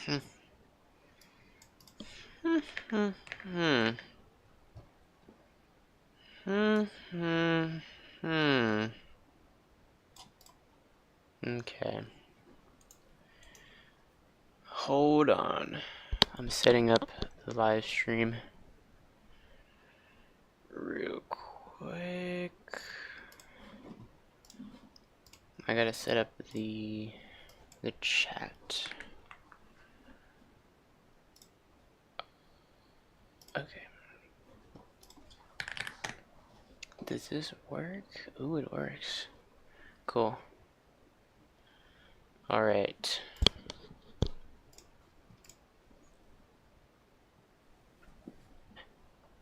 Okay. Hold on. I'm setting up the live stream real quick. I gotta set up the chat. Okay. Does this work? Ooh, it works. Cool. Alright.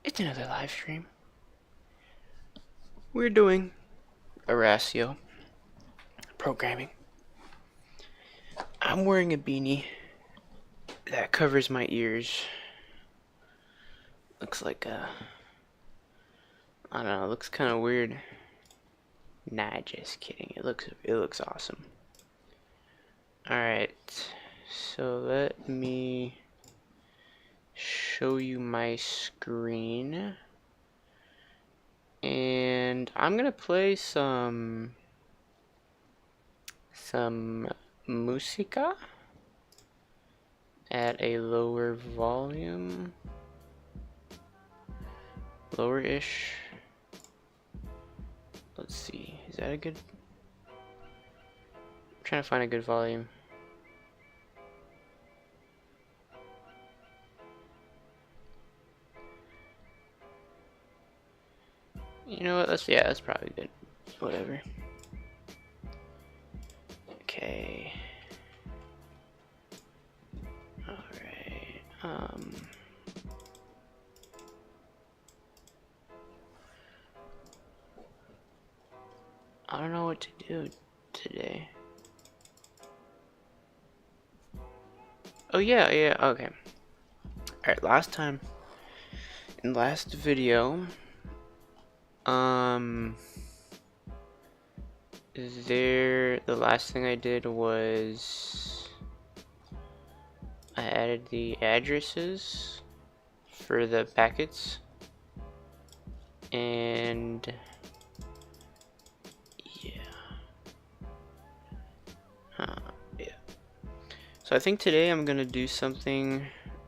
It's another live stream. We're doing Arrasio Programming. I'm wearing a beanie that covers my ears. Looks like a... I don't know, it looks kind of weird. Nah, just kidding. It looks awesome. Alright, so let me show you my screen. And I'm gonna play some musica at a lower volume. Lower-ish. Let's see, is that a good... I'm trying to find a good volume. You know what, that's probably good. Whatever. Okay. Alright, I don't know what to do today. Oh yeah, okay. Alright, last time, in last video, the last thing I did was I added the addresses for the packets, and yeah. So I think today I'm gonna do something,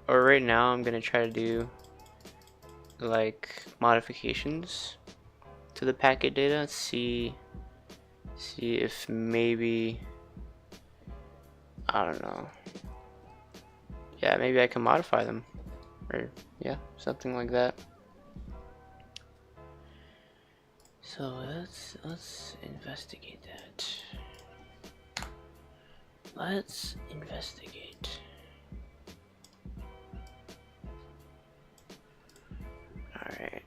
or right now I'm gonna try to do like modifications to the packet data, see if maybe, I don't know, yeah, maybe I can modify them, or yeah, something like that. So let's investigate that. Let's investigate. Alright.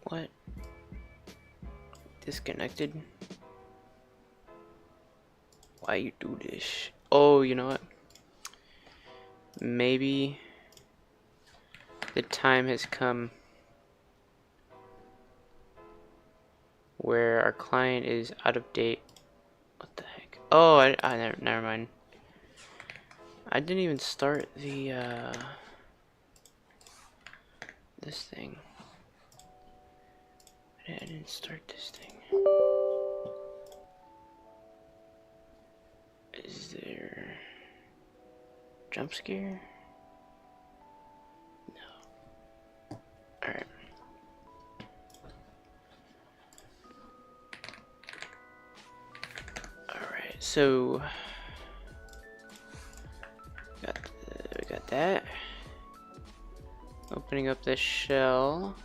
What? Disconnected? Why you do this? Oh, you know what? Maybe the time has come where our client is out of date. What the heck? Oh, never mind. I didn't even start the this thing. I didn't start this thing. Is there jump scare? No. Alright. Alright, so we got that. Opening up this shell.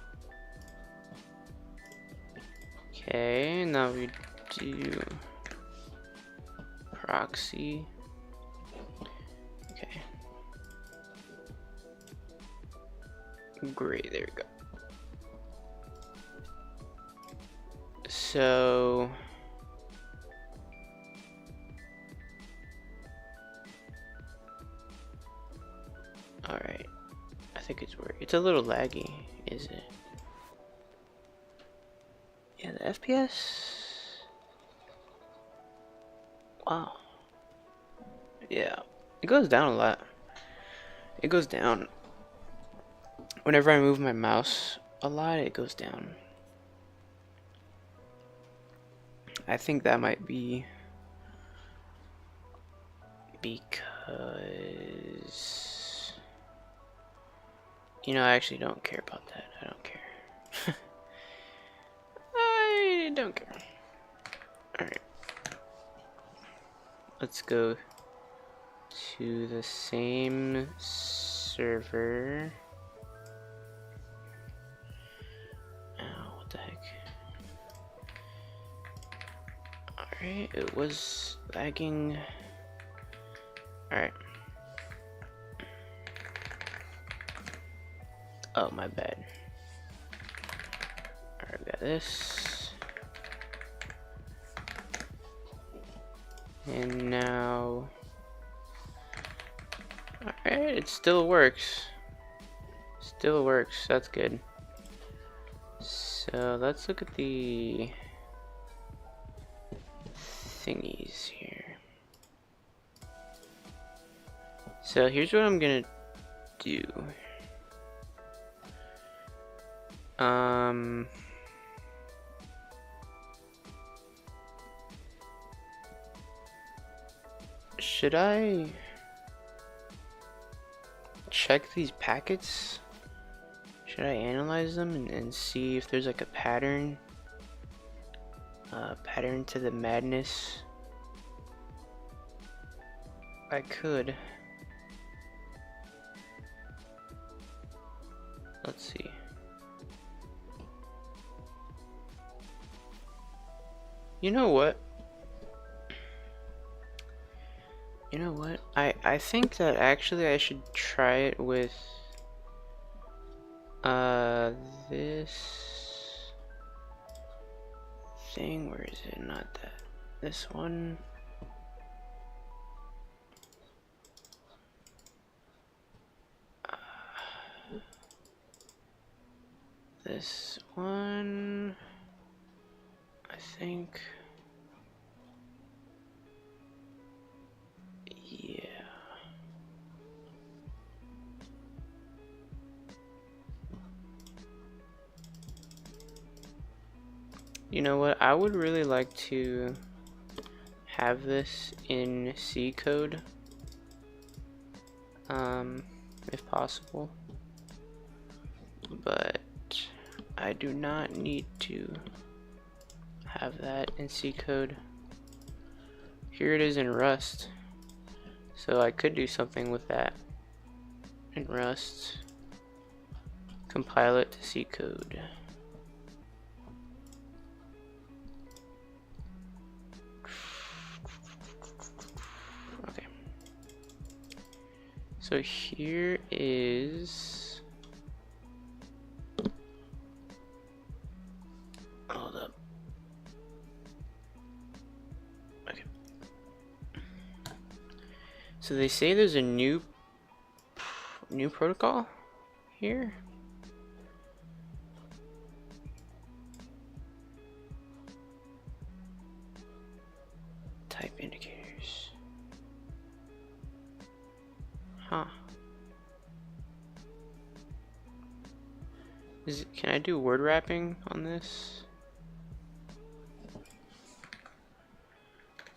Okay, now we do proxy. Okay. Great, there we go. So alright. I think it's working. It's a little laggy, is it? Yeah, the FPS. Wow. Yeah, it goes down a lot. It goes down. Whenever I move my mouse a lot, it goes down. I think that might be because, you know, I actually don't care about that. I don't care. I don't care. Alright. Let's go to the same server. Oh, what the heck? Alright, it was lagging. Alright. Oh, my bad. Alright, we got this. And now... Alright, it still works. Still works, that's good. So let's look at the thingies here. So here's what I'm gonna do. Should I check these packets? Should I analyze them and see if there's like a pattern? Pattern to the madness? I could. Let's see. You know what? I think that actually I should try it with this thing. Where is it? Not that. This one. This one. I think. Yeah. You know what? I would really like to have this in C code, if possible. But I do not need to have that in C code. Here it is in Rust. So I could do something with that in Rust. Compile it to C code. Okay. So here is... Hold up. Okay. So they say there's a new protocol here. Type indicators. Huh. Can I do word wrapping on this?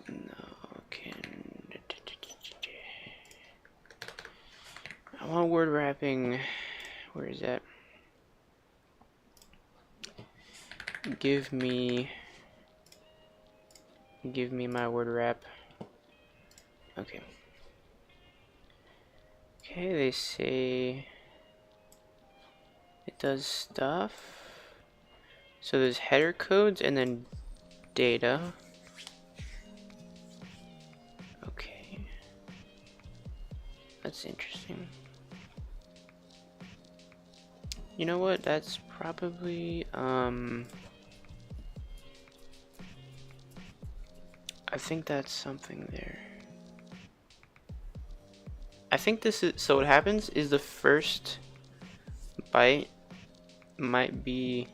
No, I want word wrapping. Where is that? Give me my word wrap. Okay. Okay, they say it does stuff. So there's header codes and then data. Okay. That's interesting. You know what? That's probably I think that's something there. I think this is, so what happens is the first byte might be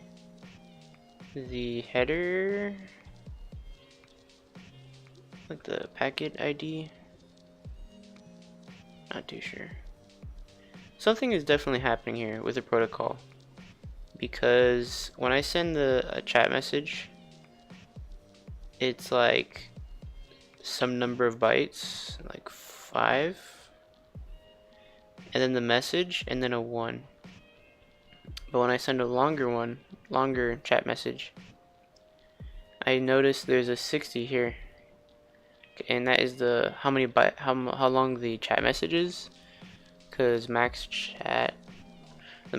the header, like the packet ID. Not too sure. Something is definitely happening here with the protocol, because when I send a chat message, it's like some number of bytes, like 5, and then the message, and then a 1. But when I send a longer chat message, I notice there's a 60 here, and that is the how long the chat message is, because the max the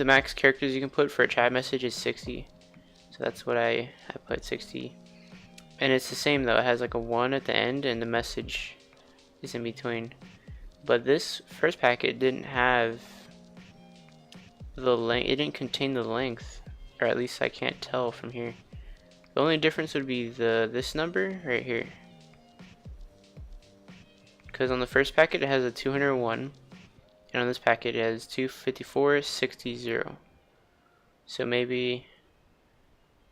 max characters you can put for a chat message is 60. So that's what I put, 60. And it's the same though, it has like a 1 at the end and the message is in between. But this first packet didn't have the length, it didn't contain the length, or at least I can't tell from here. The only difference would be this number right here, because on the first packet it has a 201, and on this packet it has 254.60. So maybe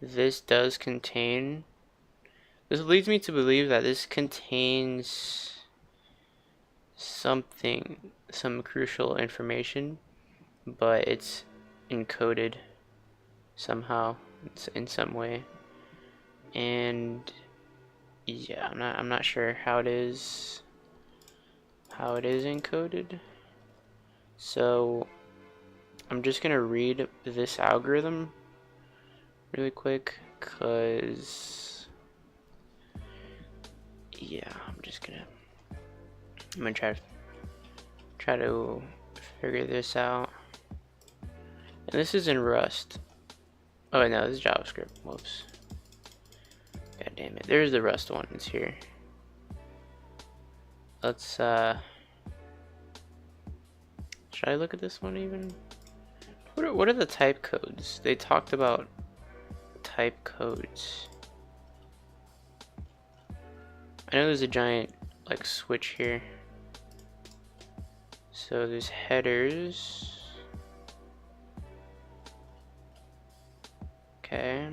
this does contain, this leads me to believe that this contains something, some crucial information, but it's encoded somehow, in some way. And yeah, I'm not sure how it is encoded. So I'm just gonna read this algorithm really quick, cause yeah, I'm gonna try to figure this out. And this is in Rust. Oh no, this is JavaScript. Whoops. God damn it. There's the Rust one. It's here. Let's should I look at this one even? What are the type codes? They talked about type codes. I know there's a giant like switch here. So there's headers. Okay.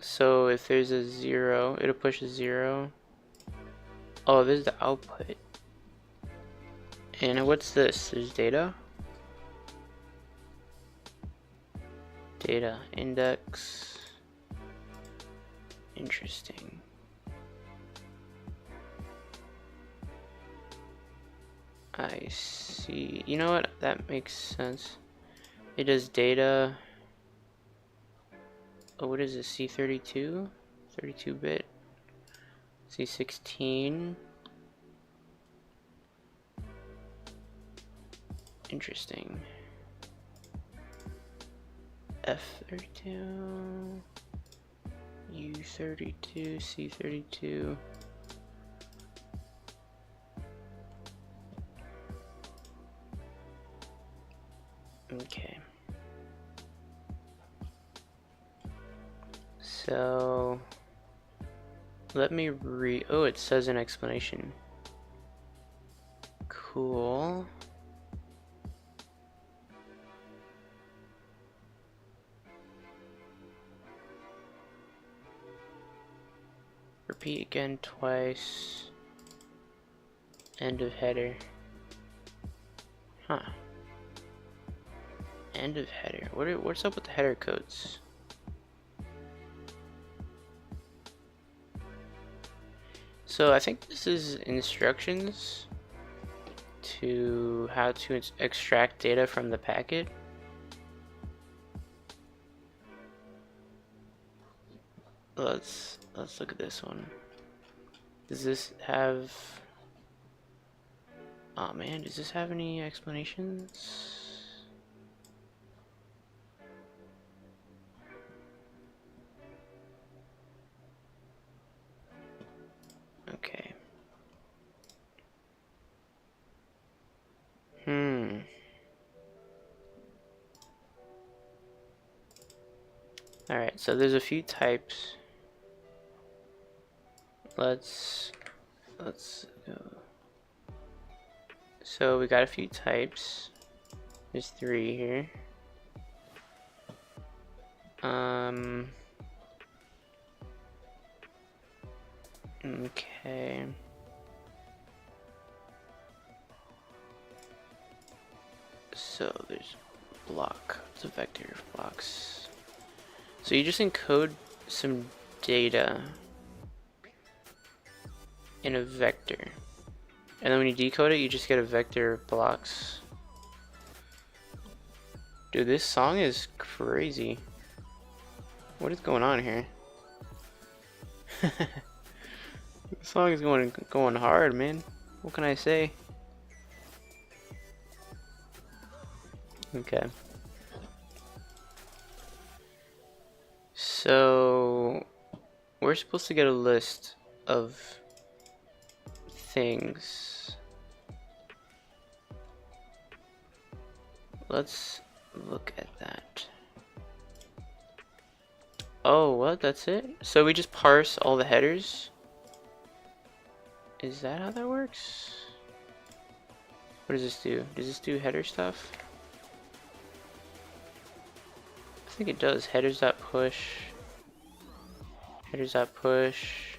So if there's a 0, it'll push a 0. Oh, this is the output. And what's this? There's data. Data index. Interesting. I see. You know what? That makes sense. It does data. Oh, what is this? C32? 32-bit. C16. Interesting. F32. U32. C32. Okay. So let me oh, it says an explanation. Cool. Repeat again twice. End of header. Huh. End of header. What's up with the header codes? So I think this is instructions to how to extract data from the packet. Let's look at this one. Does this have, oh man, does this have any explanations? Okay. Alright, so there's a few types. Let's let's go. So we got a few types. There's 3 here. Okay. So there's block. It's a vector of blocks. So you just encode some data in a vector. And then when you decode it, you just get a vector of blocks. Dude, this song is crazy. What is going on here? This song is going hard, man. What can I say? Okay. So we're supposed to get a list of things. Let's look at that. Oh, what? That's it? So we just parse all the headers? Is that how that works? What does this do? Does this do header stuff? I think it does. Headers.push. Headers.push.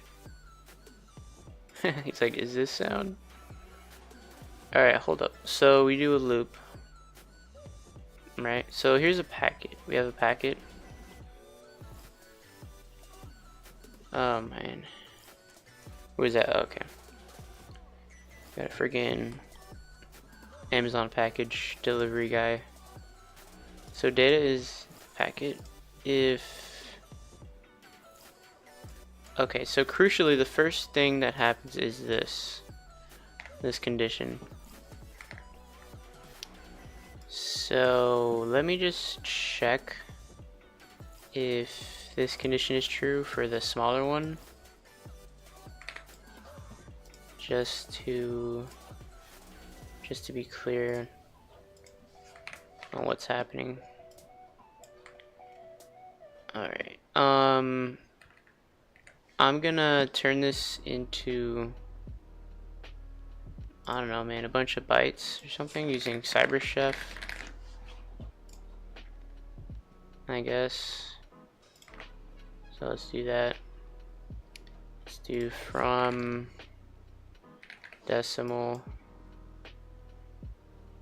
He's like, is this sound? Alright, hold up. So we do a loop. Right? So here's a packet. We have a packet. Oh man. Where's that? Okay. Got a friggin' Amazon package delivery guy. So data is packet. If okay, so crucially the first thing that happens is this condition. So let me just check if this condition is true for the smaller one, just to be clear on what's happening. Alright, I'm gonna turn this into, I don't know, man, a bunch of bytes or something using CyberChef, I guess. So let's do that. Let's do from decimal.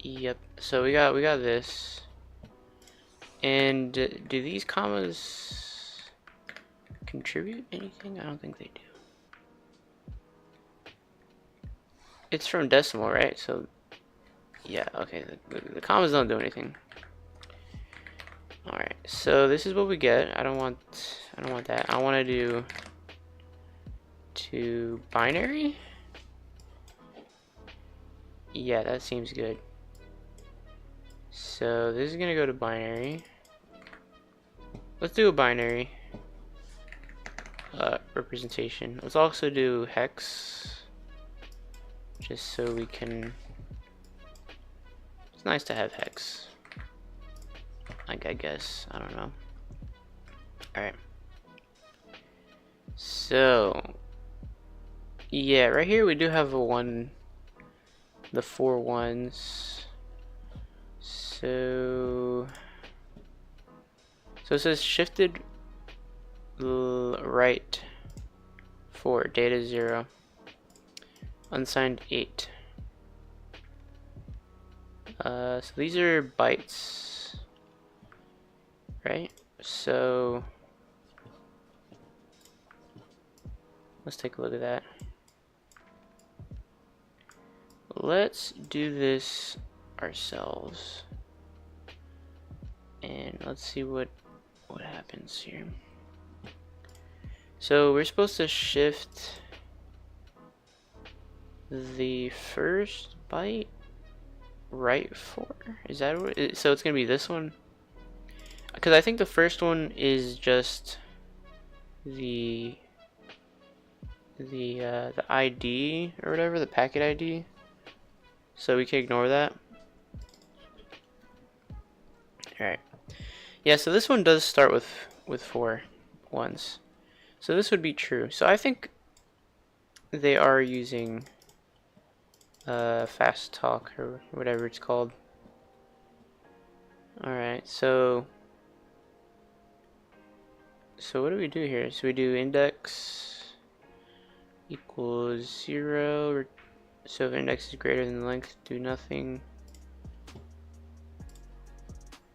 Yep. So we got this. And do these commas contribute anything? I don't think they do. It's from decimal, right? So yeah, okay. The commas don't do anything. All right. So this is what we get. I don't want that. I want to do binary. Yeah, that seems good. So this is gonna go to binary. Let's do a binary representation. Let's also do hex, just so we can. It's nice to have hex. Like, I guess, I don't know. All right. So yeah, right here we do have a 1, the 4 ones. So it says shifted right 4, data 0, unsigned 8. So these are bytes, right? So let's take a look at that. Let's do this ourselves. And let's see what happens here. So we're supposed to shift the first byte right 4. Is that what so it's gonna be this one? Because I think the first one is just the ID or whatever, the packet ID. So we can ignore that. Alright. Yeah, so this one does start with 4 ones. So this would be true. So I think they are using fast talk or whatever it's called. Alright, so what do we do here? So we do index equals 0. So if index is greater than length, do nothing.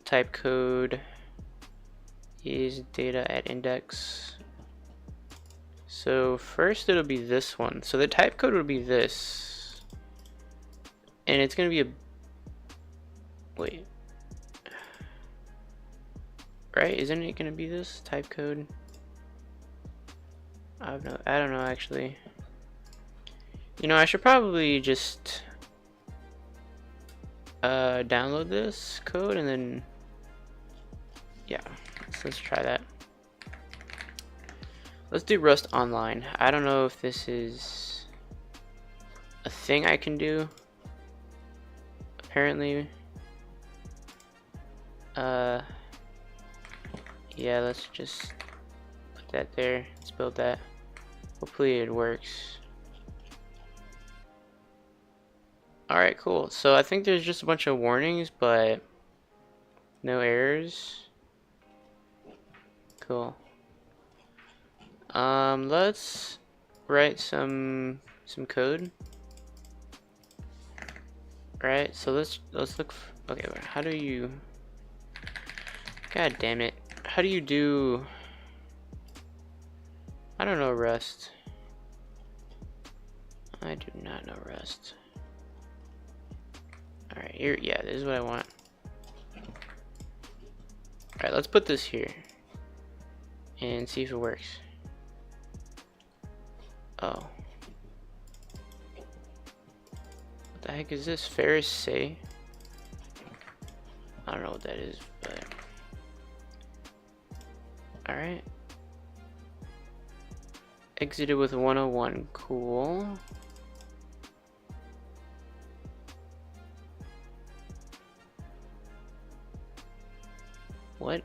Type code is data at index. So first it'll be this one. So the type code will be this. And it's gonna be a, wait. Right? Isn't it gonna be this type code? I don't know actually. You know, I should probably just download this code and then yeah, let's try that. Let's do Rust Online. I don't know if this is a thing I can do. Apparently. Yeah, let's just put that there. Let's build that. Hopefully it works. Alright, cool. So I think there's just a bunch of warnings, but no errors. Cool. Let's write some code. Right, so let's look okay, how do you, god damn it, how do you do, I don't know Rust. I do not know Rust. Alright, here, yeah, this is what I want. Alright, let's put this here and see if it works. Oh. What the heck is this? Ferris say? I don't know what that is, but alright. Exited with 101. Cool. What?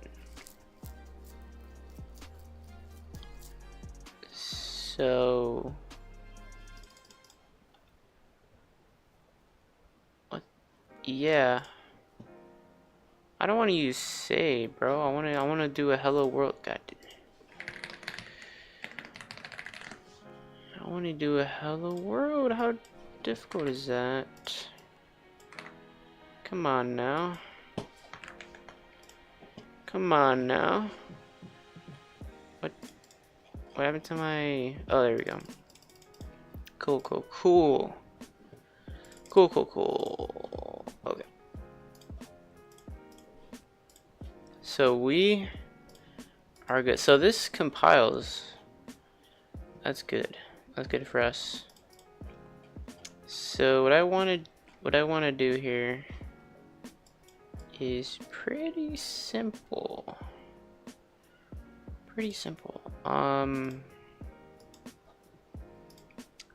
So what? Yeah. I don't want to use say, bro. I want to do a hello world. God. I want to do a hello world. How difficult is that? Come on now. Come on now. What happened to my, oh, there we go. Cool. Okay. So we are good. So this compiles. That's good. That's good for us. So what I want to do here is pretty simple.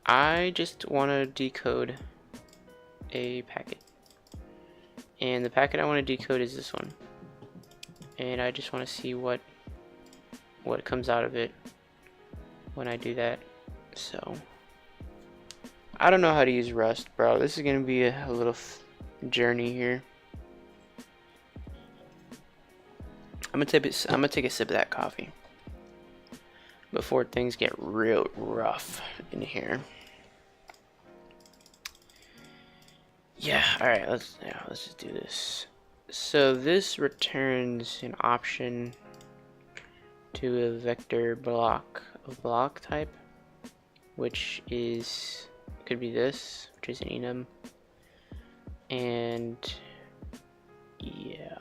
I just want to decode a packet, and the packet I want to decode is this one, and I just want to see what comes out of it when I do that. So I don't know how to use Rust, bro. This is gonna be a little journey here. I'm gonna take a sip of that coffee before things get real rough in here. Yeah, alright, let's just do this. So this returns an option to a vector block of block type, which could be this, which is an enum. And yeah.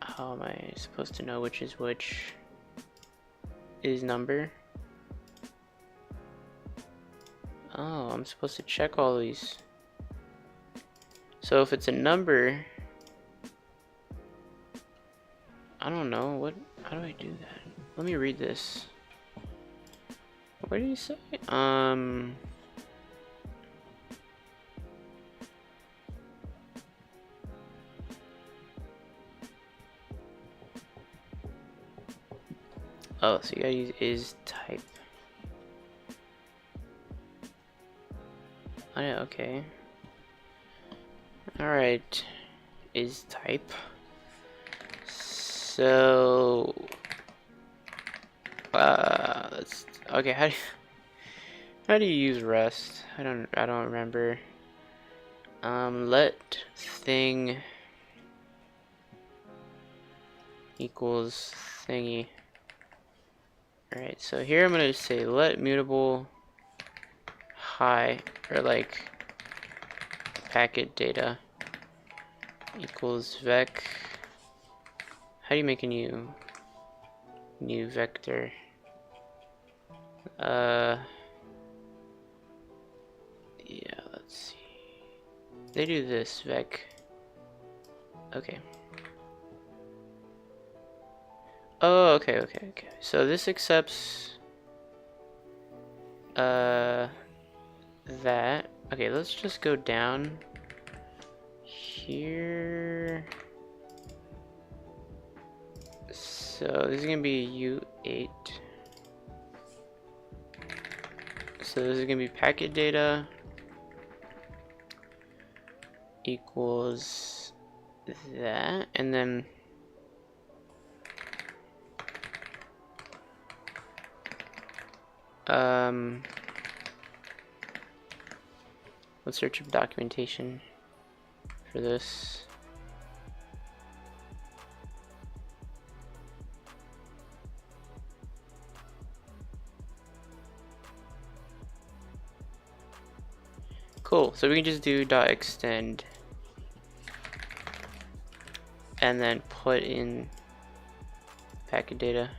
How am I supposed to know which is which? Is number. Oh, I'm supposed to check all these. So if it's a number, I don't know, how do I do that? Let me read this. What did he say? Oh, so you gotta use is type. Oh, yeah, okay. Alright. Is type. So let's okay, how do you use rest? I don't remember. Let thing equals thingy. Alright, so here I'm gonna say let mutable high, or like packet data equals vec. How do you make a new vector? Yeah, let's see. They do this vec. Okay. Oh, okay. So this accepts that. Okay, let's just go down here. So this is gonna be U8. So this is gonna be packet data equals that, and then let's search up documentation for this. Cool, so we can just do .extend and then put in packet data.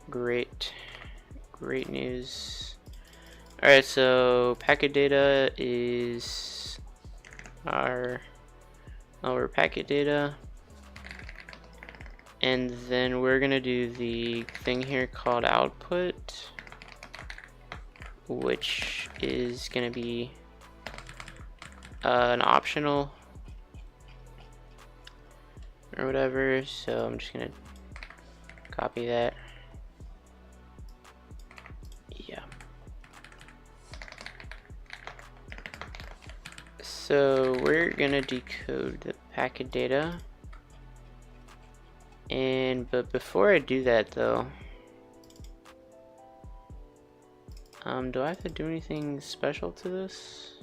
Great news. Alright, so packet data is our packet data, and then we're gonna do the thing here called output, which is gonna be an optional or whatever. So I'm just gonna copy that. Yeah. So we're gonna decode the packet data, but before I do that though, do I have to do anything special to this?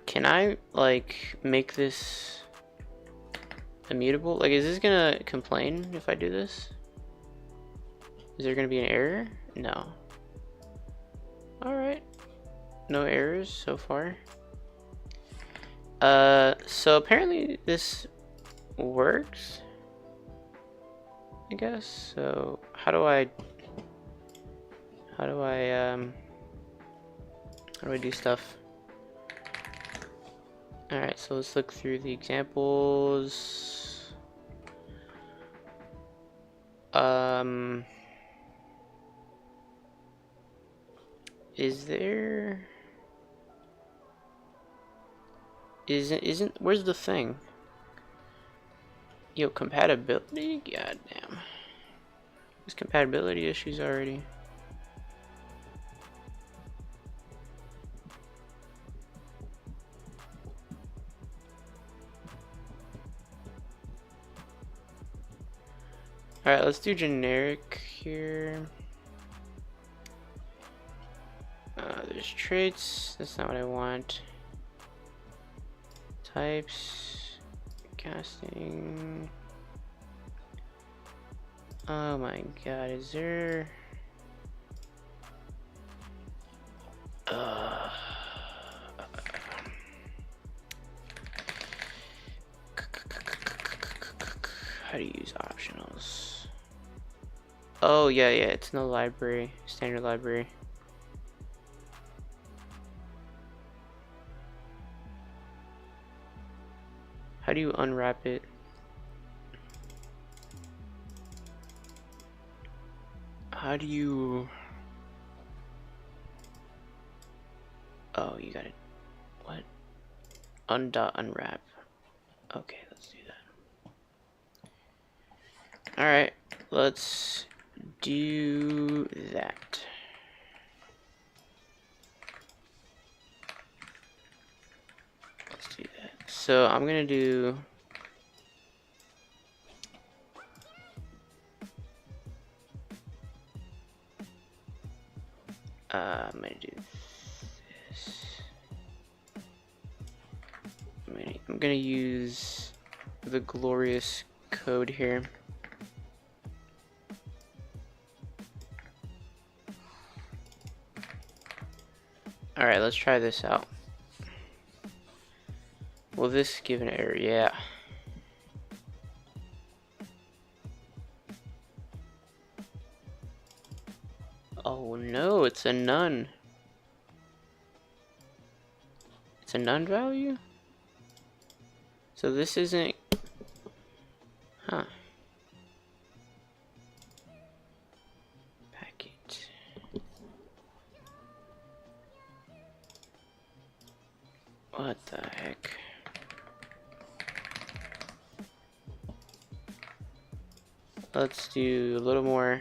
Can I like make this immutable? Like, is this gonna complain if I do this? Is there gonna be an error? No. Alright. No errors so far. So apparently this works, I guess. So how do I do stuff? Alright, so let's look through the examples. Is there... Isn't where's the thing? Yo, compatibility? God damn. There's compatibility issues already. Alright, let's do generic here. There's traits. That's not what I want. Types. Casting. Oh my god, is there... How do you use optionals? Oh yeah, it's no library, standard library. How do you unwrap it? How do you... Oh, you got it. What? Unwrap. Okay, let's do that. Alright. let's do that. Let's do that. So I'm gonna do I'm gonna do this. I'm gonna use the glorious code here. Alright, let's try this out. Will this give an error? Yeah. Oh no, it's a none. It's a none value? So this isn't... Huh. Packet. What the heck? Let's do a little more.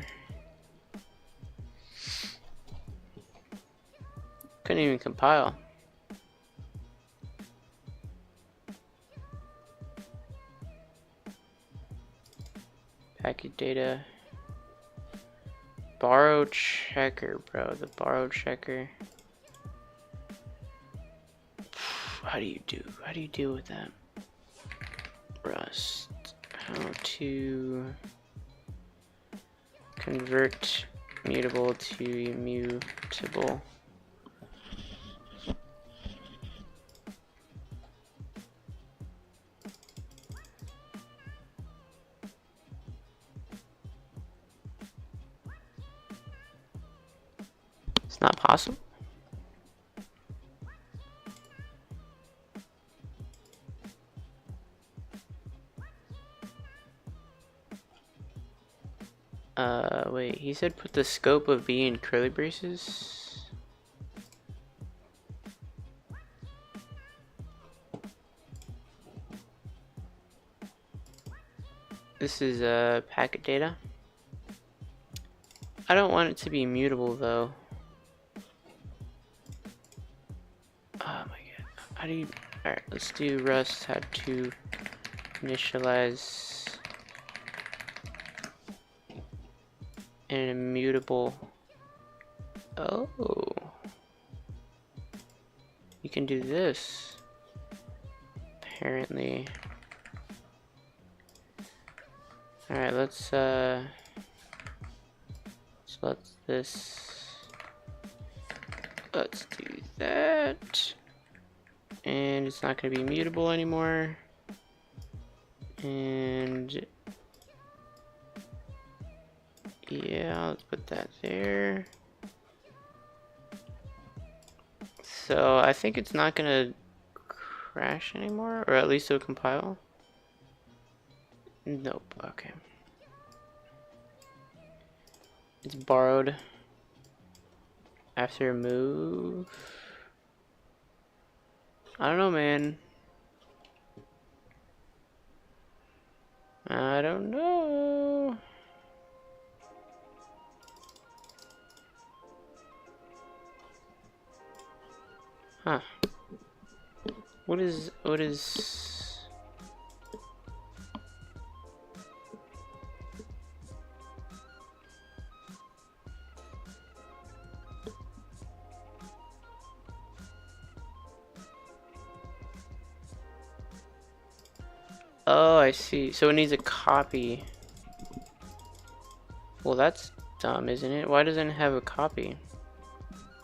Couldn't even compile. Packet data. Borrow checker, bro. The borrow checker. How do you deal with that? Rust. How to convert mutable to immutable. It's not possible. Wait, he said put the scope of B in curly braces. This is packet data. I don't want it to be mutable though. Oh my god. How do you... Alright, let's do Rust how to initialize an immutable. Oh. You can do this. Apparently. Alright, let's let's do that. And it's not going to be mutable anymore. And yeah, let's put that there. So I think it's not going to crash anymore, or at least it'll compile. Nope, okay. It's borrowed after move. I don't know, man. I don't know. Huh. What is Oh, I see. So it needs a copy. Well, that's dumb, isn't it? Why doesn't it have a copy?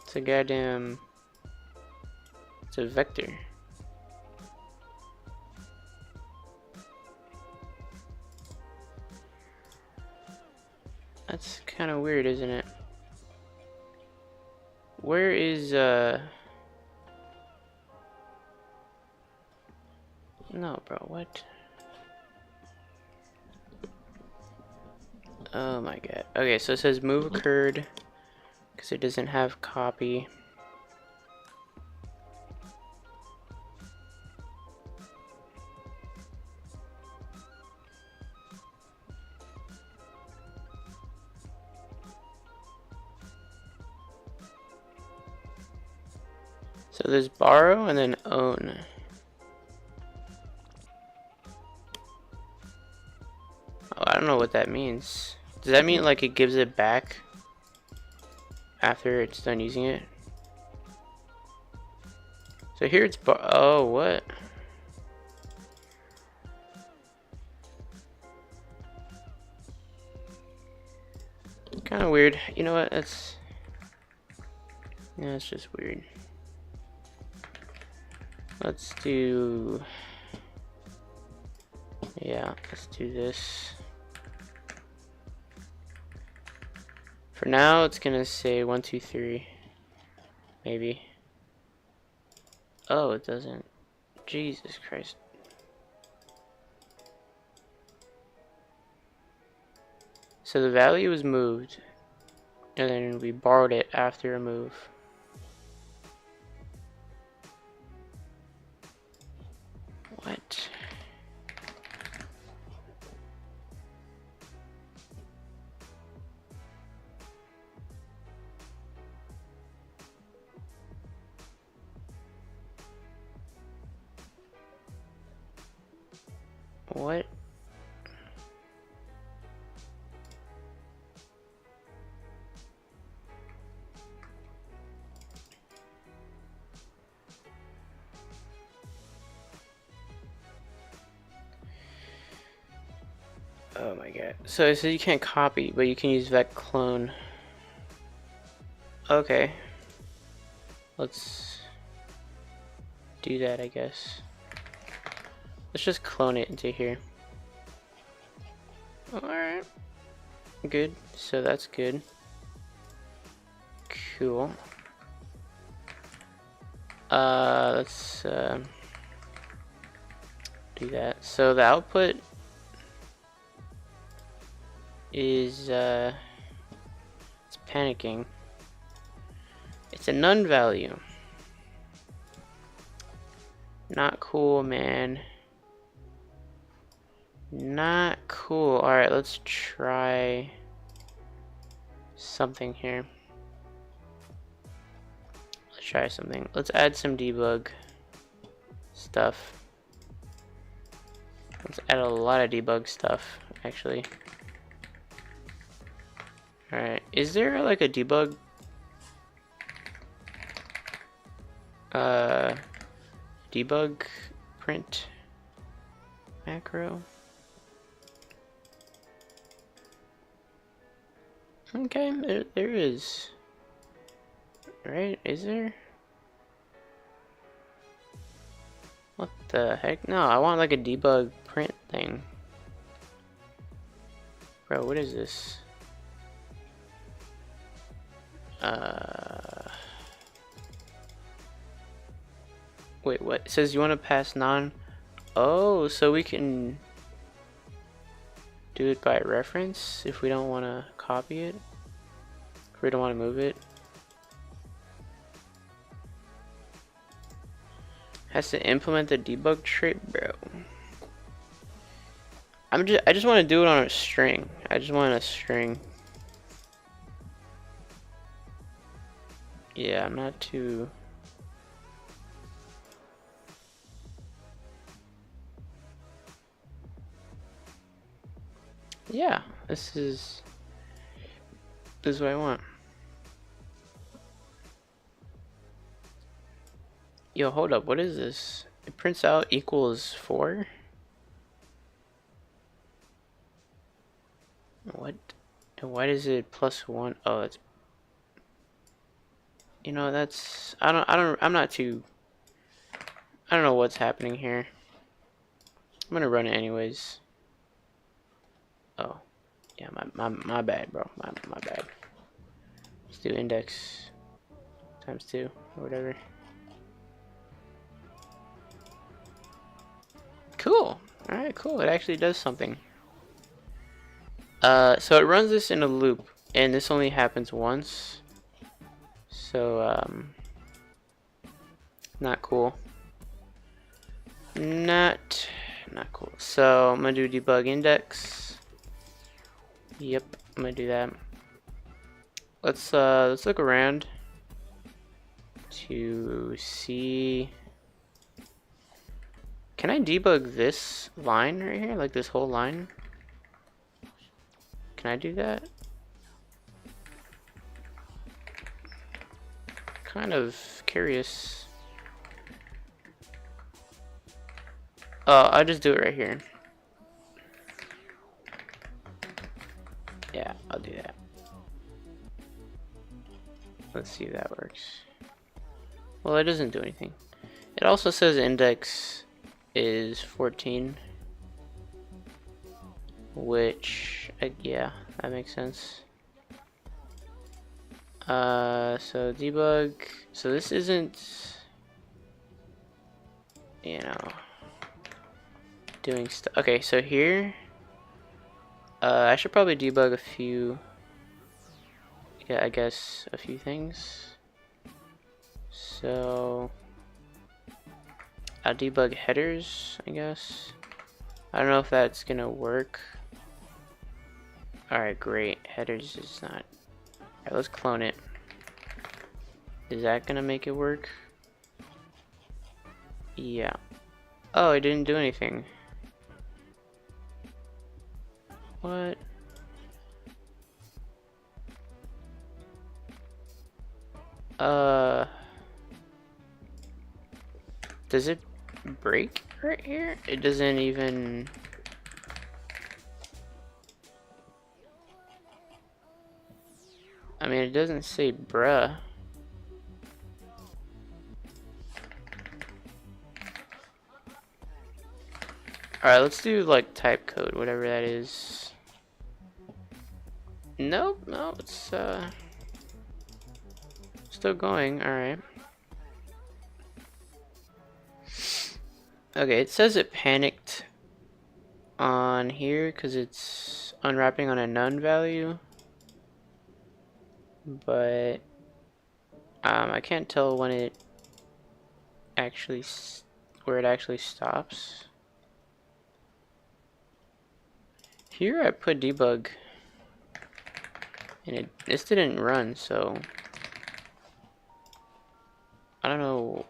It's a goddamn... It's a vector. That's kind of weird, isn't it? Where is, No, bro, what? Oh my god. Okay, so it says move occurred because it doesn't have copy. So there's borrow and then own. Oh, I don't know what that means. Does that mean like it gives it back after it's done using it? So here it's oh, what? Kind of weird. You know what? That's, yeah, it's just weird. Let's do, yeah, let's do this. For now, it's gonna say 1, 2, 3, maybe. Oh, it doesn't. Jesus Christ. So the value was moved, and then we borrowed it after a move. What? What? Oh my god. So it says you can't copy, but you can use vec clone. Okay. Let's do that, I guess. Let's just clone it into here. Alright. Good. So that's good. Cool. Let's do that. So the output is it's panicking. It's a none value. Not cool, man. Not cool. Alright, let's try something here. Let's try something. Let's add some debug stuff. Let's add a lot of debug stuff, actually. Alright, is there like a debug debug print macro? Okay, there is. Right, is there? What the heck? No, I want like a debug print thing. Bro, what is this? Wait, what? It says you want to pass non. Oh, so we can do it by reference if we don't want to copy it. If we don't want to move it. Has to implement the debug trait, bro. I just want to do it on a string. I just want a string. Yeah, I'm not too. Yeah, this is what I want. Yo, hold up, what is this? It prints out equals 4? What? And why is it +1? Oh, it's, you know, that's, I'm not too, I don't know what's happening here. I'm gonna run it anyways. Oh, yeah, my bad, bro. My bad. Let's do index times 2 or whatever. Cool. All right, cool. It actually does something. So it runs this in a loop, and this only happens once. So not cool. Not cool. So I'm gonna do debug index. Yep, I'm gonna do that. Let's look around. to see. Can I debug this line right here? Like this whole line? Can I do that? Kind of curious. Oh, I'll just do it right here. Yeah, I'll do that. Let's see if that works. Well, it doesn't do anything. It also says index is 14, which, yeah, that makes sense. So debug, so this isn't, you know, doing stuff. Okay, so here, I should probably debug a few, yeah, I guess a few things. So I'll debug headers, I guess. I don't know if that's gonna work. Alright, great. Headers is not. Alright, let's clone it. Is that gonna make it work? Yeah. Oh, it didn't do anything. What? Does it break right here? It doesn't even. I mean, it doesn't say bruh. Alright, let's do like type code, whatever that is. Nope, no, it's still going, alright. Okay, it says it panicked on here because it's unwrapping on a none value. But I can't tell when it actually where it actually stops. Here I put debug, and this didn't run, so I don't know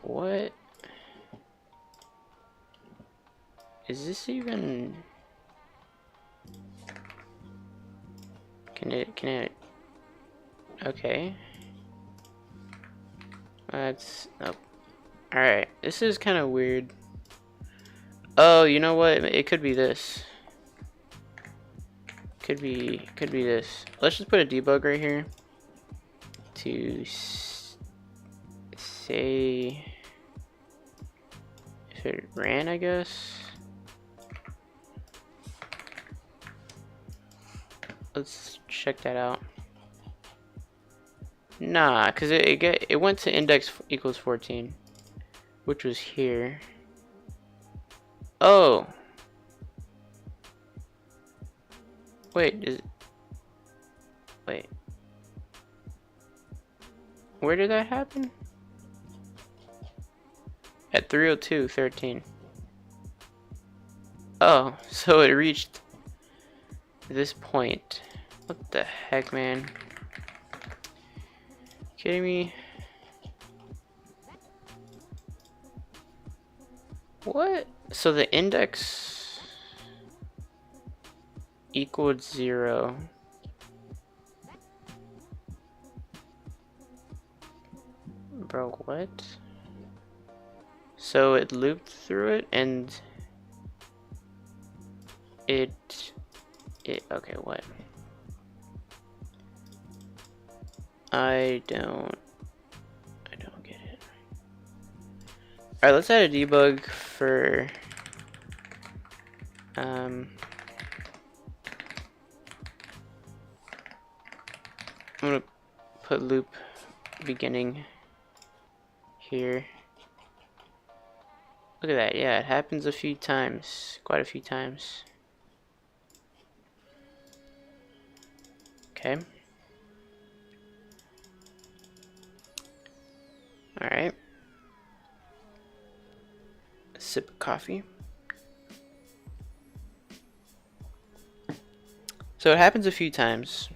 what is this even. Can it? Okay. That's nope. All right, this is kind of weird. Oh, you know what? It could be this. Could be this. Let's just put a debug right here to say if it ran, I guess. Let's check that out. Nah, because it went to index equals 14, which was here. Oh. Wait, wait. Where did that happen? At 3:02:13. Oh, so it reached this point. What the heck, man? Kidding me? What? So the index equaled 0. Bro, what? So it looped through it and it okay, what? I don't get it. Alright, let's add a debug for I'm gonna put loop beginning here. Look at that, yeah, it happens a few times, quite a few times. Okay. Alright. A sip of coffee. So it happens a few times.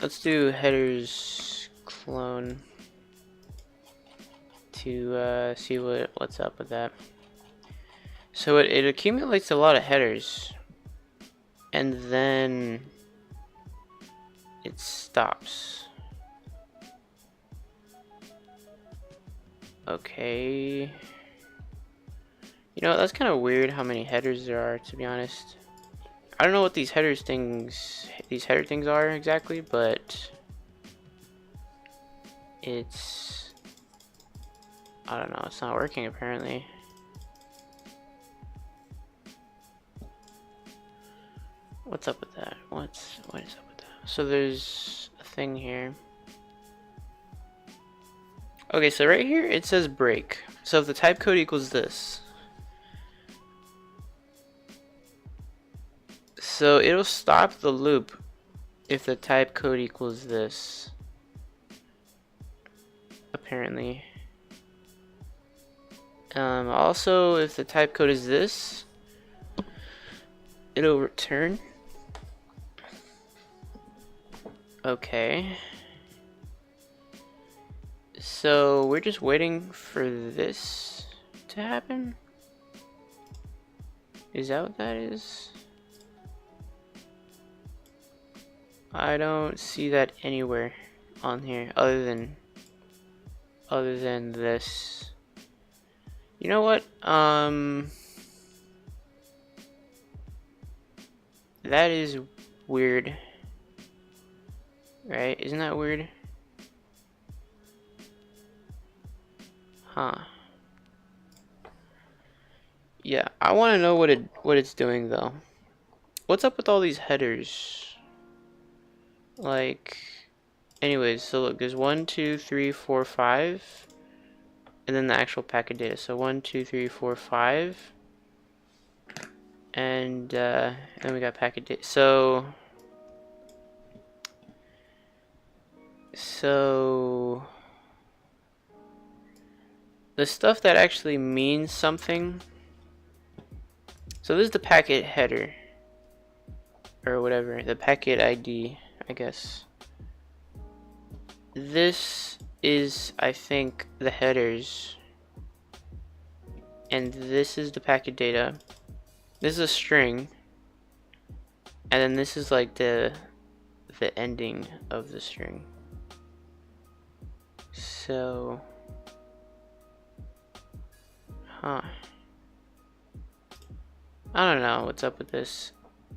let's do headers clone to see what's up with that. So it accumulates a lot of headers, and then it stops. Okay. You know, that's kind of weird how many headers there are, to be honest. I don't know what these header things are exactly, but it's, I don't know, it's not working apparently. What's up with that? What is up with that? So there's a thing here. Okay, so right here it says break. So if the type code equals this, so it'll stop the loop if the type code equals this, apparently. Also, if the type code is this, it'll return. Okay. So we're just waiting for this to happen? Is that what that is? I don't see that anywhere on here other than this. You know what? That is weird. Right? Isn't that weird? Huh. Yeah, I want to know what it's doing though. What's up with all these headers? Like, anyways, so look, there's 1, 2, 3, 4, 5, and then the actual packet data. So 1, 2, 3, 4, 5, and then we got packet data. So the stuff that actually means something. So this is the packet header, or whatever, the packet ID, I guess. This is, I think, the headers, and this is the packet data. This is a string, and then this is like the ending of the string. So, huh. I don't know what's up with this.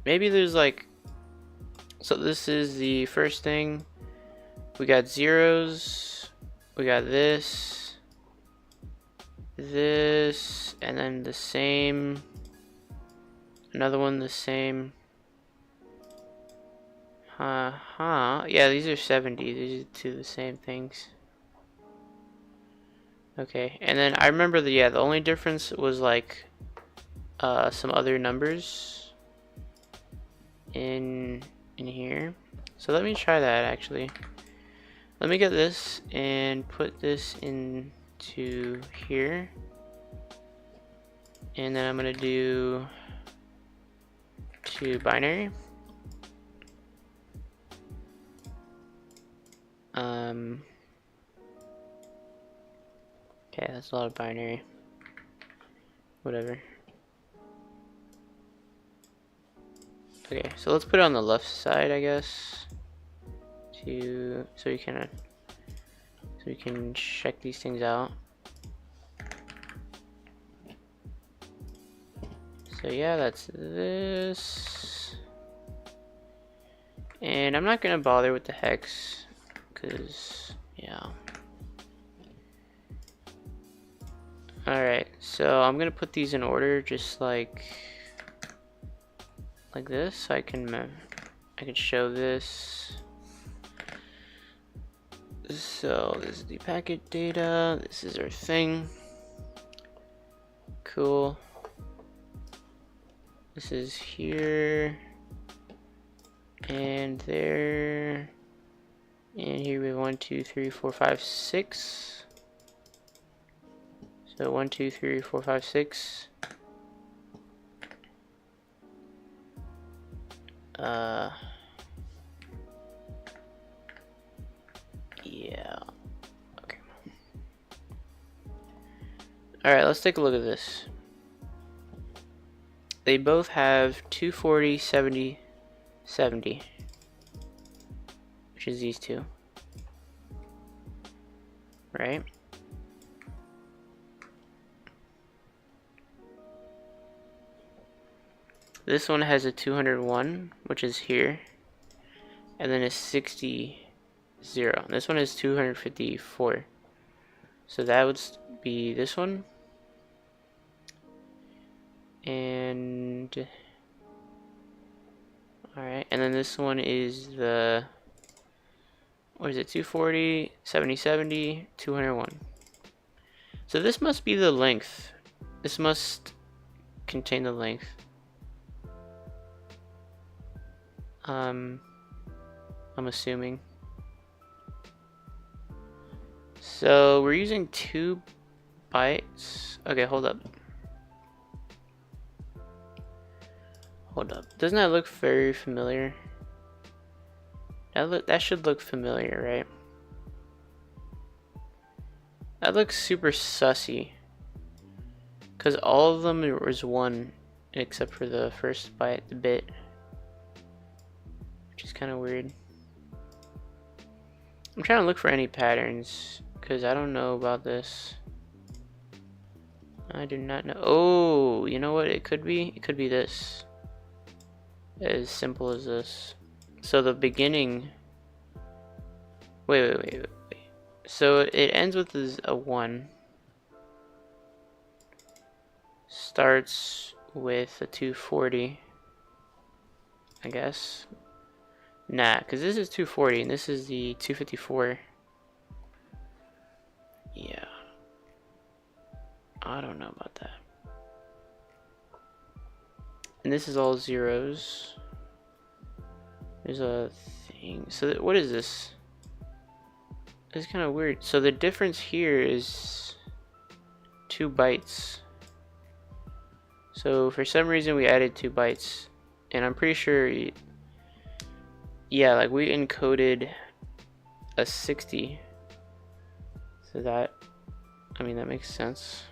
Maybe there's like, so this is the first thing. We got zeros, we got this, and then the same, another one the same. Yeah, these are 70. These are two the same things. Okay, and then I remember the only difference was like some other numbers in here. So let me try that actually. Let me get this and put this into here, and then I'm gonna do to binary. Okay, that's a lot of binary. Whatever. Okay, so let's put it on the left side, I guess, so you can check these things out. So yeah, that's this, and I'm not gonna bother with the hex because yeah. Alright, so I'm gonna put these in order, just like this, so I can show this. So this is the packet data, this is our thing. Cool. This is here and there, and here we have 1, 2, 3, 4, 5, 6. So 1, 2, 3, 4, 5, 6. Yeah. Okay. Alright, let's take a look at this. They both have 240, 70, 70. Which is these two. Right? This one has a 201, which is here. And then a 60, 0. This one is 254. So that would be this one. And alright, and then this one is the, what is it, 240, 70, 70, 201. So this must be the length. This must contain the length. I'm assuming. So we're using 2 bytes. Okay, hold up. Hold up. Doesn't that look very familiar? That should look familiar, right? That looks super sussy. Because all of them was 1 except for the first byte, the bit. Which is kind of weird. I'm trying to look for any patterns because I don't know about this. I do not know. Oh, you know what it could be? It could be this. As simple as this. So the beginning. Wait. So it ends with a 1. Starts with a 240. I guess. Nah, because this is 240 and this is the 254. Yeah. I don't know about that. And this is all zeros. There's a thing. So what is this? It's kind of weird. So the difference here is 2 bytes. So for some reason we added 2 bytes. And I'm pretty sure, yeah, like we encoded a 60. So that, I mean, that makes sense.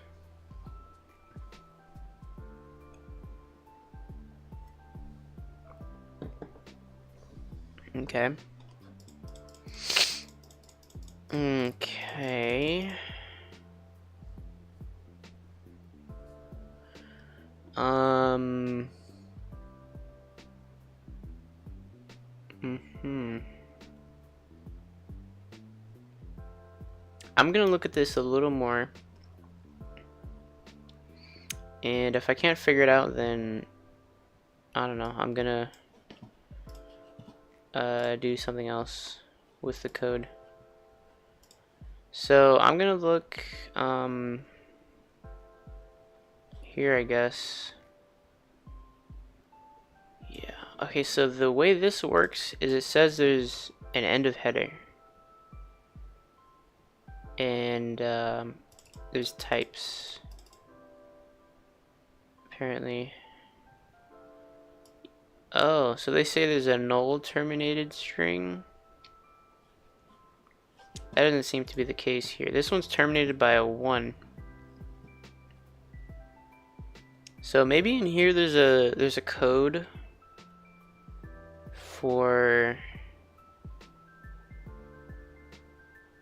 Okay. Okay. I'm gonna look at this a little more. And if I can't figure it out, then I don't know. I'm gonna do something else with the code. So I'm gonna look here, I guess. Yeah. Okay, so the way this works is it says there's an end of header. And there's types. Apparently. Oh, so they say there's a null terminated string. That doesn't seem to be the case here. This one's terminated by a 1. So maybe in here there's a code for,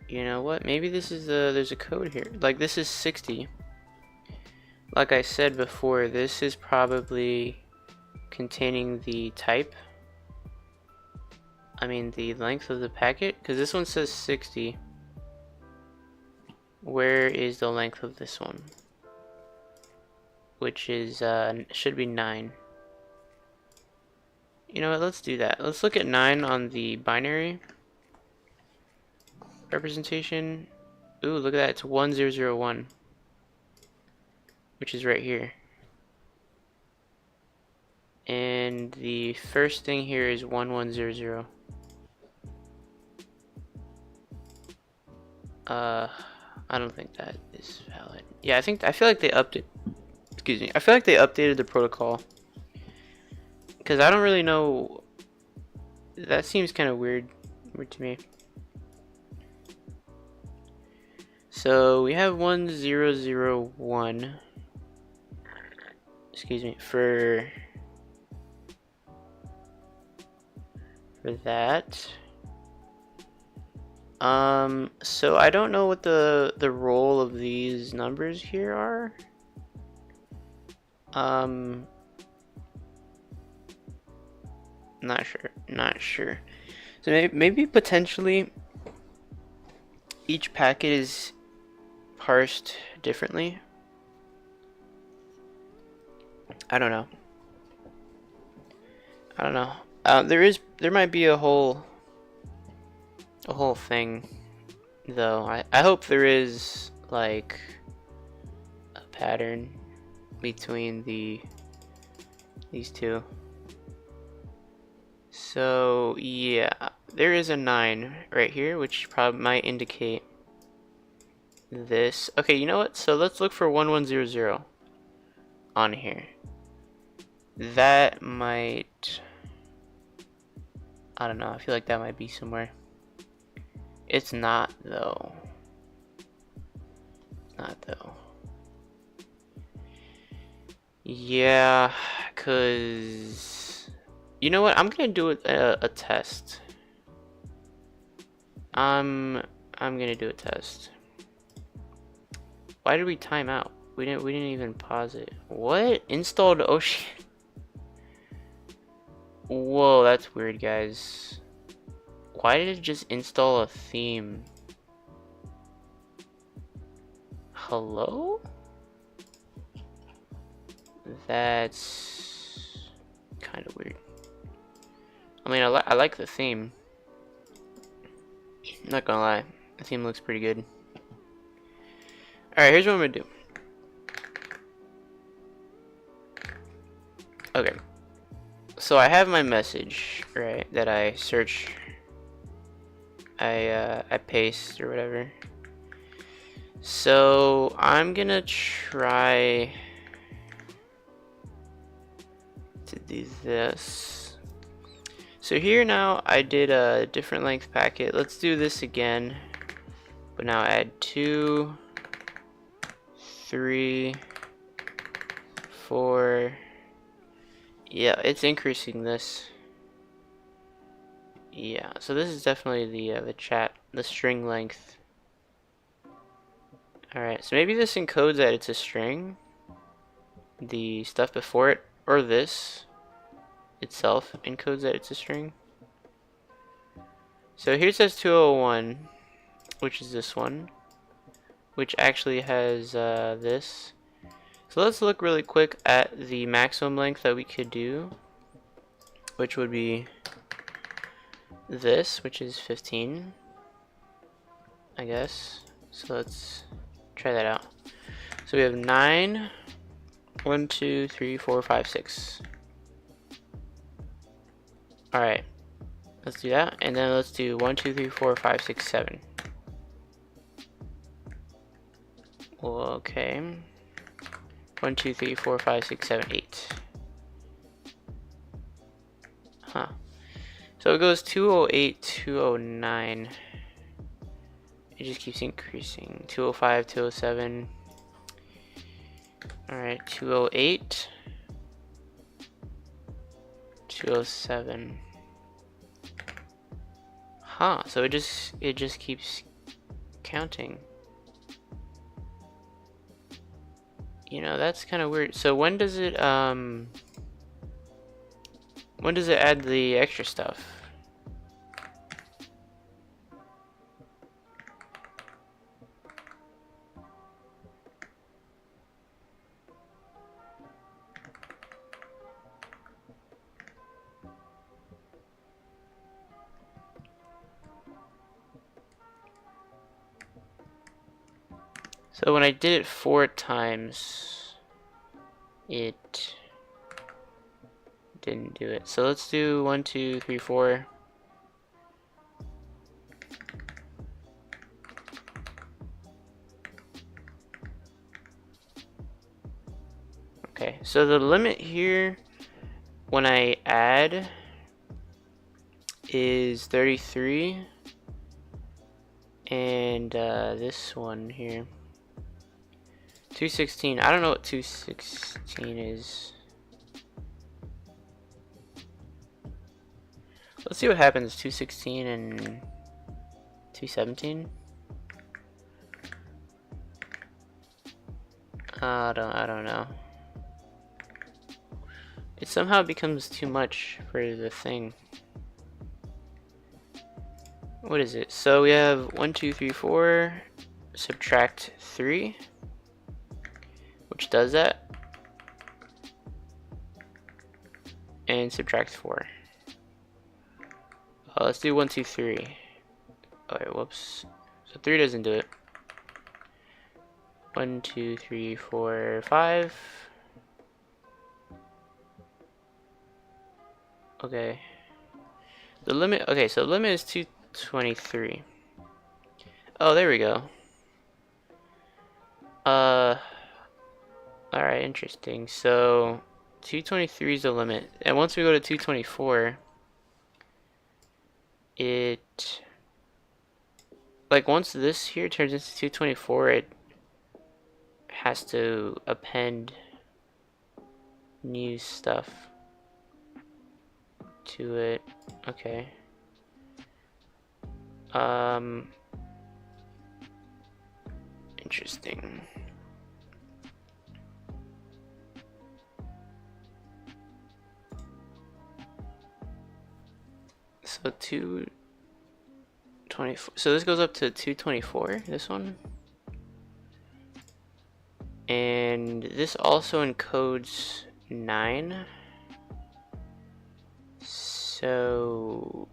you know what? Maybe this is there's a code here. Like this is 60. Like I said before, this is probably containing the type. I mean the length of the packet, because this one says 60. Where is the length of this one? Which is should be 9. You know what, let's do that. Let's look at 9 on the binary representation. Ooh, look at that, it's 1001, which is right here. And the first thing here is 1100. I don't think that is valid. Yeah, I feel like they updated. Excuse me. I feel like they updated the protocol, because I don't really know That seems kind of weird to me. So we have 1001. Excuse me, for that. So I don't know what the role of these numbers here are. Not sure. So maybe potentially each packet is parsed differently. I don't know. There might be a whole thing though. I hope there is like a pattern between these two. So yeah, there is a 9 right here, which probably might indicate this. Okay, you know what? So let's look for 1100 on here. That might, I don't know, I feel like that might be somewhere. It's not though. Yeah, cause you know what? I'm gonna do a test. I'm gonna do a test. Why did we time out? We didn't even pause it. What? Installed Ocean? Whoa, that's weird, guys. Why did it just install a theme? Hello? That's kind of weird. I mean, I like the theme. Not gonna lie, the theme looks pretty good. Alright, here's what I'm gonna do. Okay. So I have my message, right, that I search, I paste or whatever. So I'm gonna try to do this. So here now I did a different length packet. Let's do this again, but now add 2, 3, 4. Yeah, it's increasing this. Yeah, so this is definitely the string length. Alright, so maybe this encodes that it's a string, the stuff before it, or this itself encodes that it's a string. So here it says 201, which is this one, which actually has this. So let's look really quick at the maximum length that we could do, which would be this, which is 15, I guess. So let's try that out. So we have 9, 1, 2, 3, 4, 5, 6. Alright, let's do that, and then let's do 1, 2, 3, 4, 5, 6, 7. Okay. 1, 2, 3, 4, 5, 6, 7, 8. Huh. So it goes 208, 209. It just keeps increasing. 205, 207. Alright, 208. 207. Huh, so it just keeps counting. You know, that's kind of weird. So when does it add the extra stuff? So when I did it 4 times, it didn't do it. So let's do 1, 2, 3, 4. Okay, so the limit here when I add is 33, and this one here 216. I don't know what 216 is. Let's see what happens. 216 and 217. I don't know. It somehow becomes too much for the thing. What is it? So we have 1, 2, 3, 4, subtract 3, which does that, and subtract 4. Let's do 1, 2, 3. Alright, whoops. So 3 doesn't do it. 1, 2, 3, 4, 5. Okay. The limit. Okay, so the limit is 223. Oh, there we go. Alright, interesting. So 223 is the limit, and once we go to 224, it, like, once this here turns into 224, it has to append new stuff to it. Okay. Interesting. So 224. So this goes up to 224, this one. And this also encodes 9. So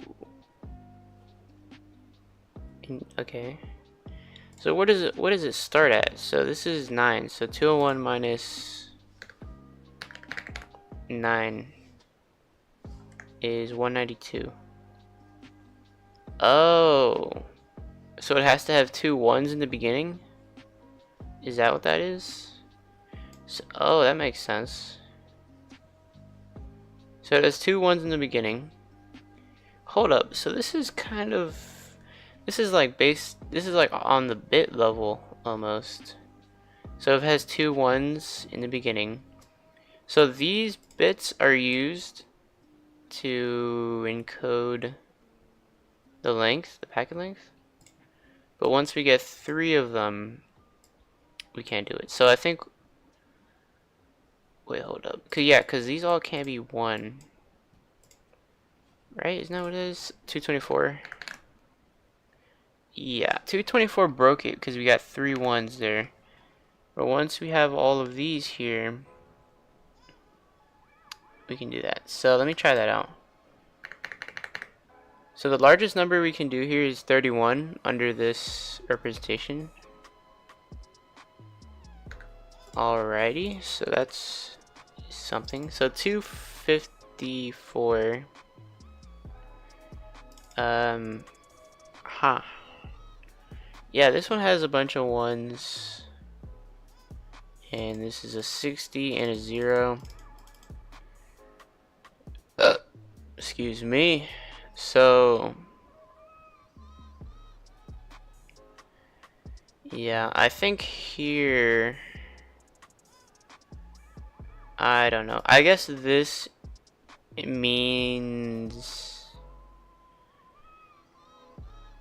okay. So what does it start at? So this is 9. So 201 minus 9 is 192. Oh, so it has to have 2 1s in the beginning? Is that what that is? So, oh, that makes sense. So it has 2 1s in the beginning. Hold up, so this is kind of, this is like on the bit level almost. So it has 2 1s in the beginning. So these bits are used to encode the length, the packet length. But once we get 3 of them, we can't do it. So I think, wait, hold up. Cause these all can't be 1. Right? Isn't that what it is? 224. Yeah, 224 broke it because we got 3 1s there. But once we have all of these here, we can do that. So let me try that out. So the largest number we can do here is 31 under this representation. Alrighty, so that's something. So 254. Yeah, this one has a bunch of 1s. And this is a 60 and a 0. Excuse me. So yeah, I think here, I don't know. I guess this means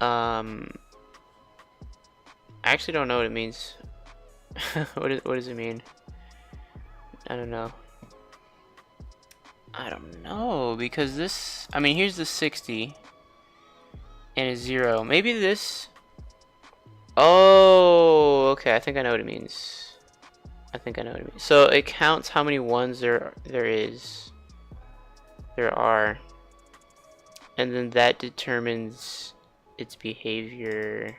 I actually don't know what it means. What does it mean? I don't know. I don't know, because this, I mean, here's the 60 and a 0. Maybe this, oh, okay, I think I know what it means. So it counts how many 1s there are, and then that determines its behavior,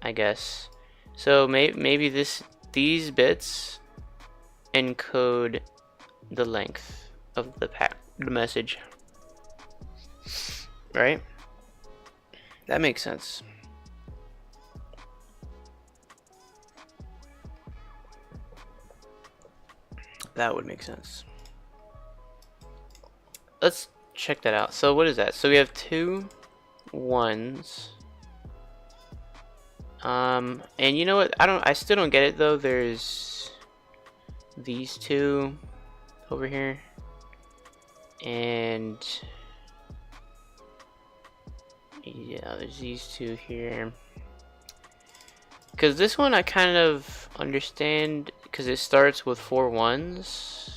I guess. So maybe these bits encode the length of the message, right? That makes sense. That would make sense. check that out. So what is that? So we have 2 1s. And you know what? I still don't get it though. There's these 2 over here, and yeah, there's these 2 here. Because this one I kind of understand, because it starts with 4 1s,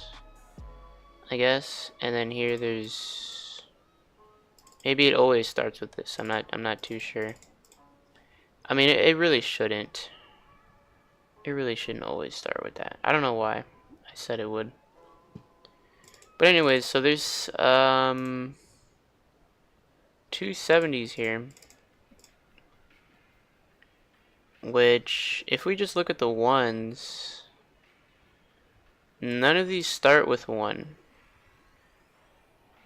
I guess, and then here there's, maybe it always starts with this. I'm not too sure. I mean, it really shouldn't. It really shouldn't always start with that. I don't know why I said it would. But anyways, so there's 2 70s here, which if we just look at the 1s, none of these start with 1,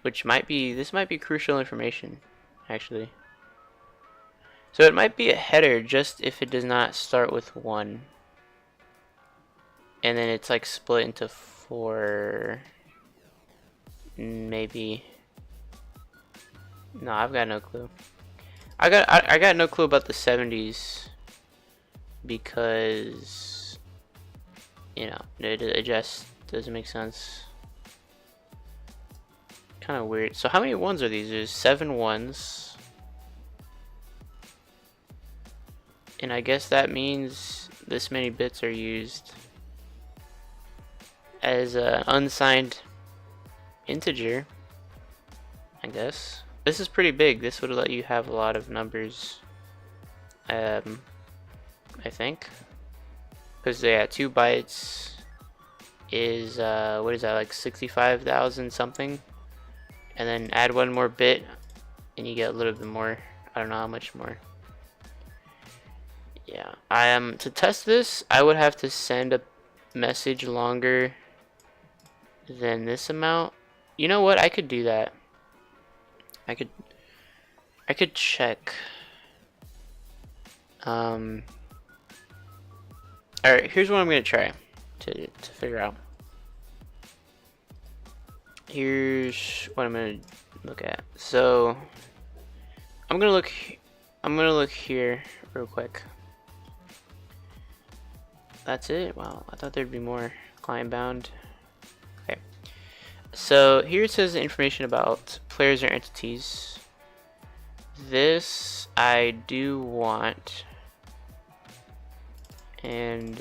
which might be, this might be crucial information actually. So it might be a header just if it does not start with 1, and then it's like split into 4, maybe. No, I've got no clue. I got no clue about the 70s, because you know, it just doesn't make sense. Kind of weird. So how many 1s are these? There's 7 1s. And I guess that means this many bits are used as an unsigned integer, I guess. This is pretty big. This would let you have a lot of numbers, I think. Because yeah, 2 bytes is, what is that, like 65,000 something? And then add 1 more bit and you get a little bit more. I don't know how much more. Yeah, to test this, I would have to send a message longer than this amount. You know what? I could do that. I could check. Alright, here's what I'm gonna try to figure out. Here's what I'm gonna look at. So I'm gonna look here real quick. That's it? Wow, I thought there'd be more. Client bound. Okay. So here it says information about players or entities. This I do want. And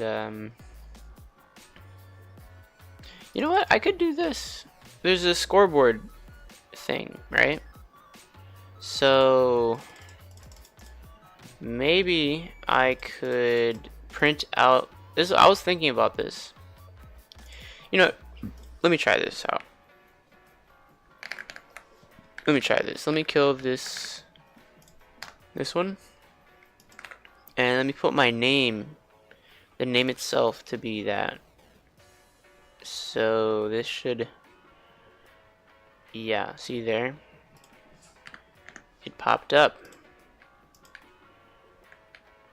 you know what? I could do this. There's a scoreboard thing, right? So maybe I could print out this. I was thinking about this. You know, let me try this out. Let me try this. Let me kill this one, and let me put my name, the name itself, to be that. So this should, yeah, see there, it popped up.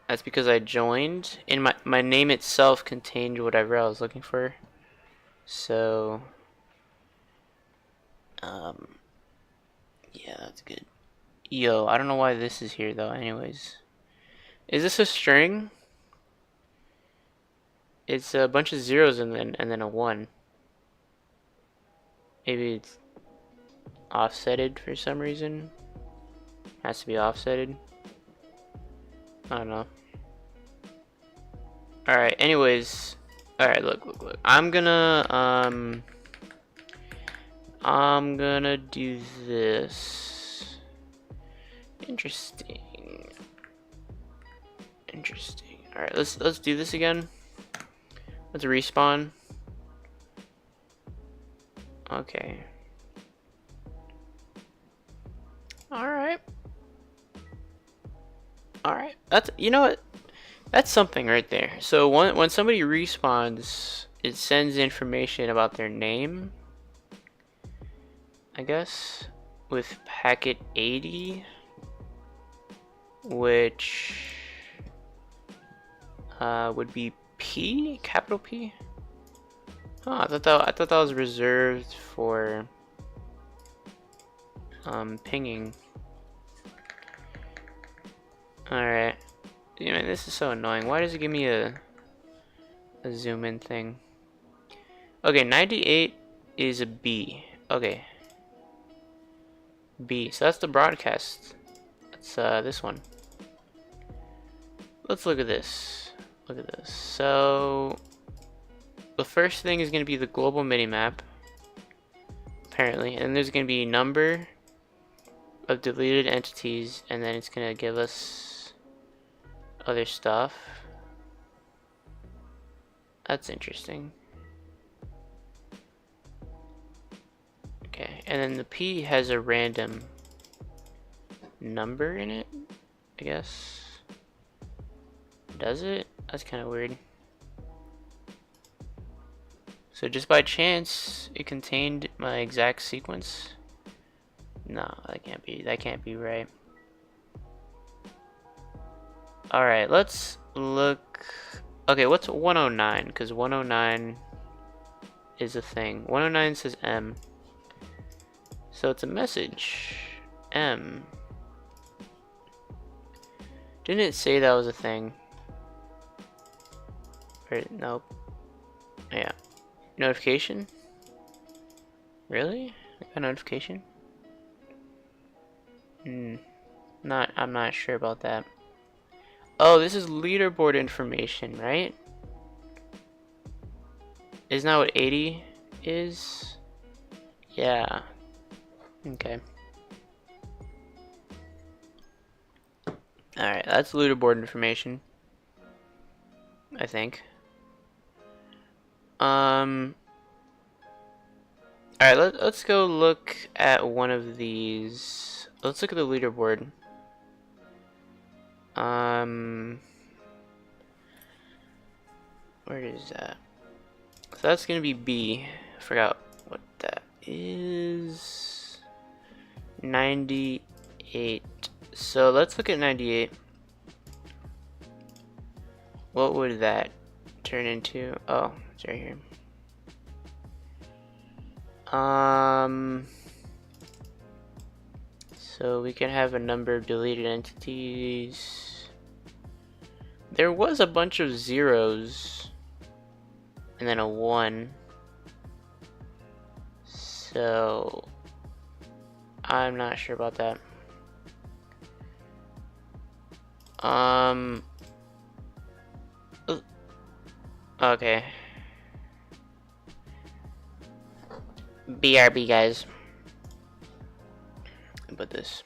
That's because I joined, and my name itself contained whatever I was looking for. So yeah, that's good. Yo, I don't know why this is here though. Anyways, is this a string? It's a bunch of zeros and then a 1. Maybe it's offsetted for some reason. Has to be offsetted. I don't know. Alright, anyways. Alright, look. I'm gonna do this. Interesting. Alright, let's do this again. Let's respawn. Okay. Alright. That's, you know what? That's something right there. So when somebody respawns, it sends information about their name, I guess, with packet 80, which would be P, capital P. Oh, I thought that was reserved for pinging. Alright. You know, this is so annoying. Why does it give me a zoom in thing? Okay, 98 is a B. Okay. B. So that's the broadcast. That's this one. Let's look at this. Look at this. So the first thing is going to be the global minimap, apparently, and there's going to be a number of deleted entities, and then it's going to give us other stuff. That's interesting. Okay, and then the P has a random number in it, I guess. Does it? That's kind of weird. So just by chance, it contained my exact sequence? No, that can't be right. Alright, let's look. Okay, what's 109? Because 109 is a thing. 109 says M. So it's a message. M. Didn't it say that was a thing? Or, nope. Yeah. Notification? Really? A notification? I'm not sure about that. Oh, this is leaderboard information, right? Isn't that what 80 is? Yeah. Okay. Alright, that's leaderboard information, I think. Alright, let's go look at one of these. Let's look at the leaderboard. Where is that? So that's gonna be B. I forgot what that is. 98. So let's look at 98. What would that turn into? Oh, it's right here. So we can have a number of deleted entities. There was a bunch of zeros and then a 1. So I'm not sure about that. Okay. BRB, guys. Put this.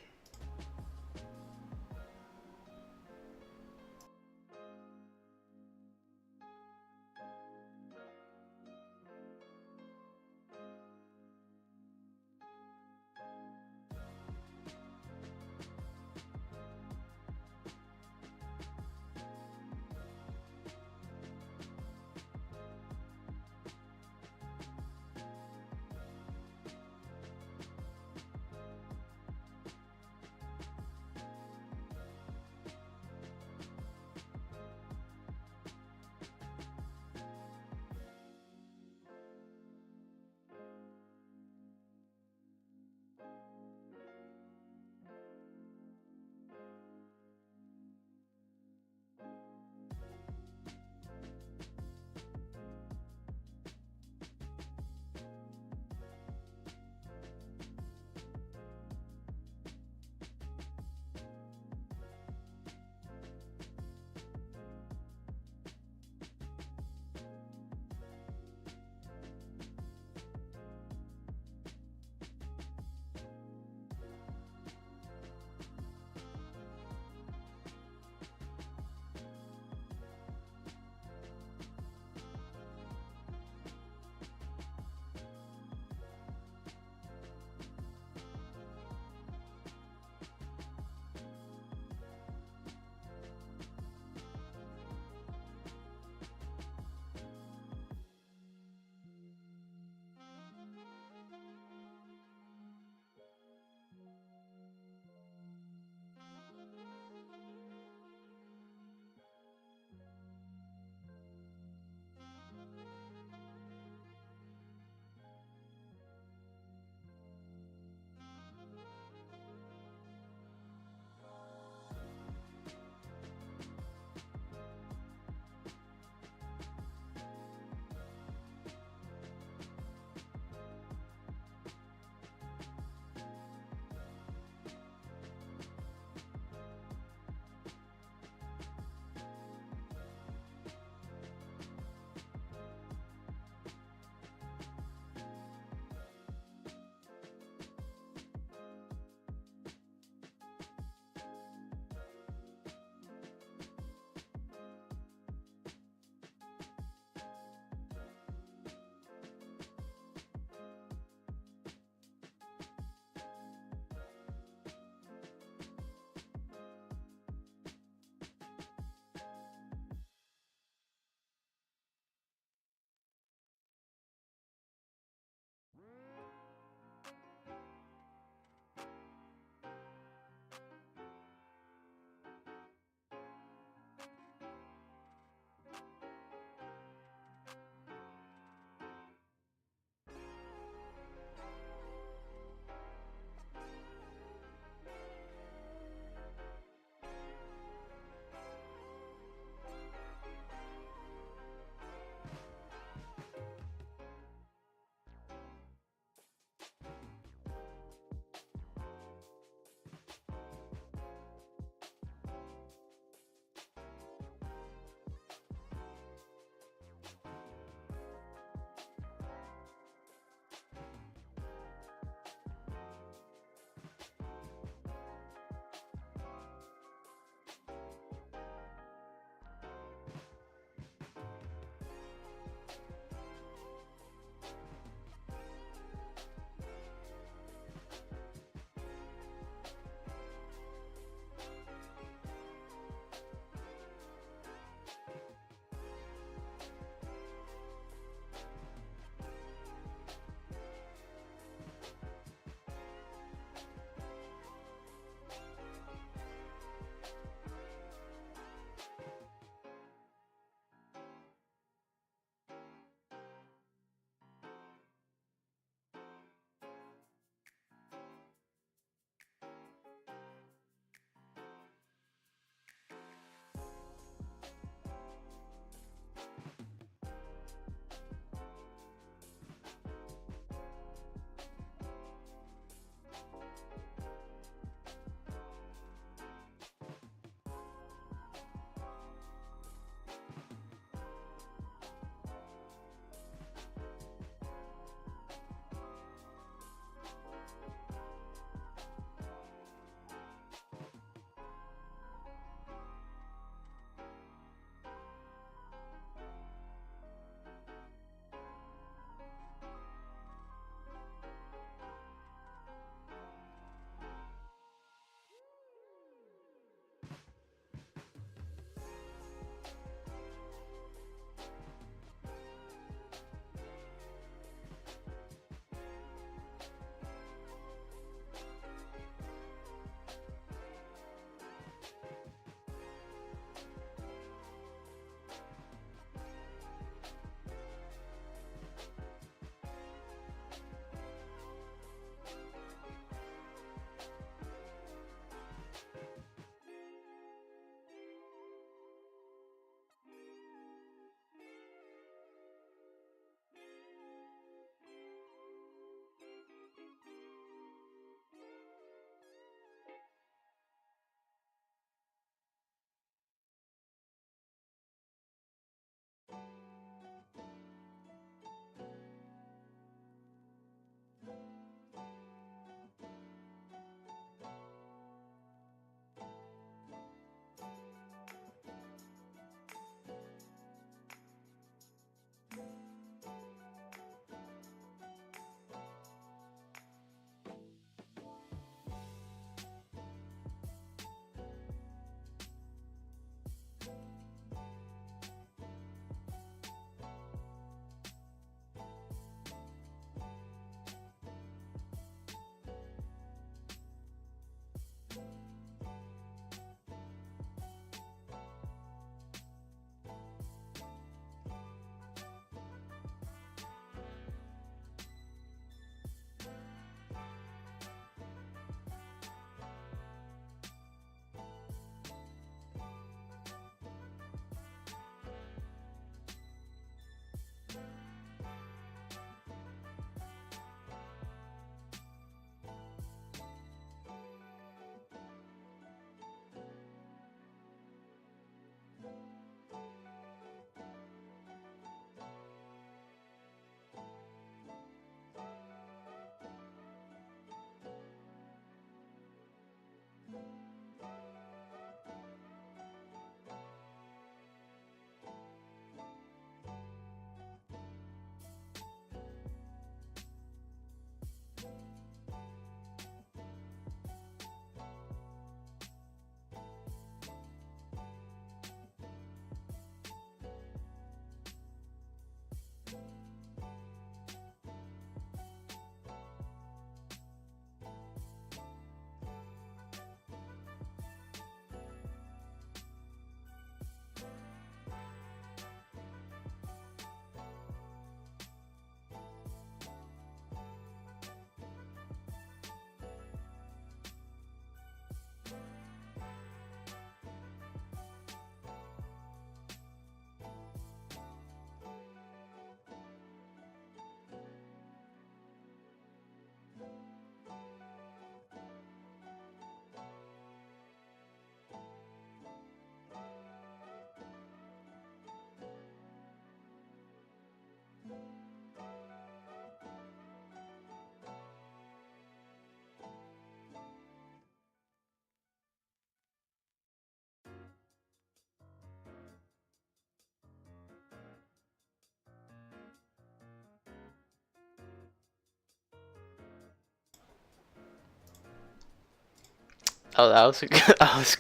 Oh, that was that was.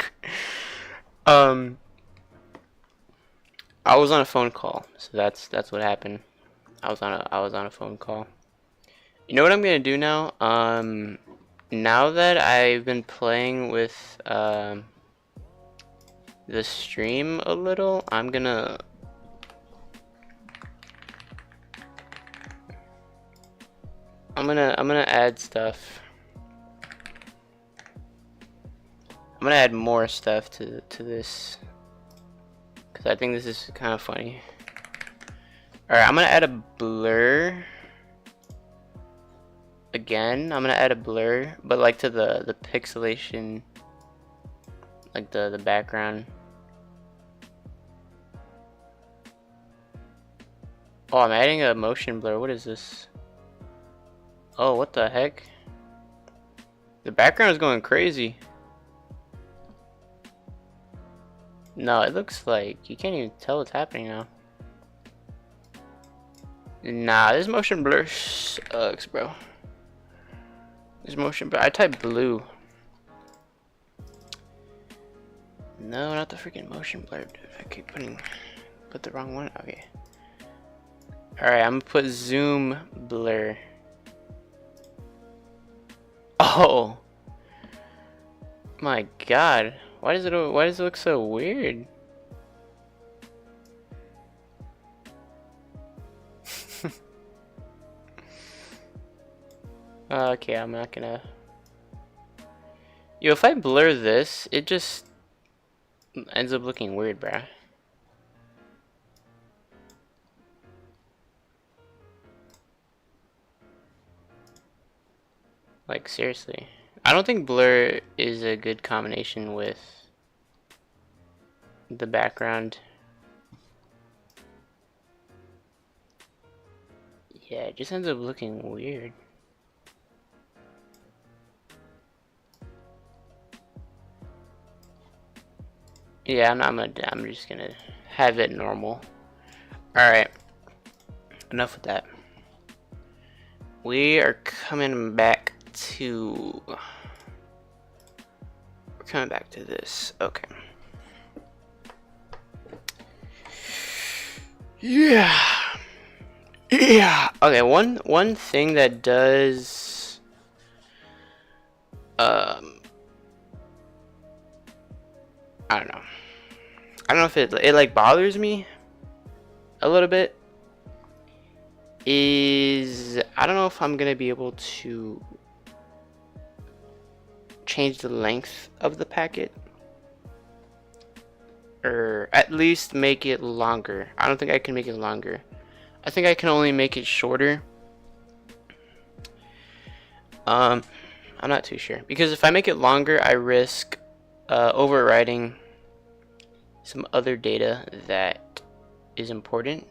Um, I was on a phone call, so that's what happened. I was on a phone call. You know what I'm gonna do now? Now that I've been playing with the stream a little, I'm gonna add stuff. I'm gonna add more stuff to this because I think this is kind of funny. All right, I'm gonna add a blur. Again, I'm gonna add a blur, but like to the pixelation, like the background. Oh, I'm adding a motion blur. What is this? Oh, what the heck? The background is going crazy. No, it looks like you can't even tell what's happening now. Nah, this motion blur sucks, bro. This motion blur. I typed blue. No, not the freaking motion blur, dude. I keep put the wrong one. Okay. Alright, I'm gonna put zoom blur. Oh my god. Why does it look so weird? Okay, I'm not gonna. Yo, if I blur this, it just ends up looking weird, bruh. Like, seriously. I don't think blur is a good combination with the background. Yeah, it just ends up looking weird. Yeah, I'm just gonna have it normal. Alright. Enough with that. We are coming back to... We're coming back to this. Okay. Yeah. Yeah. Okay, one thing that does I don't know. I don't know if it like bothers me a little bit. Is I don't know if I'm gonna be able to change the length of the packet, or at least make it longer. I don't think I can make it longer. I think I can only make it shorter. I'm not too sure, because if I make it longer, I risk overwriting some other data that is important.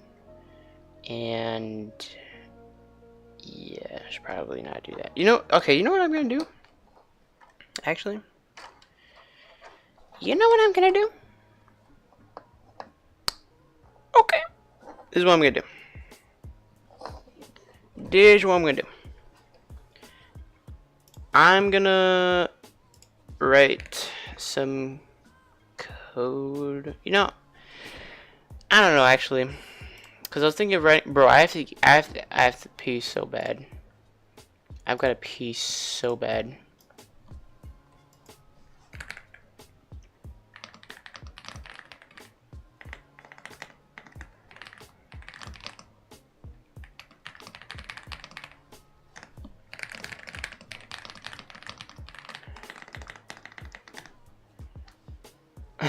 And yeah, I should probably not do that. You know, okay, you know what I'm gonna do? Actually, you know what I'm gonna do? Okay, this is what I'm gonna do. This is what I'm gonna do. I'm gonna write some code. You know, I don't know actually. Cause I was thinking of writing, bro. I have to pee so bad. I've got to pee so bad.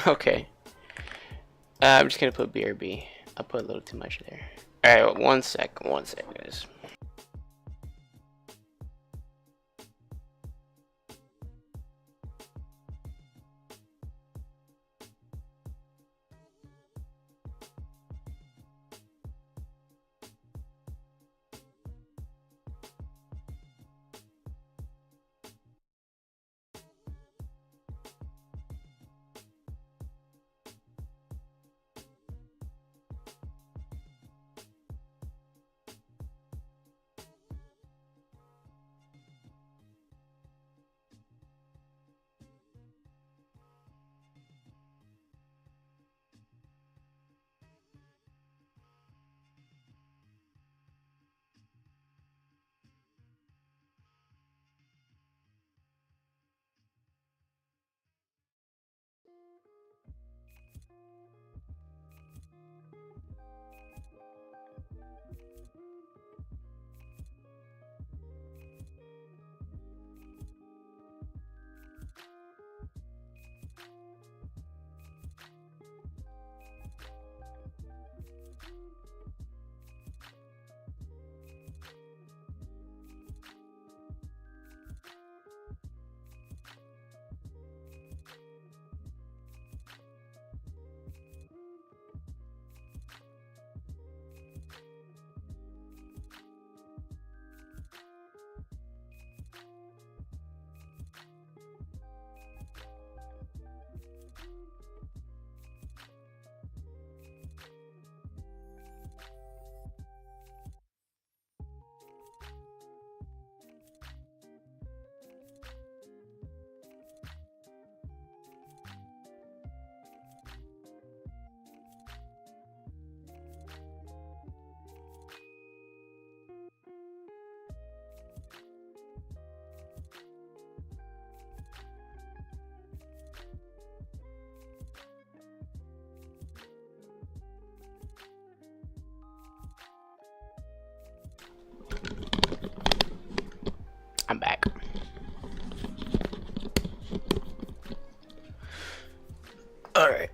Okay. I'm just gonna put BRB. I put a little too much there. Alright, one sec, guys. I'm back. Alright.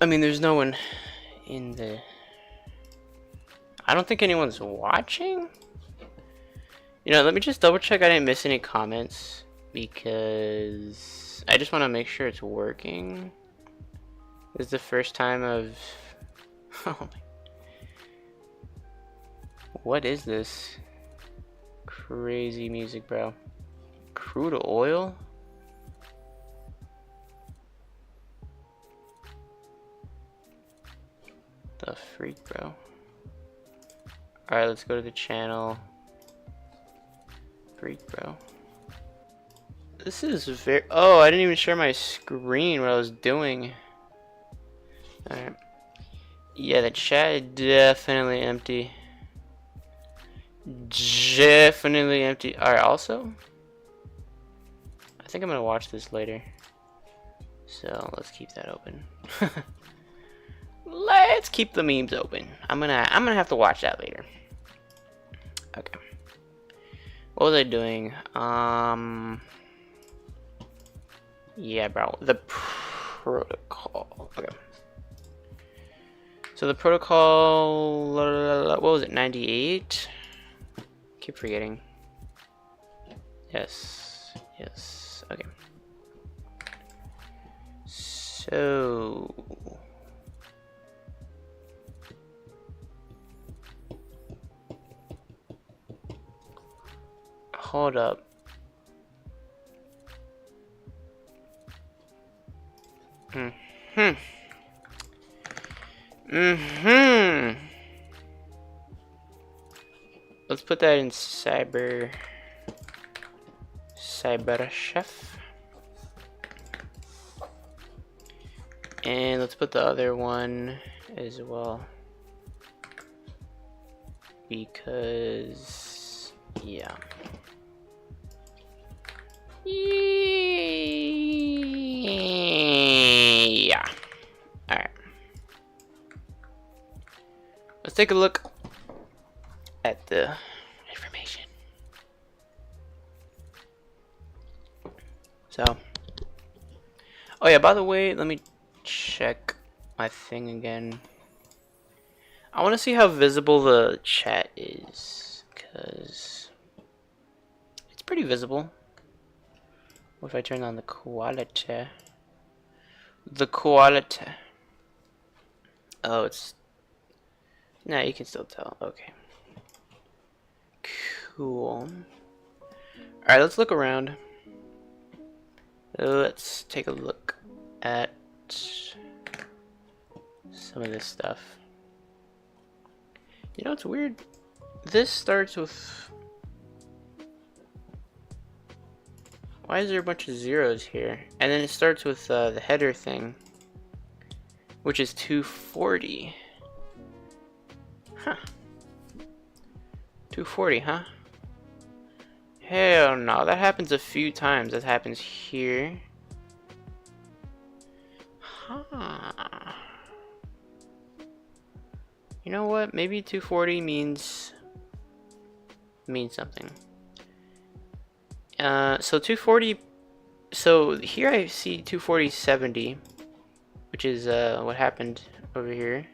I mean, there's no one in the... I don't think anyone's watching. You know, let me just double check I didn't miss any comments, because I just want to make sure it's working. This is the first time I've... Oh my... What is this? Crazy music, bro. Crude oil? The freak, bro. Alright, let's go to the channel. Freak, bro. This is very... Oh, I didn't even share my screen, what I was doing. Alright. Yeah, the chat is definitely empty. Definitely empty. Alright, also, I think I'm gonna watch this later. So let's keep that open. Let's keep the memes open. I'm gonna have to watch that later. Okay. What was I doing? Yeah, bro. The protocol. Okay. So the protocol, what was it? 98? Keep forgetting. Yes. Yes. Okay. So hold up. Let's put that in Cyber Chef. And let's put the other one as well. Because yeah. Yeah. Alright. Let's take a look at the information. So, oh yeah, by the way, let me check my thing again. I want to see how visible the chat is, because it's pretty visible. What if I turn on the quality? The quality. Oh, it's... Nah, you can still tell. Okay. Cool. Alright, let's look around. Let's take a look at some of this stuff. You know, it's weird. This starts with... Why is there a bunch of zeros here? And then it starts with the header thing, which is 240. Huh. 240, huh? Hell no, that happens a few times. That happens here. Huh. You know what? Maybe 240 means something. So 240, so here I see 240/70, which is what happened over here.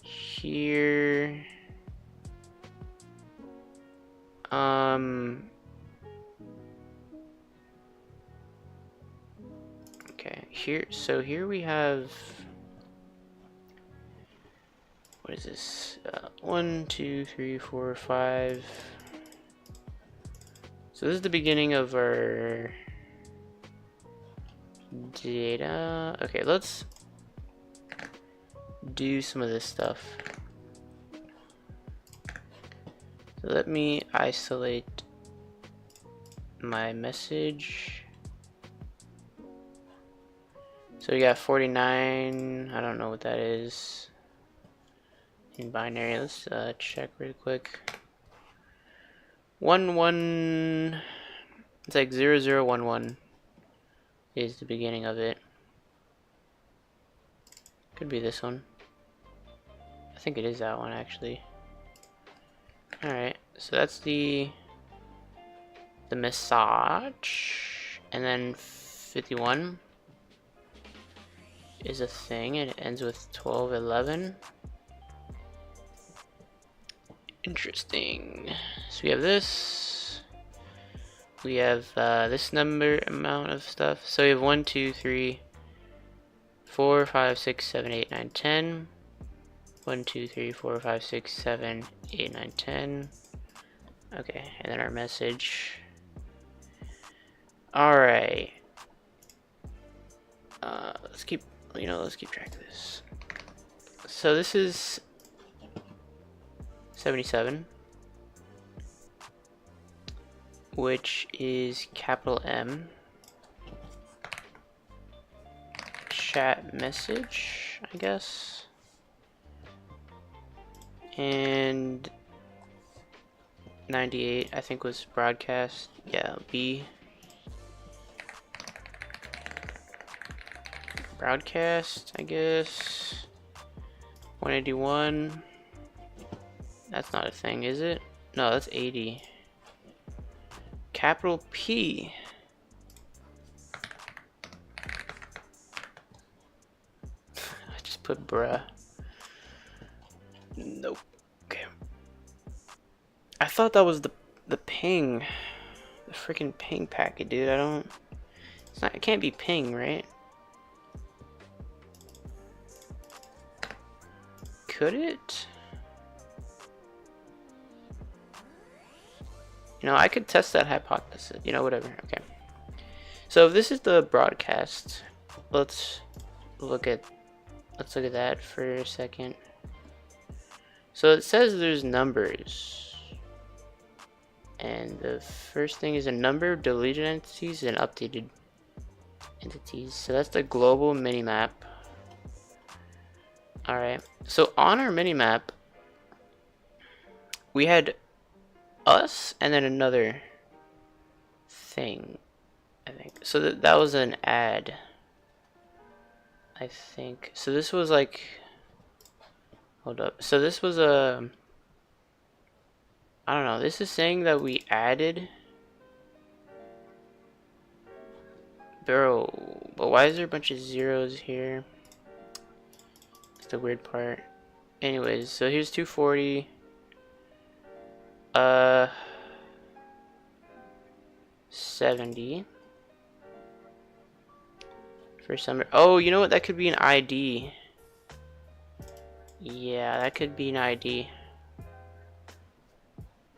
Here, okay, here, so here we have, what is this? 1, 2, 3, 4, 5. So this is the beginning of our data. Okay, let's do some of this stuff. So let me isolate my message. So we got 49. I don't know what that is in binary. Let's check real quick. 11, it's like 0011 is the beginning of it. Could be this one. I think it is that one actually. Alright, so that's the massage. And then 51 is a thing, and it ends with 1211. Interesting. So we have this. We have this amount of stuff. So we have 1, 2, 3, 4, 5, 6, 7, 8, 9, 10. 1, 2, 3, 4, 5, 6, 7, 8, 9, 10. Okay, and then our message. Alright. Let's keep track of this. So this is 77, which is capital M. Chat message, I guess. And 98, I think, was broadcast. Yeah, B. Broadcast, I guess. 181. That's not a thing, is it? No, that's 80. Capital P. I just put bruh. Nope. Okay. I thought that was the ping. The freaking ping packet, dude. It can't be ping, right? Could it? You know, I could test that hypothesis. You know, whatever. Okay. So if this is the broadcast, let's look at that for a second. So it says there's numbers, and the first thing is a number of deleted entities and updated entities. So that's the global minimap. Alright, so on our minimap, we had us and then another thing, I think. So that was an ad, I think. So this was like, hold up. So this was a, I don't know. This is saying that we added, bro. But why is there a bunch of zeros here? That's the weird part. Anyways, so here's 240. 70 for summer. Oh, you know what? That could be an ID. Yeah, that could be an ID.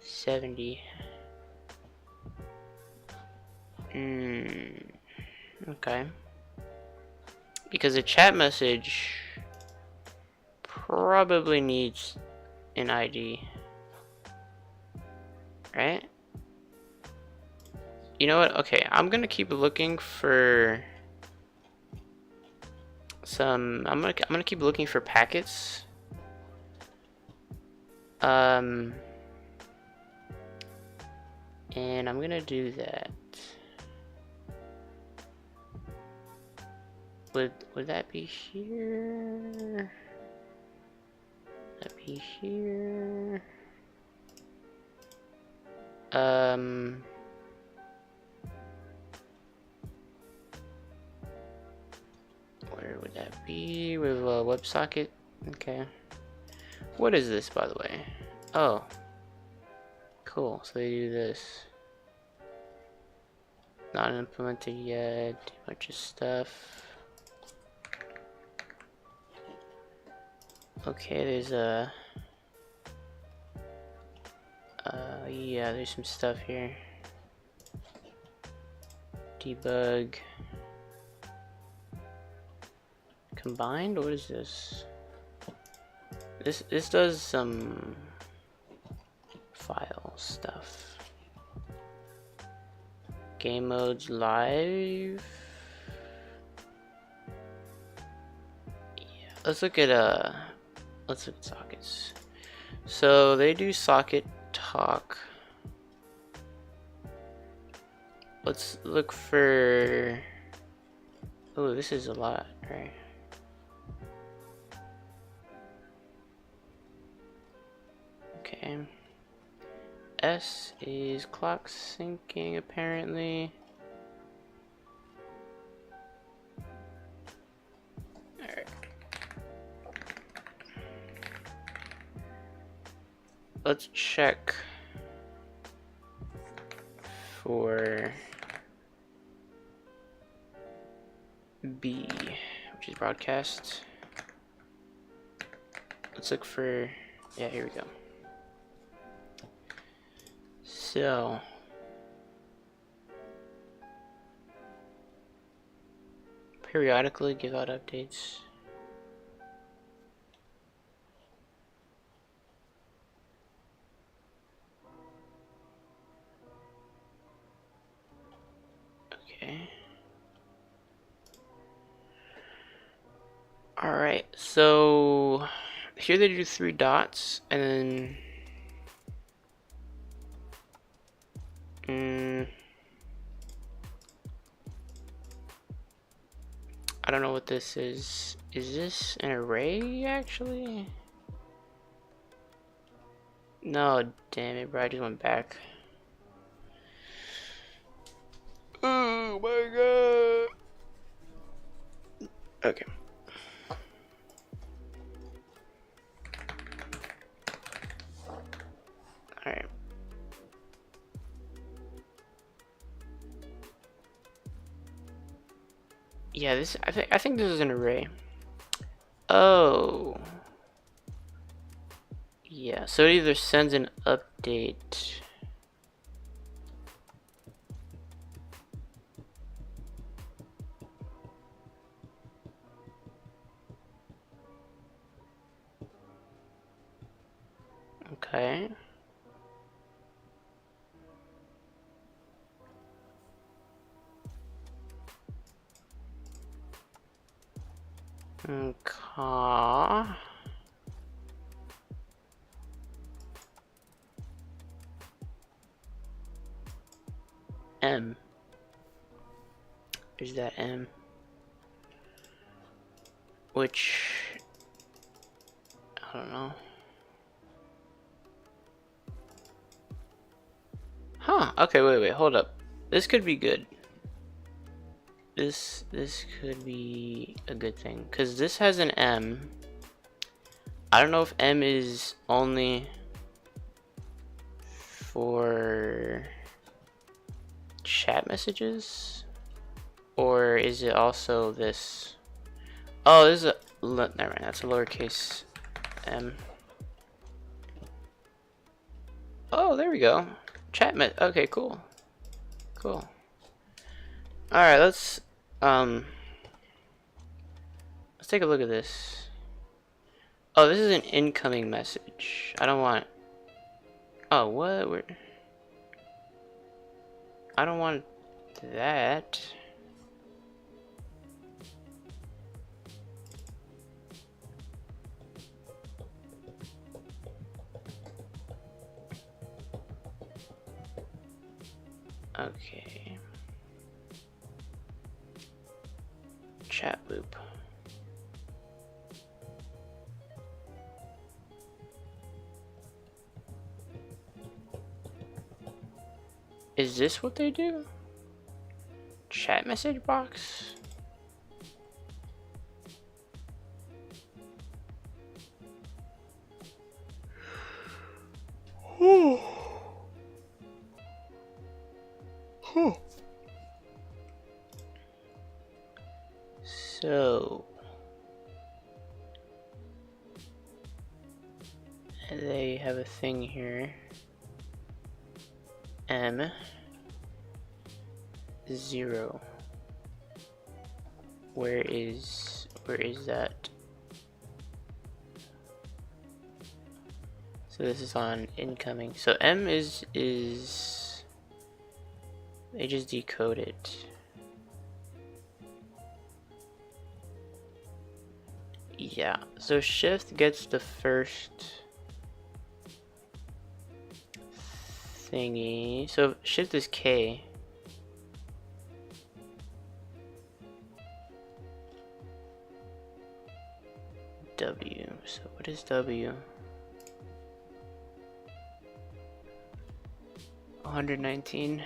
70. Okay. Because a chat message probably needs an ID. Right? You know what? Okay, I'm gonna keep looking for some. I'm gonna keep looking for packets. And I'm gonna do that. Would that be here? That be here? Where would that be? With a WebSocket? Okay. What is this, by the way? Oh. Cool, so they do this. Not implemented yet, a bunch of stuff. Okay, there's a... yeah, there's some stuff here. Debug. Combined? What is this? This does some file stuff. Game modes live. Yeah, let's look at sockets. So they do socket talk. Let's look for. Oh, this is a lot, right? Okay. S is clock syncing apparently. Alright. Let's check for B, which is broadcast. Let's look for, yeah, here we go. So, periodically give out updates. Okay. Alright, so here they do 3 dots, and then I don't know what this is. Is this an array actually? No, damn it, bro, I just went back. Oh my god. Okay. Alright. Yeah, this I think this is an array. Oh. Yeah, so it either sends an update. Okay. Okay. M. There's that M. Which, I don't know. Huh, okay, wait, hold up. This could be good. This could be a good thing, because this has an M. I don't know if M is only for chat messages, or is it also this? Oh, this is a, never mind, that's a lowercase m. Oh, there we go. Okay, cool. Cool. Alright, let's take a look at this. Oh, this is an incoming message. I don't want. Oh, what? I don't want that. Okay. Chat loop. Is this what they do? Chat message box? So they have a thing here. M0. Where is that? So this is on incoming. So M is they just decode it. Yeah, so shift gets the first thingy. So shift is K. W. So what is W? 119.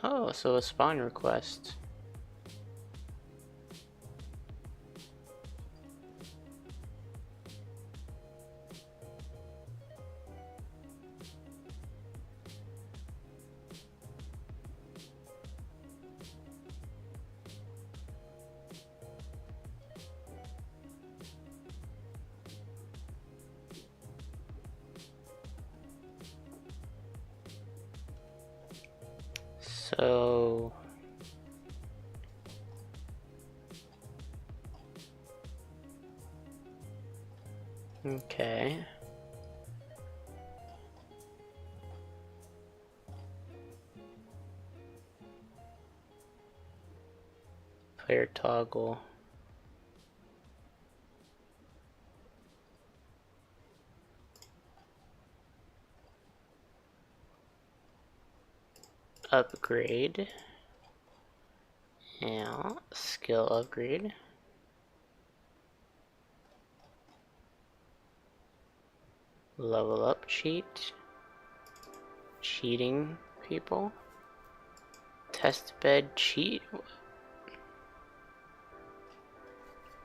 Oh, so a spawn request. So okay. Player toggle. Upgrade. Yeah, skill upgrade. Level up cheat. Cheating people. Test bed cheat.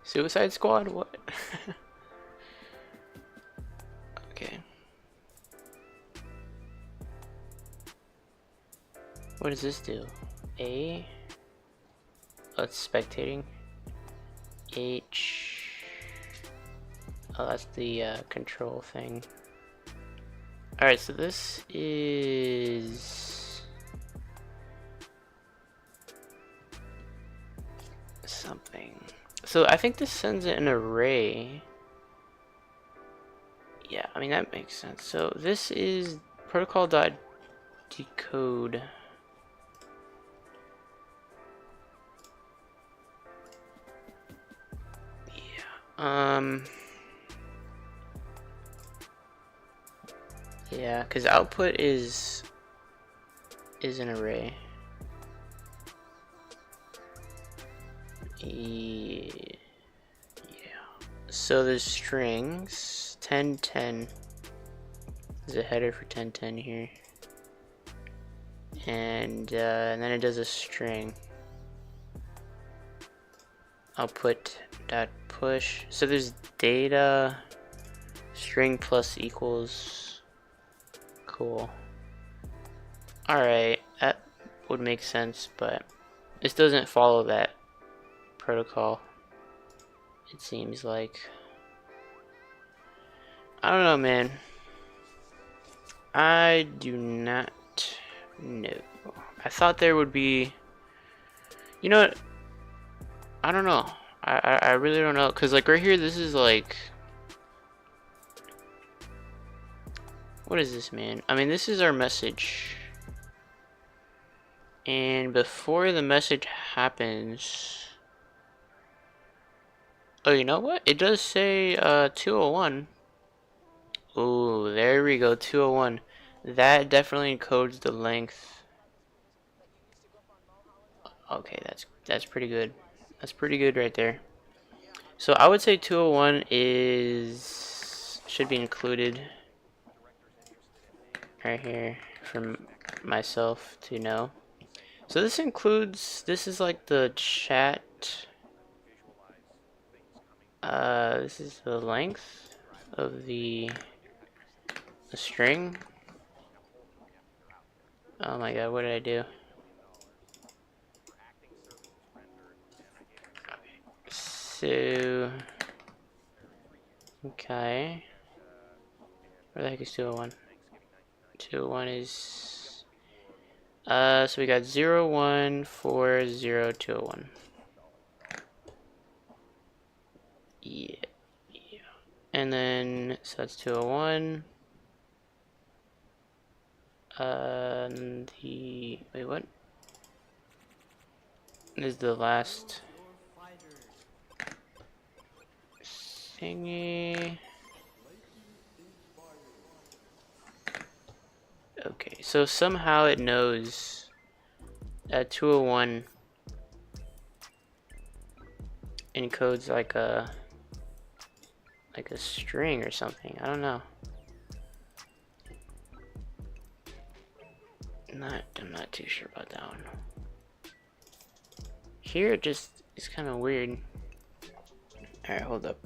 Suicide Squad? What? Okay. What does this do? A. Oh, it's spectating. H. Oh, that's the control thing. Alright, so this is something. So I think this sends an array. Yeah, I mean that makes sense. So this is protocol.decode. Yeah, because output is an array. Yeah. So there's strings. 1010. There's a header for 1010 here. And then it does a string. Output dot push. So there's data string plus equals. Cool. Alright, that would make sense, but this doesn't follow that protocol, it seems like. I don't know, man. I do not know. I thought there would be, you know what? I don't know. I really don't know, because like right here, this is like, what is this, man? I mean, this is our message. And before the message happens, oh, you know what? It does say 201. Ooh, there we go, 201. That definitely encodes the length. Okay, that's pretty good. That's pretty good right there. So I would say 201 should be included right here for myself to know. So this is like the chat. This is the length of the string. Oh my god, what did I do? So, okay. Where the heck is 201? 201 is, so we got 0140 Yeah. And then, so that's 201. Wait, what? This is the last thingy. Okay, so somehow it knows that 201 encodes like a string or something. I don't know. I'm not too sure about that one. Here it just is kind of weird. Alright, hold up.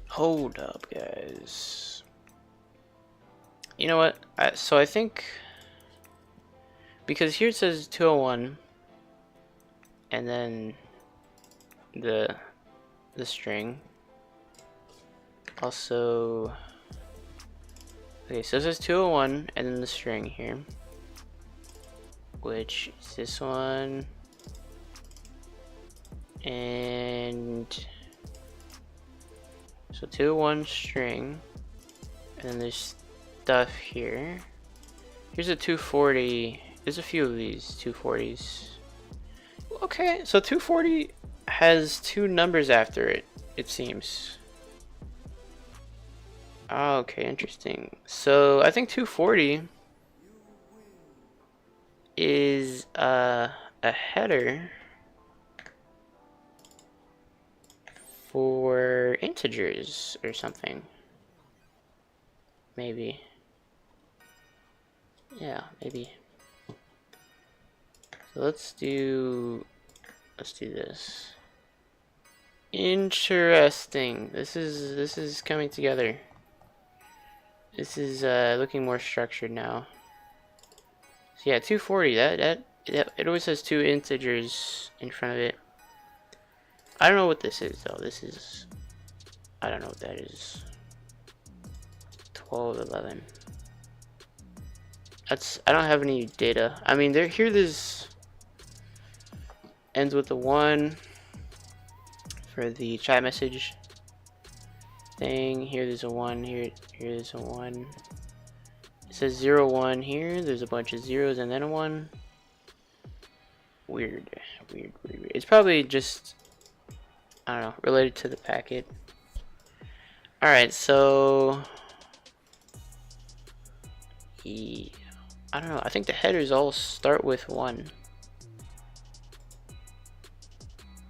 Hold up, guys. You know what? So I think because here it says 201 and then the string. Also, okay, so it says 201 and then the string here, which is this one, and so 201 string, and then there's stuff here. Here's a 240. There's a few of these 240s. Okay, so 240 has two numbers after it, it seems. Okay, interesting. So I think 240 is a header for integers or something. Maybe. Yeah, maybe. So let's do this. Interesting. This is coming together. This is looking more structured now. So yeah, 240. That it always has two integers in front of it. I don't know what this is though. I don't know what that is. 12, 11. I don't have any data. I mean, this ends with a 1 for the chat message thing. Here there's a 1, here there's a 1. It says 0, 1 here. There's a bunch of zeros and then a 1. Weird. It's probably just, I don't know, related to the packet. Alright, so I don't know, I think the headers all start with 1.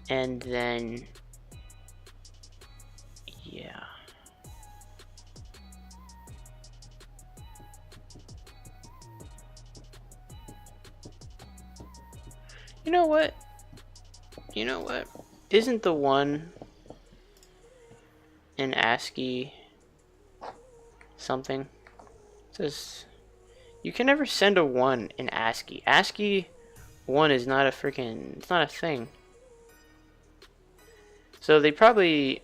And then, yeah. You know what? Isn't the 1 in ASCII something? It says you can never send a 1 in ASCII. ASCII 1 is not it's not a thing. So they probably,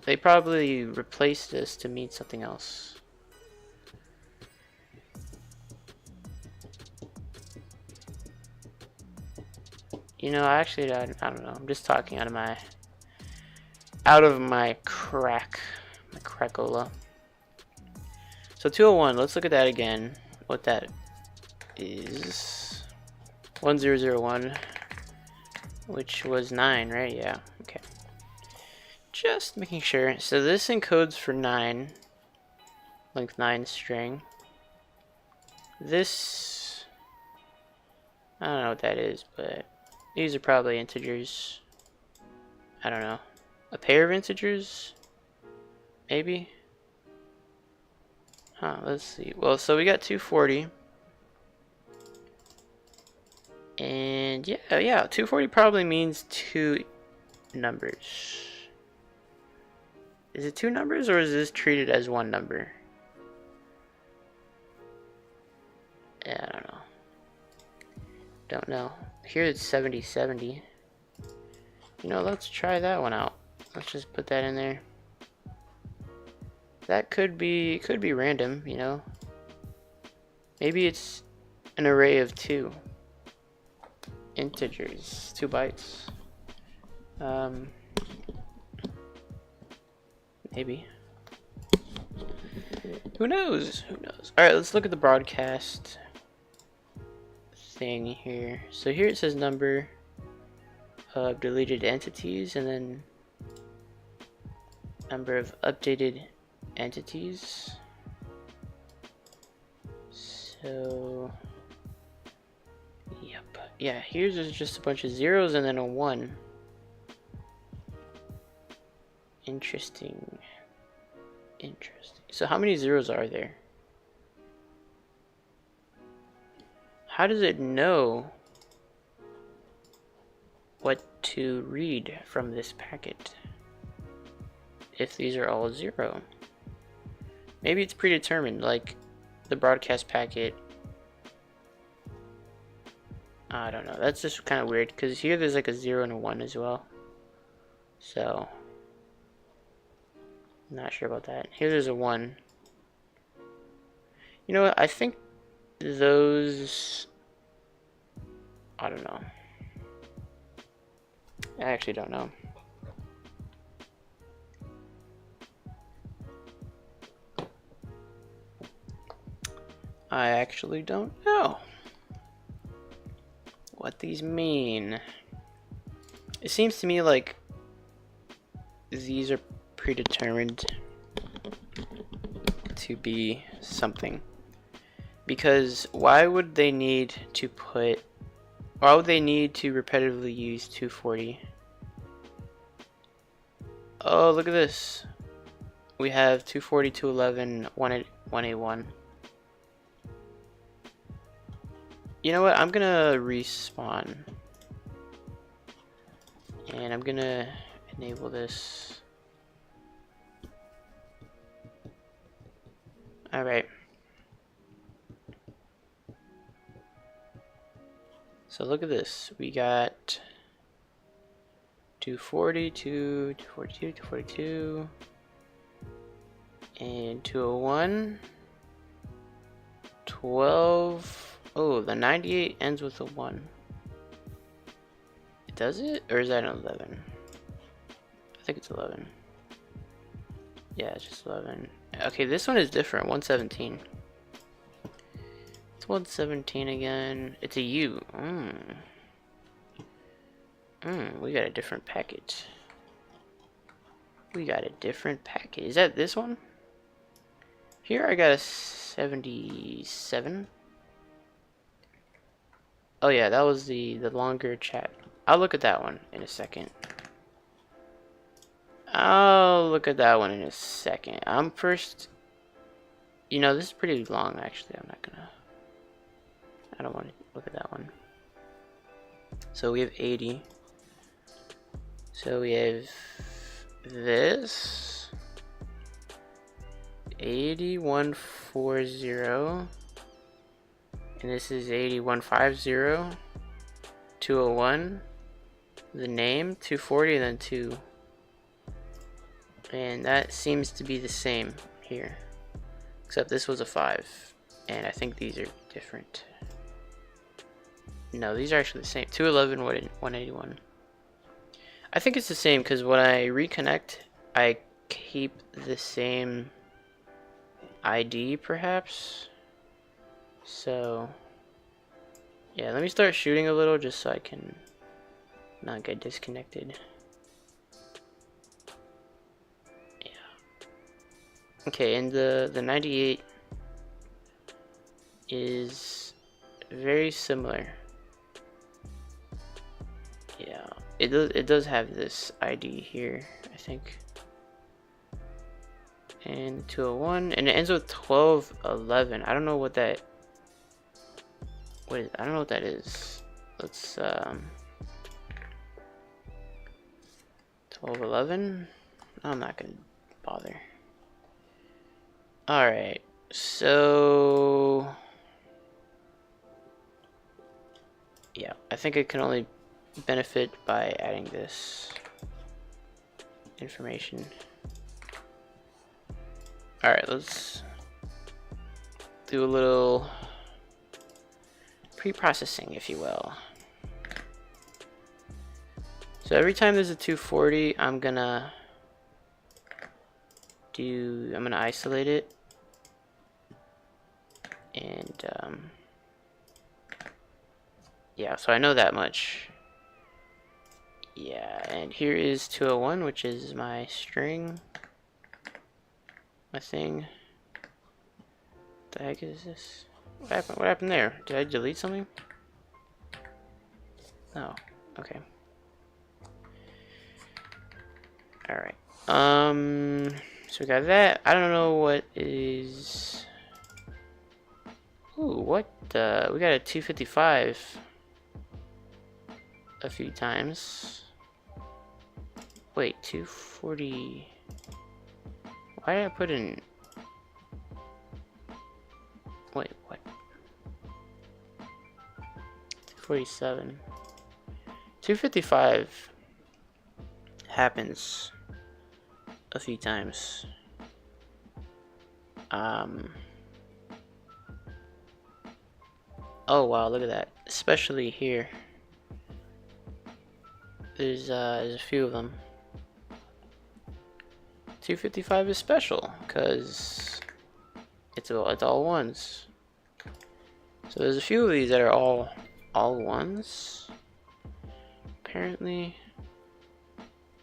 they probably replaced this to mean something else. You know, actually, I don't know. I'm just talking out of my crackola. So 201, let's look at that again. What that is. 1001, which was 9, right? Yeah, okay. Just making sure. So this encodes for 9, length 9 string. This, I don't know what that is, but these are probably integers. I don't know. A pair of integers? Maybe? Huh, let's see. Well, so we got 240. And yeah, 240 probably means 2 numbers. Is it 2 numbers or is this treated as 1 number? Yeah, I don't know. Here it's 7070. You know, let's try that one out. Let's just put that in there. That could be random, you know. Maybe it's an array of 2 integers, 2 bytes. Maybe. Who knows? Alright, let's look at the broadcast thing here. So here it says number of deleted entities and then number of updated entities. So Yep. Yeah, here's just a bunch of zeros and then a 1. Interesting. Interesting. So how many zeros are there? How does it know what to read from this packet if these are all 0? Maybe it's predetermined, like the broadcast packet. I don't know. That's just kind of weird because here there's like a 0 and a 1 as well. So, not sure about that. Here there's a 1. You know what? I think those... I don't know. I actually don't know. I actually don't know what these mean. It seems to me like these are predetermined to be something. Because why would they need to repetitively use 240? Oh, look at this. We have 240, 211, 181. You know what? I'm gonna respawn. And I'm gonna enable this. Alright. So look at this. We got 242, 242, 242, and 201, 12. Oh, the 98 ends with a 1. Does it? Or is that an 11? I think it's 11. Yeah, it's just 11. Okay, this one is different. 117. It's 117 again. It's a U. We got a different package. We got a different package. Is that this one? Here I got a 77. Oh yeah, that was the longer chat. I'll look at that one in a second. I'm first... You know, this is pretty long actually. I don't want to look at that one. So we have 80. So we have this 8140, and this is 8150, 201, the name 240, and then 2, and that seems to be the same here, except this was a 5, and I think these are different. No, these are actually the same. 211, 181. I think it's the same because when I reconnect, I keep the same ID perhaps. So yeah, let me start shooting a little just so I can not get disconnected. Yeah. Okay, and the 98 is very similar. Yeah, it does have this ID here, I think. And 201, and it ends with 1211. I don't know what that... I don't know what that is. Let's 1211. I'm not gonna bother. All right, so yeah, I think it can only benefit by adding this information. All right, let's do a little pre-processing, if you will. So every time there's a 240, I'm gonna isolate it, and yeah, so I know that much. Yeah, and here is 201, which is my string, my thing. What the heck is this? What happened there? Did I delete something? Oh, okay. Alright. So we got that. I don't know what is... Ooh, what the... We got a 255 a few times. Wait, 240... Why did I put in... Wait, what? 247. 255 happens a few times. Oh wow, look at that. Especially here. There's a few of them. 255 is special because it's all ones. So there's a few of these that are all ones. Apparently,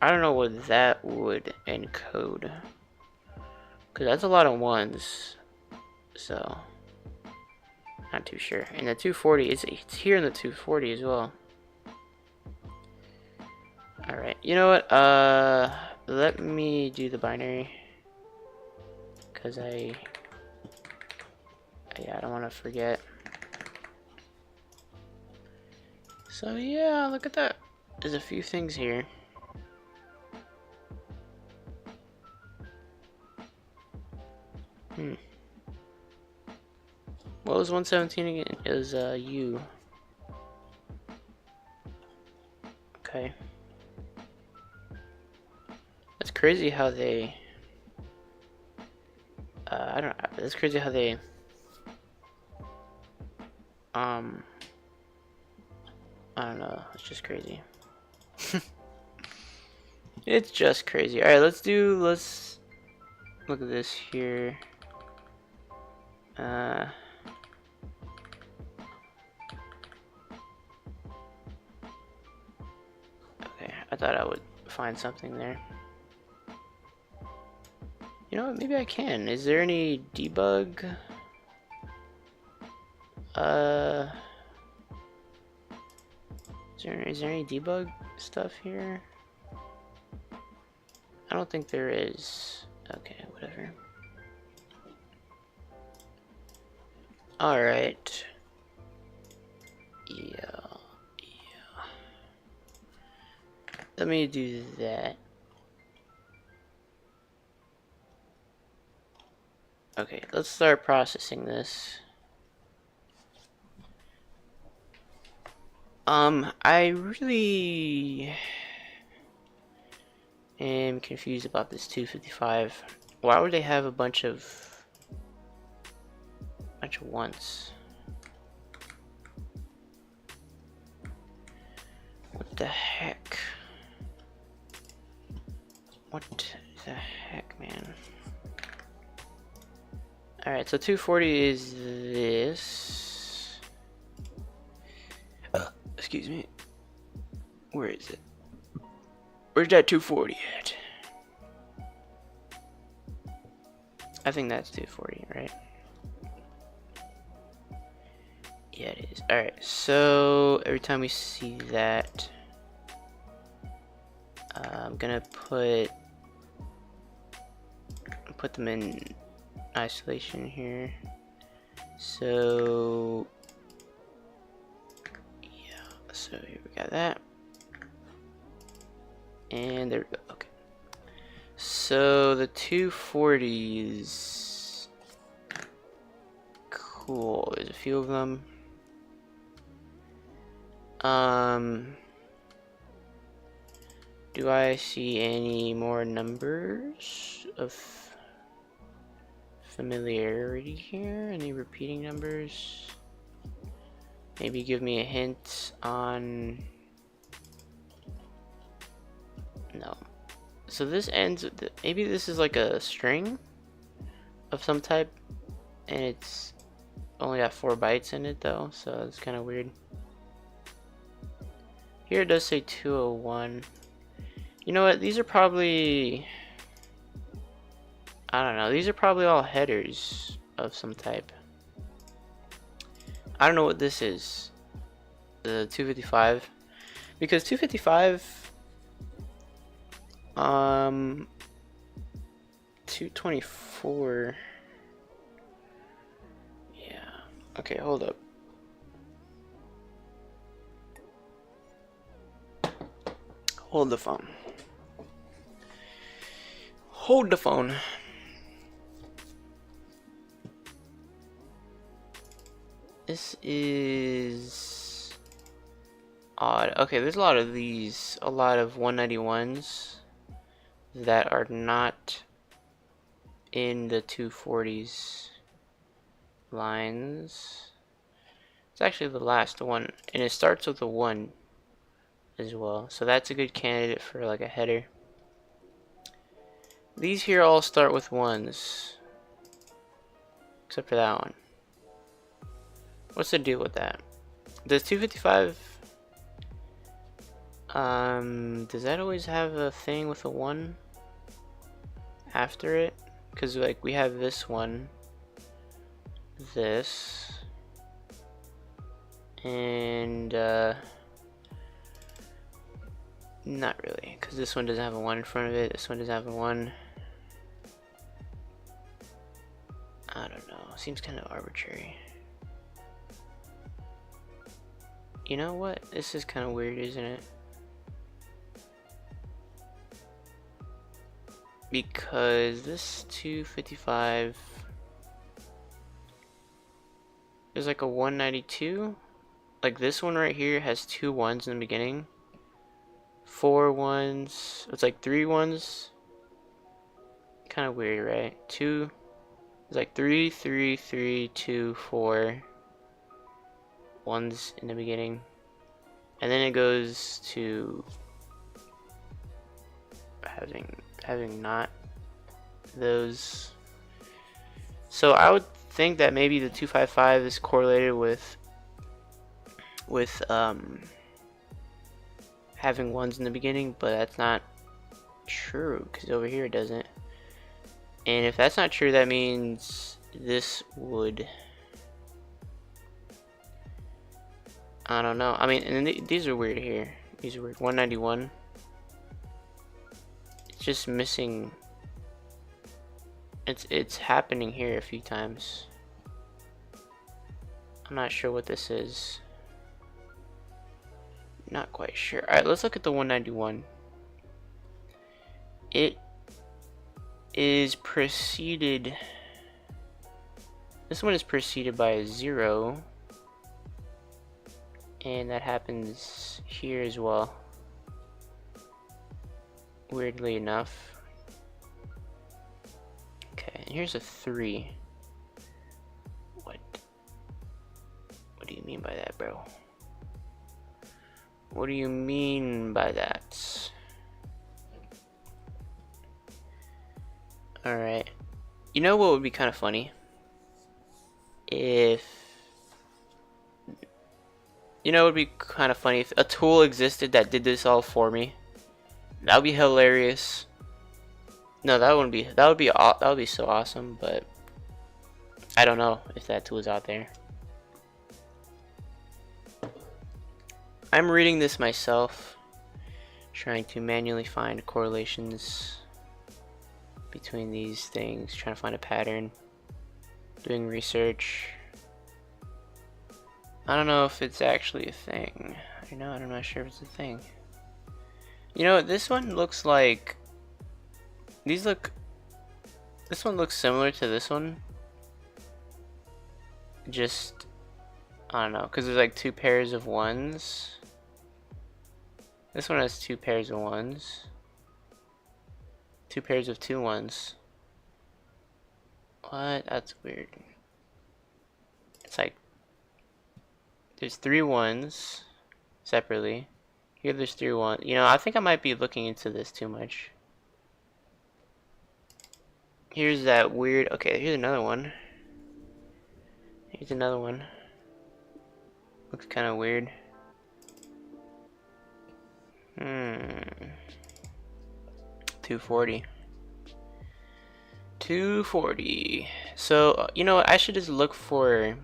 I don't know what that would encode, because that's a lot of ones. So not too sure. And the 240 it's here in the 240 as well. All right, you know what? Let me do the binary, because I don't want to forget. So yeah, look at that. There's a few things here. What was 117 again? It was U. Okay. That's crazy how they... I don't know. That's crazy how they... I don't know. It's just crazy. It's just crazy. Alright, let's look at this here. Okay, I thought I would find something there. You know what? Maybe I can. Is there any debug? Is there any debug stuff here? I don't think there is. Okay, whatever. Alright. Yeah. Let me do that. Okay, let's start processing this. I really am confused about this 255. Why would they have a bunch of ones? What the heck? What the heck, man? Alright, so 240 is this. Excuse me. Where is it? Where's that 240 at? I think that's 240, right? Yeah, it is. Alright, so every time we see that, I'm gonna put them in isolation here. So yeah, so here we got that. And there we go. Okay. So the 240s, cool. There's a few of them. Do I see any more numbers of familiarity here? Any repeating numbers? Maybe give me a hint on... No. So this ends with maybe this is like a string of some type, and it's only got 4 bytes in it though, so it's kind of weird. Here it does say 201. You know what? These are probably, I don't know. These are probably all headers of some type. I don't know what this is. The 255. Because 255, 224. Yeah. Okay, hold up. Hold the phone. Hold the phone. This is odd. Okay, there's a lot of these, a lot of 191s that are not in the 240s lines. It's actually the last one, and it starts with a 1 as well, so that's a good candidate for like a header. These here all start with 1s, except for that one. What's the deal with that? Does 255 does that always have a thing with a 1 after it? Because like we have this one, this, and not really, because this one doesn't have a 1 in front of it, this one doesn't have a 1. I don't know, seems kind of arbitrary. You know what? This is kind of weird, isn't it? Because this 255, there's like a 192. Like this one right here has 2 1s in the beginning. 4 1s. It's like 3 1s. Kind of weird, right? 2. It's like 3, 3, 3, 2, 4 1s in the beginning. And then it goes to having not those. So I would think that maybe the 255 is correlated with having 1s in the beginning, but that's not true because over here it doesn't. And if that's not true, that means this would, I don't know. I mean, and then these are weird here. These are weird. 191. It's just missing. It's happening here a few times. I'm not sure what this is. Not quite sure. Alright, let's look at the 191. It is preceded. This one is preceded by a 0. And that happens here as well. Weirdly enough. Okay, and here's a 3. What do you mean by that, bro? What do you mean by that? Alright. You know what would be kind of funny? If it would be kind of funny if a tool existed that did this all for me. That would be hilarious. No, that wouldn't be. That would be so awesome. But I don't know if that tool is out there. I'm reading this myself, trying to manually find correlations between these things, trying to find a pattern, doing research. I don't know if it's actually a thing. I'm not sure if it's a thing. You know, this one looks like this one looks similar to this one. Just, I don't know, because there's like 2 pairs of 1s. This one has 2 pairs of 1s. 2 pairs of 2 1s. What? That's weird. It's like there's 3 1s separately. Here there's 3 1s. You know, I think I might be looking into this too much. Here's that weird. Okay, here's another one. Here's another one. Looks kind of weird. 240. 240. So, you know, I should just look for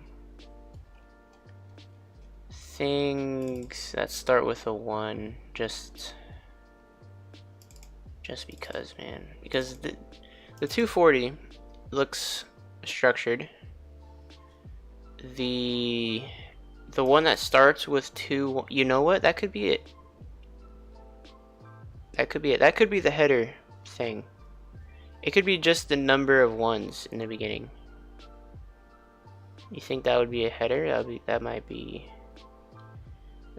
things that start with a 1, just because, man. Because the 240 looks structured. The one that starts with 2, you know what? That could be it. That could be it. That could be the header thing. It could be just the number of 1s in the beginning. You think that would be a header? That might be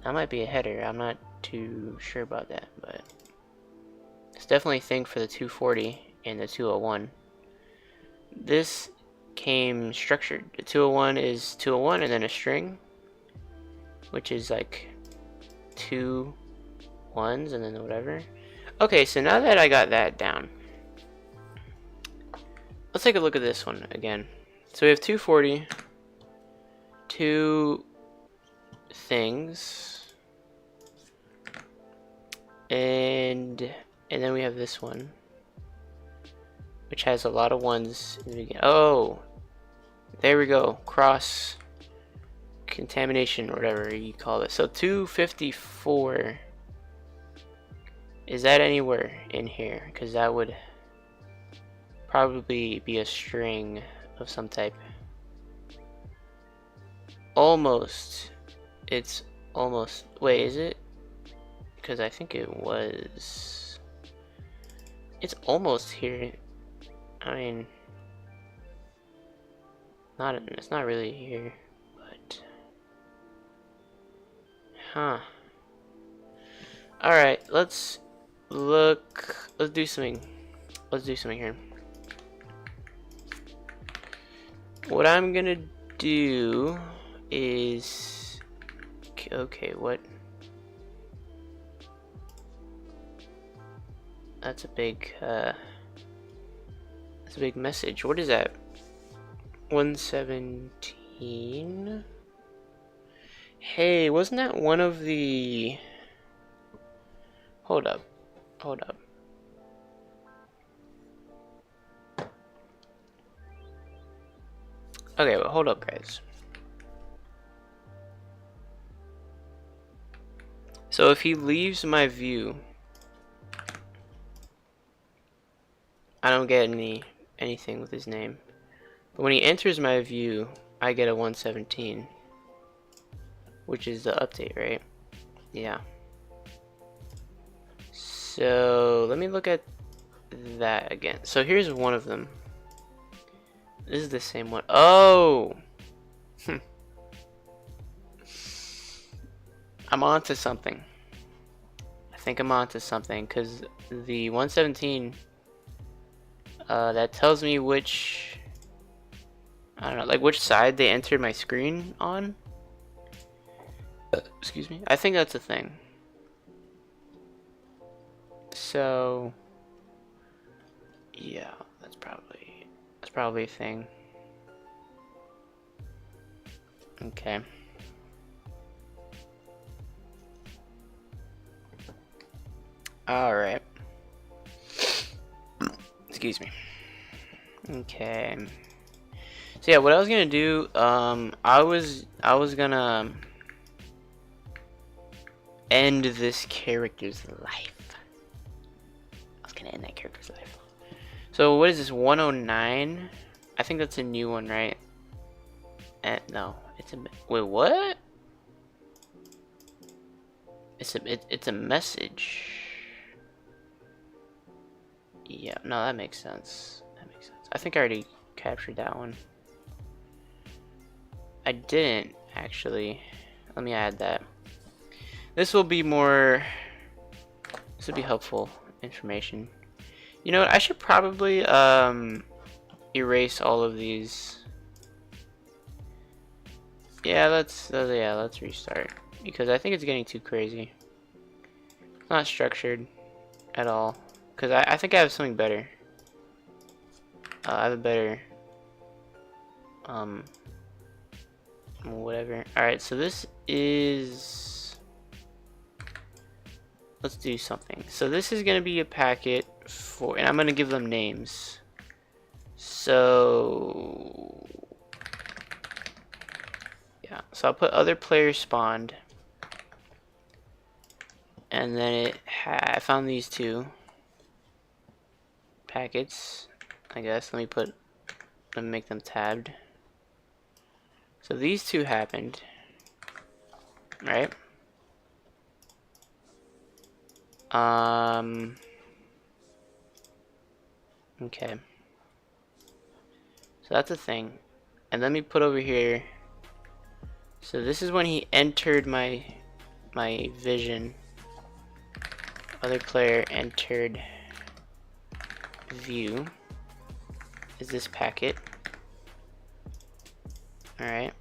a header. I'm not too sure about that, but it's definitely a thing for the 240 and the 201. This came structured. The 201 is 201 and then a string, which is like 2 1s and then whatever. Okay, so now that I got that down, let's take a look at this one again. So we have 240, 2 things, and then we have this one, which has a lot of 1s in the beginning. Oh, there we go. Cross contamination or whatever you call it. So 254. Is that anywhere in here? Because that would probably be a string of some type. Almost. It's almost. Wait, is it? Because I think it was. It's almost here. I mean, it's not really here, but. Huh. Alright, let's do something. Let's do something here. What I'm gonna do is, okay, what? That's a big message. What is that? 117. Hey, wasn't that one of the? Hold up. Okay, well, hold up, guys. So if he leaves my view, I don't get anything with his name. But when he enters my view, I get a 117, which is the update, right? Yeah. So let me look at that again. So here's one of them. This is the same one. Oh! I'm onto something. I think I'm onto something, because the 117, that tells me which, I don't know, like which side they entered my screen on. Excuse me. I think that's a thing. So, yeah, that's probably a thing. Okay. All right. Excuse me. Okay. So yeah, what I was gonna do, I was gonna end this character's life. Gonna end that character's life. So what is this, 109? I think that's a new one, right? No, it's a, wait, what? It's a message. Yeah, no, that makes sense. I think I already captured that one. I didn't actually. Let me add that. This will be helpful information. You know what? I should probably erase all of these. Yeah, let's restart, because I think it's getting too crazy. It's not structured at all. Because I think I have something better. I have a better whatever. Alright, so this is, let's do something. So this is gonna be a packet for, and I'm gonna give them names. So yeah, so I'll put other players spawned. and then I found these two packets, I guess. Let me make them tabbed. So these two happened, right? Okay. So that's a thing. And let me put over here. So this is when he entered my vision. Other player entered view. Is this packet? Alright.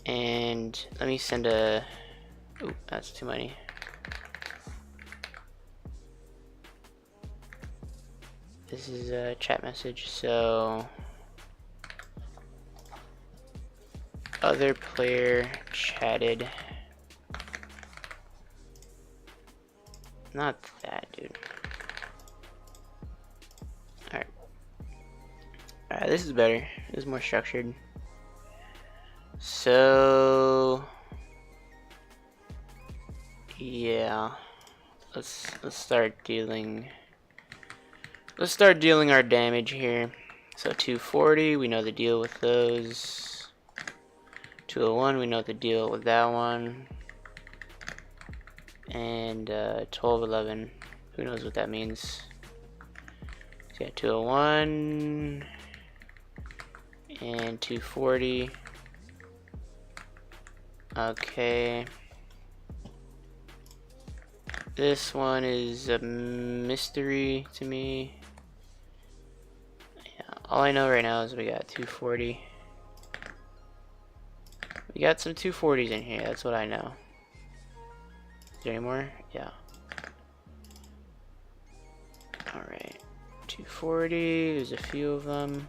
And let me send a... Ooh, that's too many. This is a chat message, so... Other player chatted. Not that, dude. Alright. Alright, this is better. This is more structured. So... yeah. Let's start dealing... Let's start dealing our damage here. So 240, we know the deal with those. 201, we know the deal with that one. And 1211, who knows what that means. So yeah, 201 and 240. Okay. This one is a mystery to me. Yeah, all I know right now is we got 240. We got some 240s in here, that's what I know. Is there any more? Yeah. Alright. 240, there's a few of them.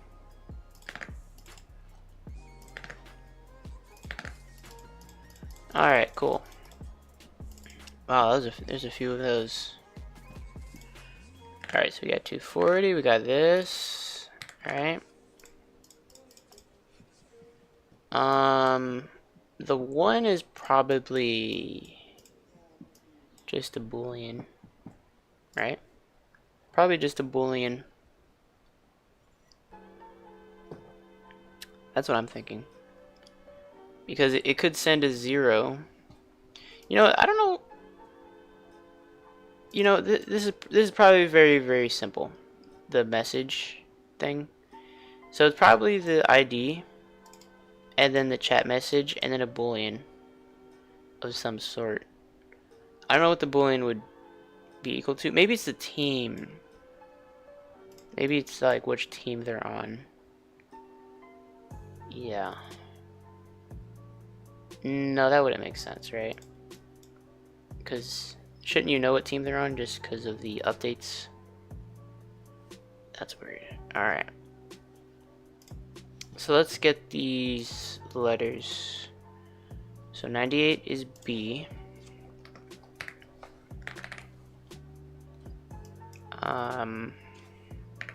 Alright, cool. Wow, there's a few of those. Alright, so we got 240, we got this. Alright. The one is probably just a boolean, right? Probably just a boolean. That's what I'm thinking. Because it could send a 0. You know, I don't know. You know, this is probably very, very simple. The message thing. So it's probably the ID, and then the chat message, and then a boolean of some sort. I don't know what the boolean would be equal to. Maybe it's the team. Maybe it's like which team they're on. Yeah. No, that wouldn't make sense, right? Because shouldn't you know what team they're on just because of the updates? That's weird. Alright. So let's get these letters. So 98 is B.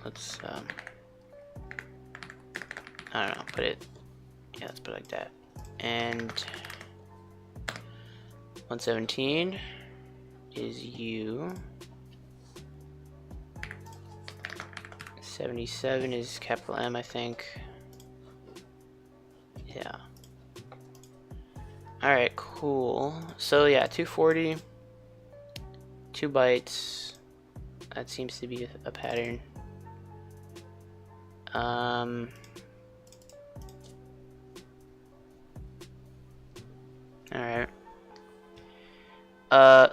Let's I don't know, put it, yeah, let's put it like that. And 117 is U. 77 is capital M, I think. Yeah. Alright, cool. So yeah, 240, 2 bytes. That seems to be a pattern. Alright.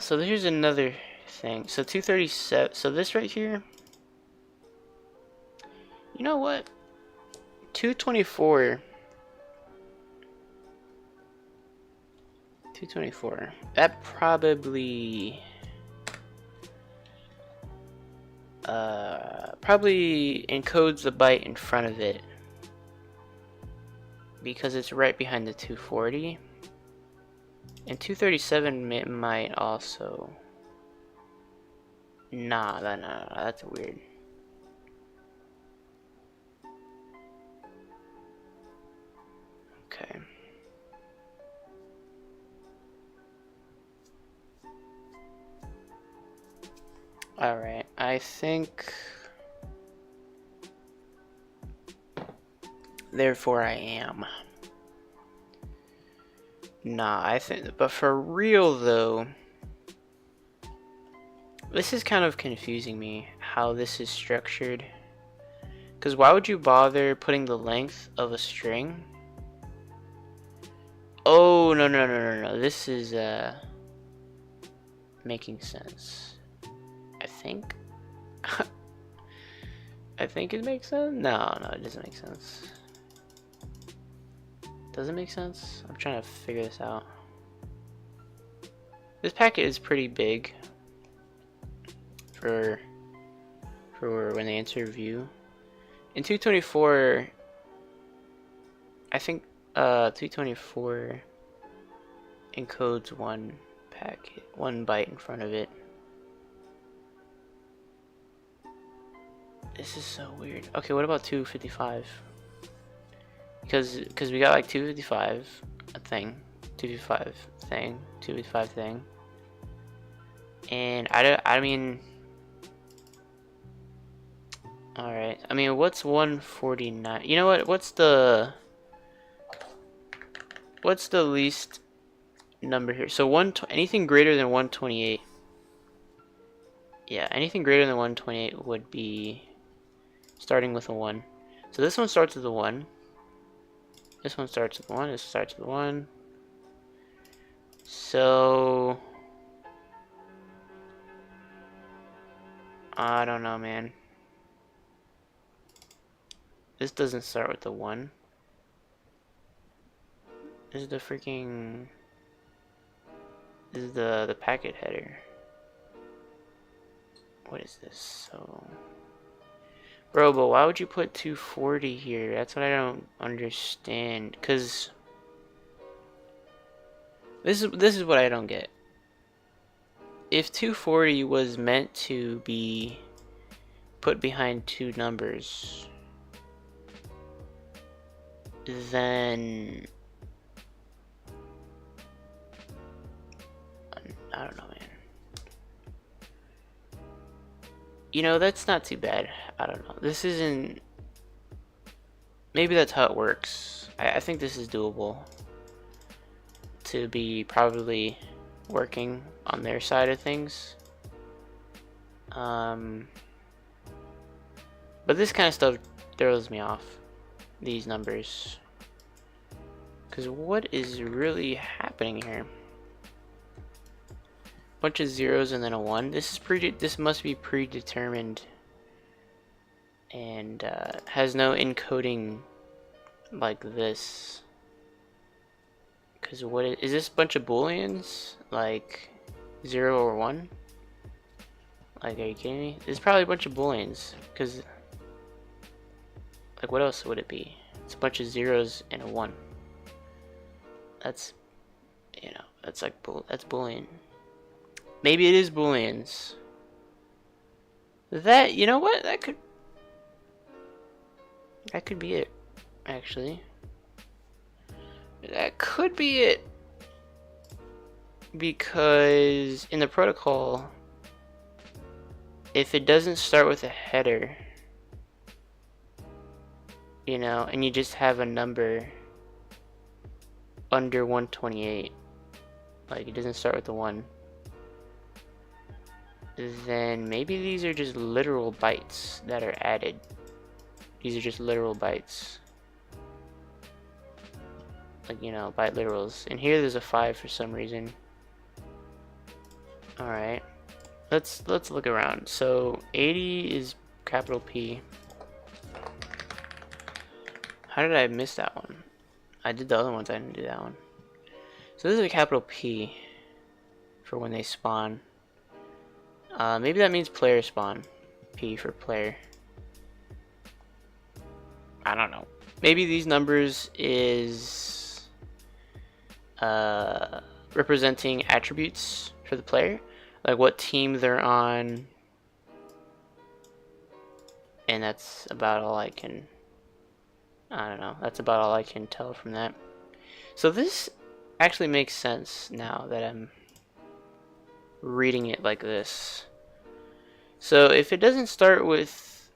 So here's another thing. So 237. So this right here. You know what? 224. 224. That probably encodes the byte in front of it because it's right behind the 240. And 237 might also. Nah, that's weird. Okay. Alright, I think... Therefore I am. Nah, I think... But for real though... This is kind of confusing me, how this is structured. Because why would you bother putting the length of a string? Oh, no. This is, making sense. I think. I think it makes sense? No, it doesn't make sense. Does it make sense? I'm trying to figure this out. This packet is pretty big for when they enter view. In 224, I think 224 encodes one packet, 1 byte in front of it. This is so weird. Okay, what about 255? Because we got like 255 a thing, 255 thing, 255 thing, and I mean. Alright, I mean, what's 149? You know what? What's the least number here? So anything greater than 128. Yeah, anything greater than 128 would be starting with a 1. So this one starts with a 1. This one starts with 1. This starts with 1. So I don't know, man. This doesn't start with the 1. This is the freaking... This is the packet header. What is this? So... Bro, but why would you put 240 here? That's what I don't understand. Cause... This is what I don't get. If 240 was meant to be put behind 2 numbers... then I don't know, man. You know, that's not too bad. I don't know. This isn't... Maybe that's how it works. I think this is doable to be probably working on their side of things. But this kind of stuff throws me off. These numbers, because what is really happening here? Bunch of zeros and then a 1. This must be predetermined and has no encoding like this. Because what is this? Bunch of booleans like 0 or 1? Like, are you kidding me? This is probably a bunch of booleans, because like, what else would it be? It's a bunch of zeros and a 1. That's, you know, that's like that's boolean. Maybe it is booleans. That, you know what? That could be it, actually. That could be it. Because in the protocol, if it doesn't start with a header, you know, and you just have a number under 128, like it doesn't start with the 1, then maybe these are just literal bytes that are added. These are just literal bytes, like, you know, byte literals. And here there's a 5 for some reason. All right, let's look around. So 80 is capital P. How did I miss that one? I did the other ones, I didn't do that one. So this is a capital P for when they spawn. Maybe that means player spawn. P for player. I don't know. Maybe these numbers is representing attributes for the player, like what team they're on, and that's about all I can. I don't know. That's about all I can tell from that. So this actually makes sense now that I'm reading it like this. So if it doesn't start with,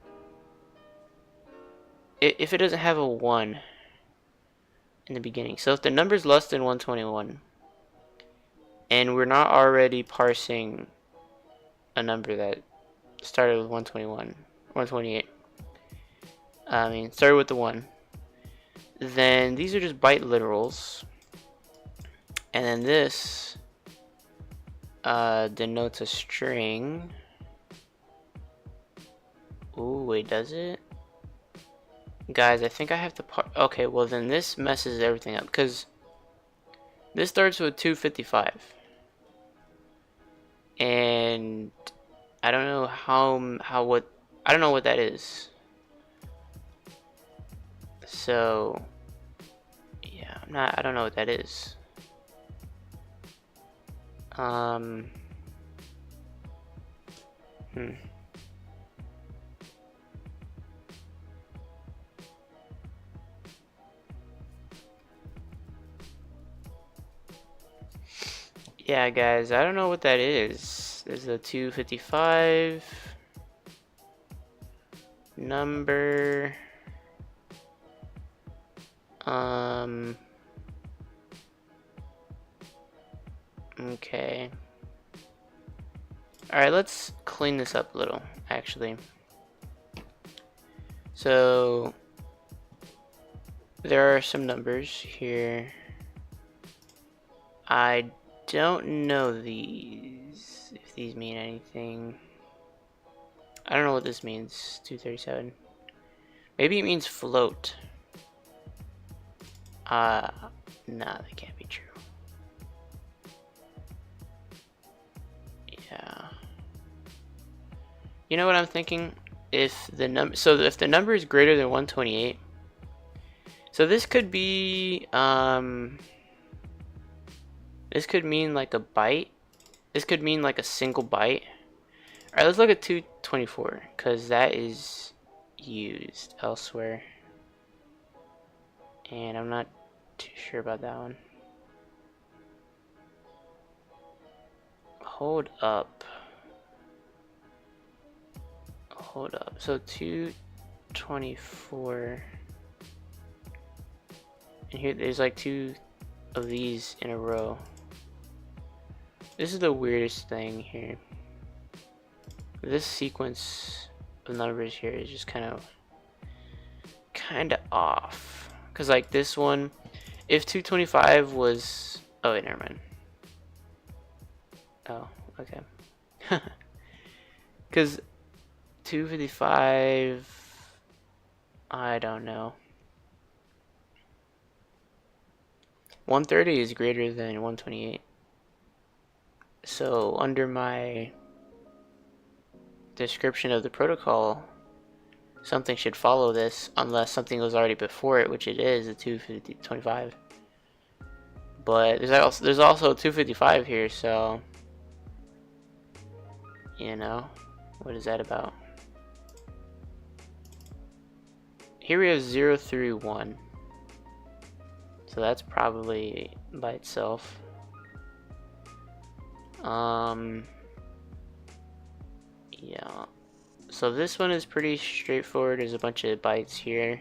if it doesn't have a 1 in the beginning, so if the number is less than 121, and we're not already parsing a number that started with 121, 128, I mean, started with the 1, then these are just byte literals, and then this denotes a string. Ooh, wait, does it? Guys, I think I have to okay, well then this messes everything up, because this starts with 255. And I don't know I don't know what that is. So yeah, I don't know what that is. Yeah, guys, I don't know what that is. There's a 255 number. Okay. Alright, let's clean this up a little, actually. So, there are some numbers here. I don't know these, if these mean anything. I don't know what this means, 237. Maybe it means float. Nah, that can't be true. Yeah. You know what I'm thinking? If the number is greater than 128, so this could be this could mean like a byte. This could mean like a single byte. All right, let's look at 224 because that is used elsewhere, and I'm not too sure about that one. Hold up. So 224, and here there's like 2 of these in a row. This is the weirdest thing here. This sequence of numbers here is just kind of off. Cause like this one, if 225 was, oh wait, never mind. Oh, okay. Cause 255, I don't know. 130 is greater than 128. So under my description of the protocol, something should follow this unless something was already before it, which it is, a 225. But there's also 255 here, so you know, what is that about? Here we have 0 through 1. So that's probably by itself. Yeah. So this one is pretty straightforward. There's a bunch of bytes here.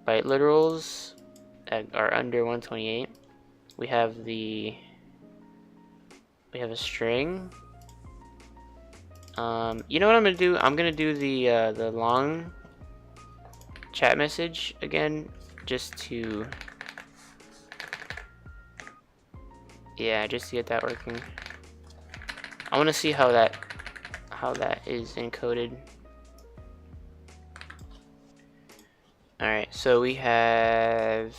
Byte literals that are under 128. We have a string. You know what I'm gonna do? I'm gonna do the long chat message again, just to get that working. I want to see how that is encoded. All right, so we have.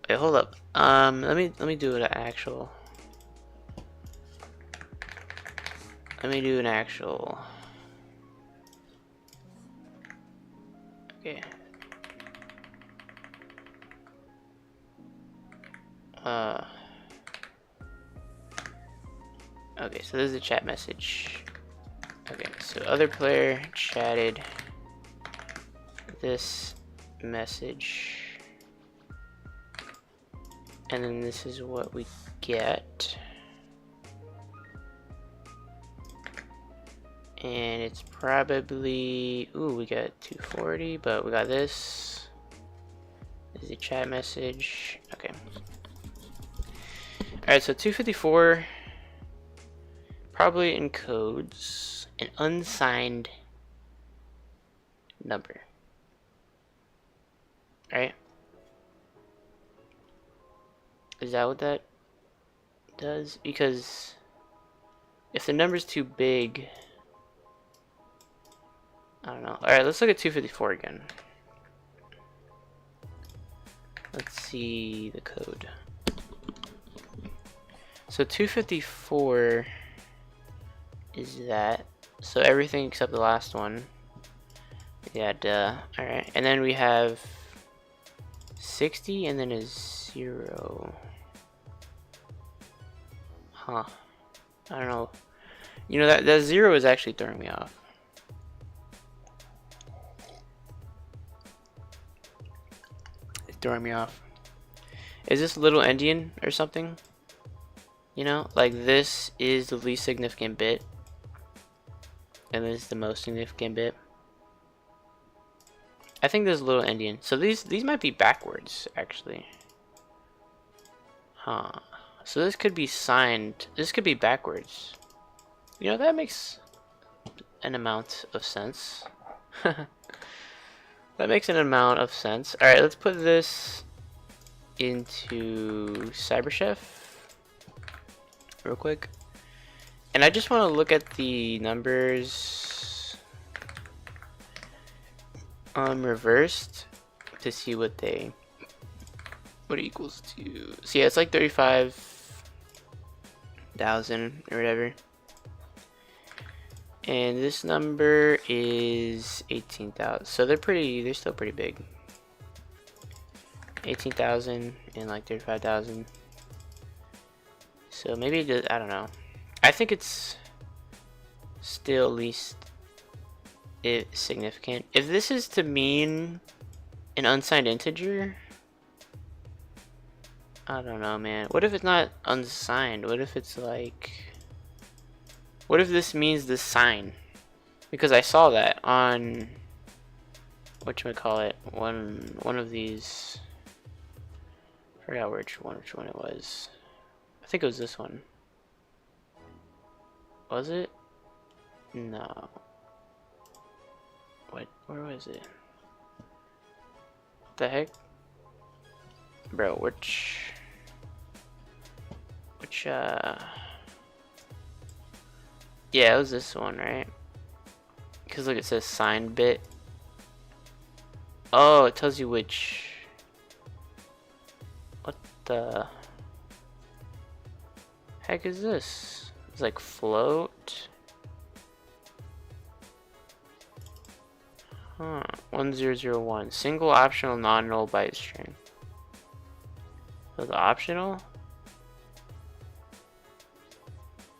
Wait, hold up. Let me do an actual. Let me do an actual. Okay. Okay, so this is a chat message. Okay, so other player chatted this message, and then this is what we get. And it's probably, ooh, we got 240, but we got this. This is a chat message. Okay. Alright, so 254 probably encodes an unsigned number. Right? Is that what that does? Because if the number's too big, I don't know. Alright, let's look at 254 again. Let's see the code. So 254 is that. So everything except the last one. Yeah, duh. Alright, and then we have 60 and then a 0. Huh. I don't know. You know, that 0 is actually throwing me off. It's throwing me off. Is this little endian or something? You know, like this is the least significant bit, and this is the most significant bit. I think there's a little endian. So these might be backwards, actually. Huh. So this could be signed. This could be backwards. You know, that makes an amount of sense. That makes an amount of sense. Alright, let's put this into CyberChef real quick. And I just want to look at the numbers reversed to see what it equals to. So yeah, it's like 35,000 or whatever. And this number is 18,000. So they're still pretty big. 18,000 and like 35,000. So maybe I don't know. I think it's still at least significant. If this is to mean an unsigned integer, I don't know, man. What if it's not unsigned? What if it's like, what if this means the sign? Because I saw that on whatchamacallit, one of these. I forgot which one it was. I think it was this one. Was it? No. Where was it? What the heck? Bro, which yeah, it was this one, right? Because look, it says signed bit. Oh, it tells you which. What the heck is this? It's like float. Huh. 1001. Single optional non-null byte string. So the optional?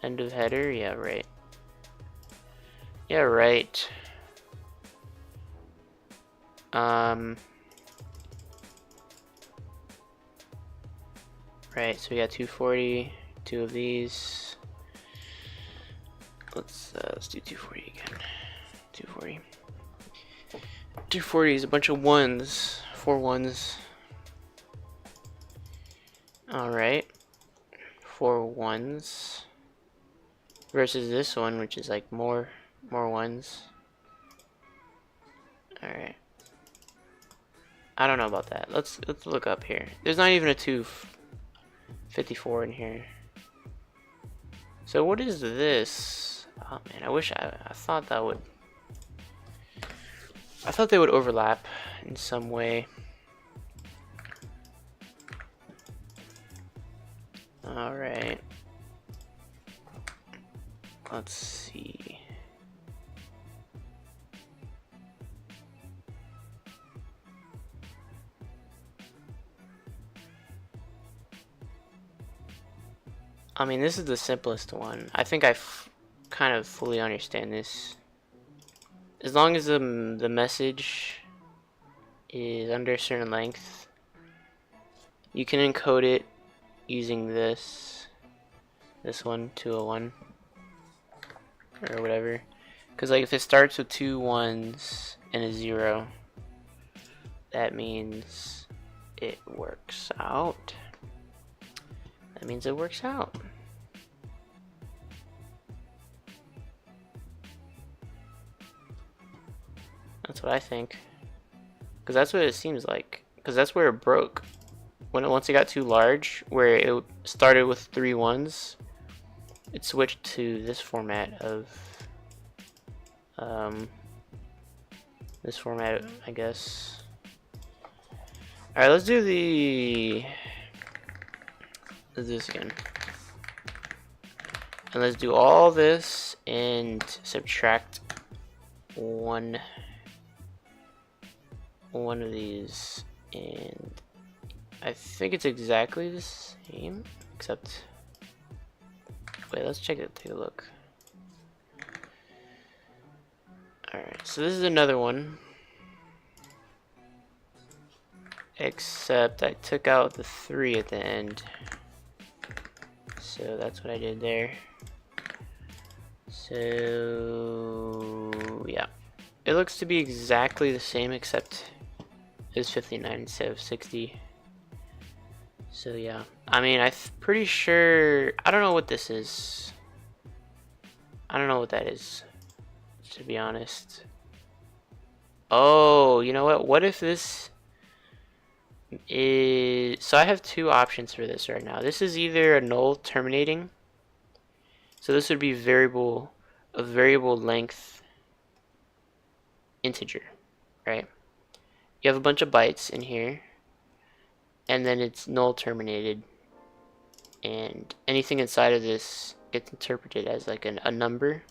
End of header? Yeah, right. Yeah, right. Right, so we got 240, two of these. Let's do 240 again. 240. 240 is a bunch of ones, 4 ones. Alright. 4 ones. Versus this one, which is like more ones. Alright. I don't know about that. Let's look up here. There's not even a 254 in here. So what is this? Oh man, I wish I thought that would. I thought they would overlap in some way. Alright. Let's see. I mean, this is the simplest one. I think I kind of fully understand this. As long as the message is under a certain length, you can encode it using this one, 201, or whatever. Because like if it starts with 2 1s and a 0, that means it works out. That means it works out. That's what I think. Because that's what it seems like. Because that's where it broke. Once it got too large, where it started with 3 1s, it switched to this format of this format, I guess. All right, let's do this again, and let's do all this and subtract one of these, and I think it's exactly the same, except wait, let's check it. Take a look. Alright, so this is another one, except I took out the 3 at the end, so that's what I did there. So yeah, it looks to be exactly the same, except it's 59 instead of 60. So yeah, I mean, I'm pretty sure, I don't know what this is. I don't know what that is, to be honest. Oh, you know what if this is, so I have 2 options for this right now. This is either a null terminating, so this would be a variable length integer, right? You have a bunch of bytes in here, and then it's null terminated, and anything inside of this gets interpreted as like a number,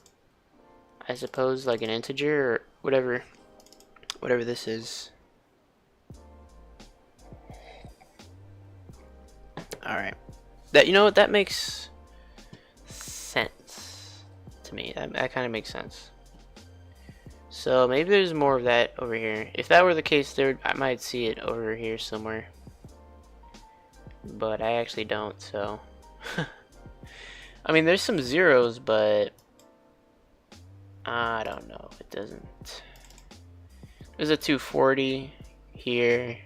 I suppose, like an integer or whatever this is. All right, that, you know what, that makes sense to me. That kind of makes sense. So maybe there's more of that over here. If that were the case, I might see it over here somewhere, but I actually don't. So I mean, there's some zeros, but I don't know. It doesn't. There's a 240 here.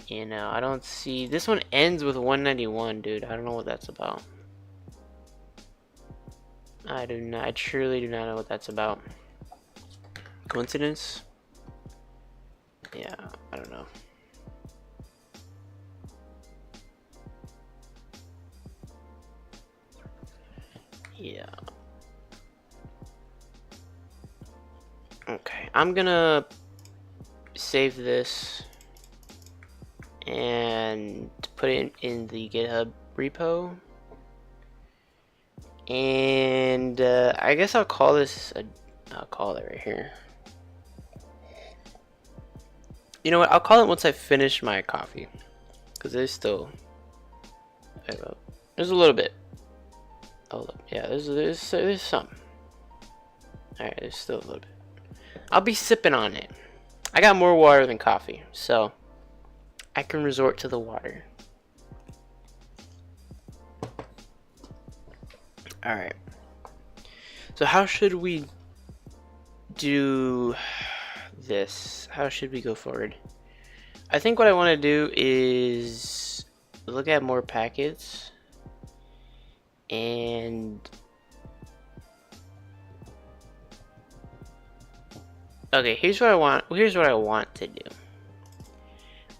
You know, I don't see. This one ends with 191, dude. I don't know what that's about. I truly do not know what that's about. Coincidence? Yeah, I don't know. Yeah. Okay, I'm gonna save this and put it in the GitHub repo, and I guess I'll call this I'll call it right here. You know what? I'll call it once I finish my coffee, because there's still, there's a little bit. Hold up, yeah, there's some. All right, there's still a little bit. I'll be sipping on it. I got more water than coffee, so I can resort to the water. All right. So how should we do this? How should we go forward? I think what I want to do is look at more packets, and okay, here's what I want to do.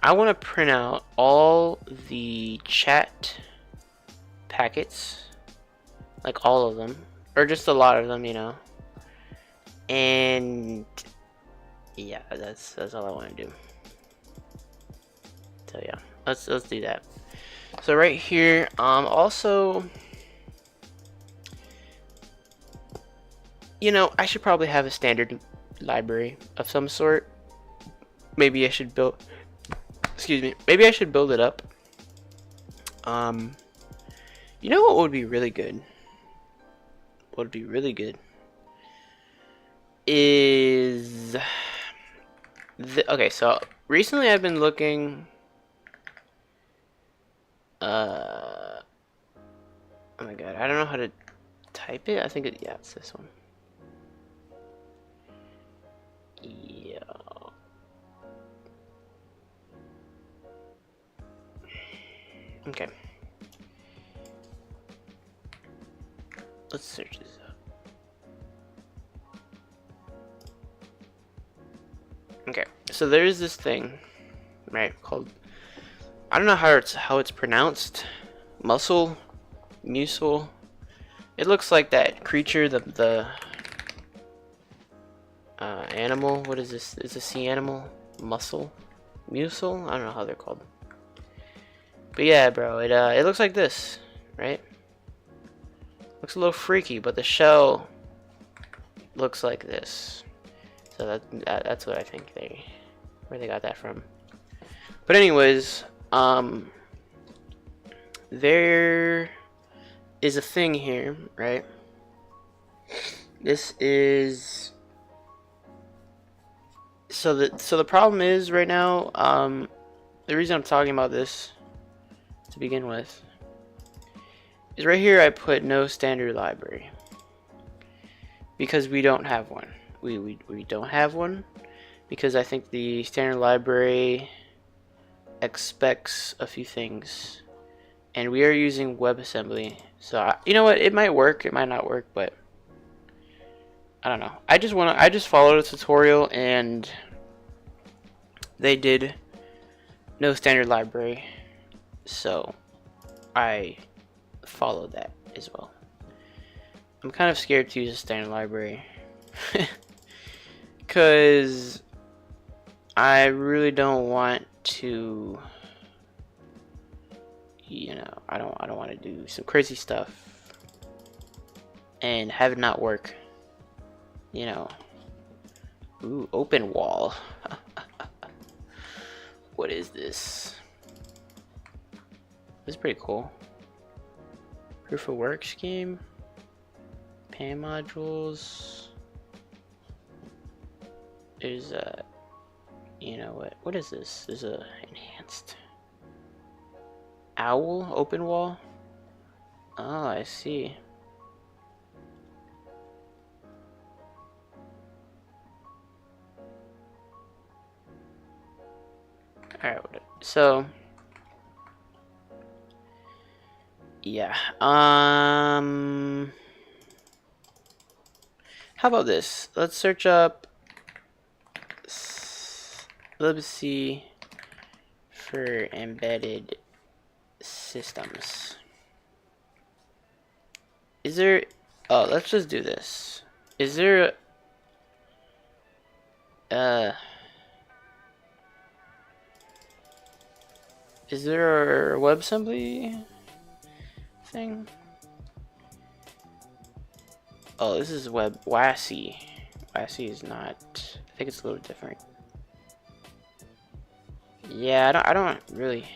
I want to print out all the chat packets, like all of them, or just a lot of them, you know. And yeah, that's all I want to do. So yeah, let's do that. So right here, also, you know, I should probably have a standard library of some sort. Maybe I should build, excuse me, maybe I should build it up. You know what would be really good? What would be really good is okay, so recently I've been looking, oh my god, I don't know how to type it. I think yeah, it's this one. Yeah. Okay. Let's search this up. Okay, so there is this thing, right, called, I don't know how it's pronounced, mussel, mussel. It looks like that creature, the animal. What is this? Is a sea animal? Mussel, mussel. I don't know how they're called. But yeah, bro, it looks like this, right? Looks a little freaky, but the shell looks like this. So that's what I think where they got that from. But anyways, there is a thing here, right? This is so the problem is right now, the reason I'm talking about this to begin with is right here. I put no standard library because we don't have one. We don't have one because I think the standard library expects a few things, and we are using WebAssembly. So you know what? It might work, it might not work, but I don't know. I just followed a tutorial, and they did no standard library, so I followed that as well. I'm kind of scared to use a standard library because I really don't want to, you know, I don't want to do some crazy stuff and have it not work, you know. Ooh, open wall. What is this? This is pretty cool. Proof of work scheme. PAN modules. There's a, you know what is this? There's a enhanced owl open wall. Oh, I see. Alright, so yeah, how about this? Let's search up libc for embedded systems. Is there, oh, let's just do this. Is there is there a WebAssembly thing? Oh, this is WASI. WASI is not, I think it's a little different. Yeah, I don't really,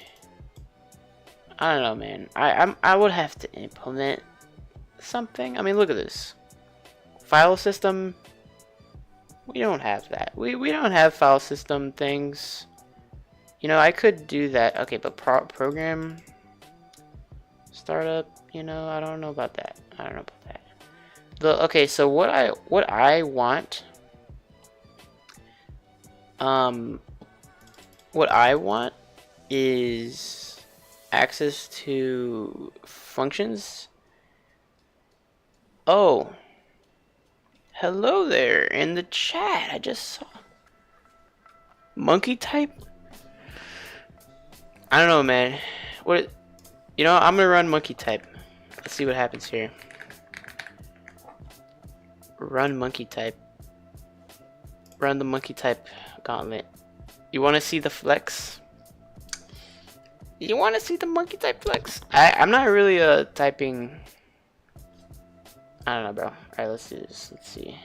I don't know, man. I would have to implement something. I mean, look at this. File system. We don't have that. We don't have file system things. You know, I could do that. Okay, but program startup, you know, I don't know about that. I don't know about that. Okay, so what I want, what I want is access to functions. Oh, hello there in the chat. I just saw monkey type. I don't know, man. What? You know, I'm gonna run monkey type. Let's see what happens here. Run monkey type. Run the monkey type gauntlet. You want to see the flex? You want to see the monkey type flex? I'm not really typing. I don't know, bro. All right, let's do this. Let's see.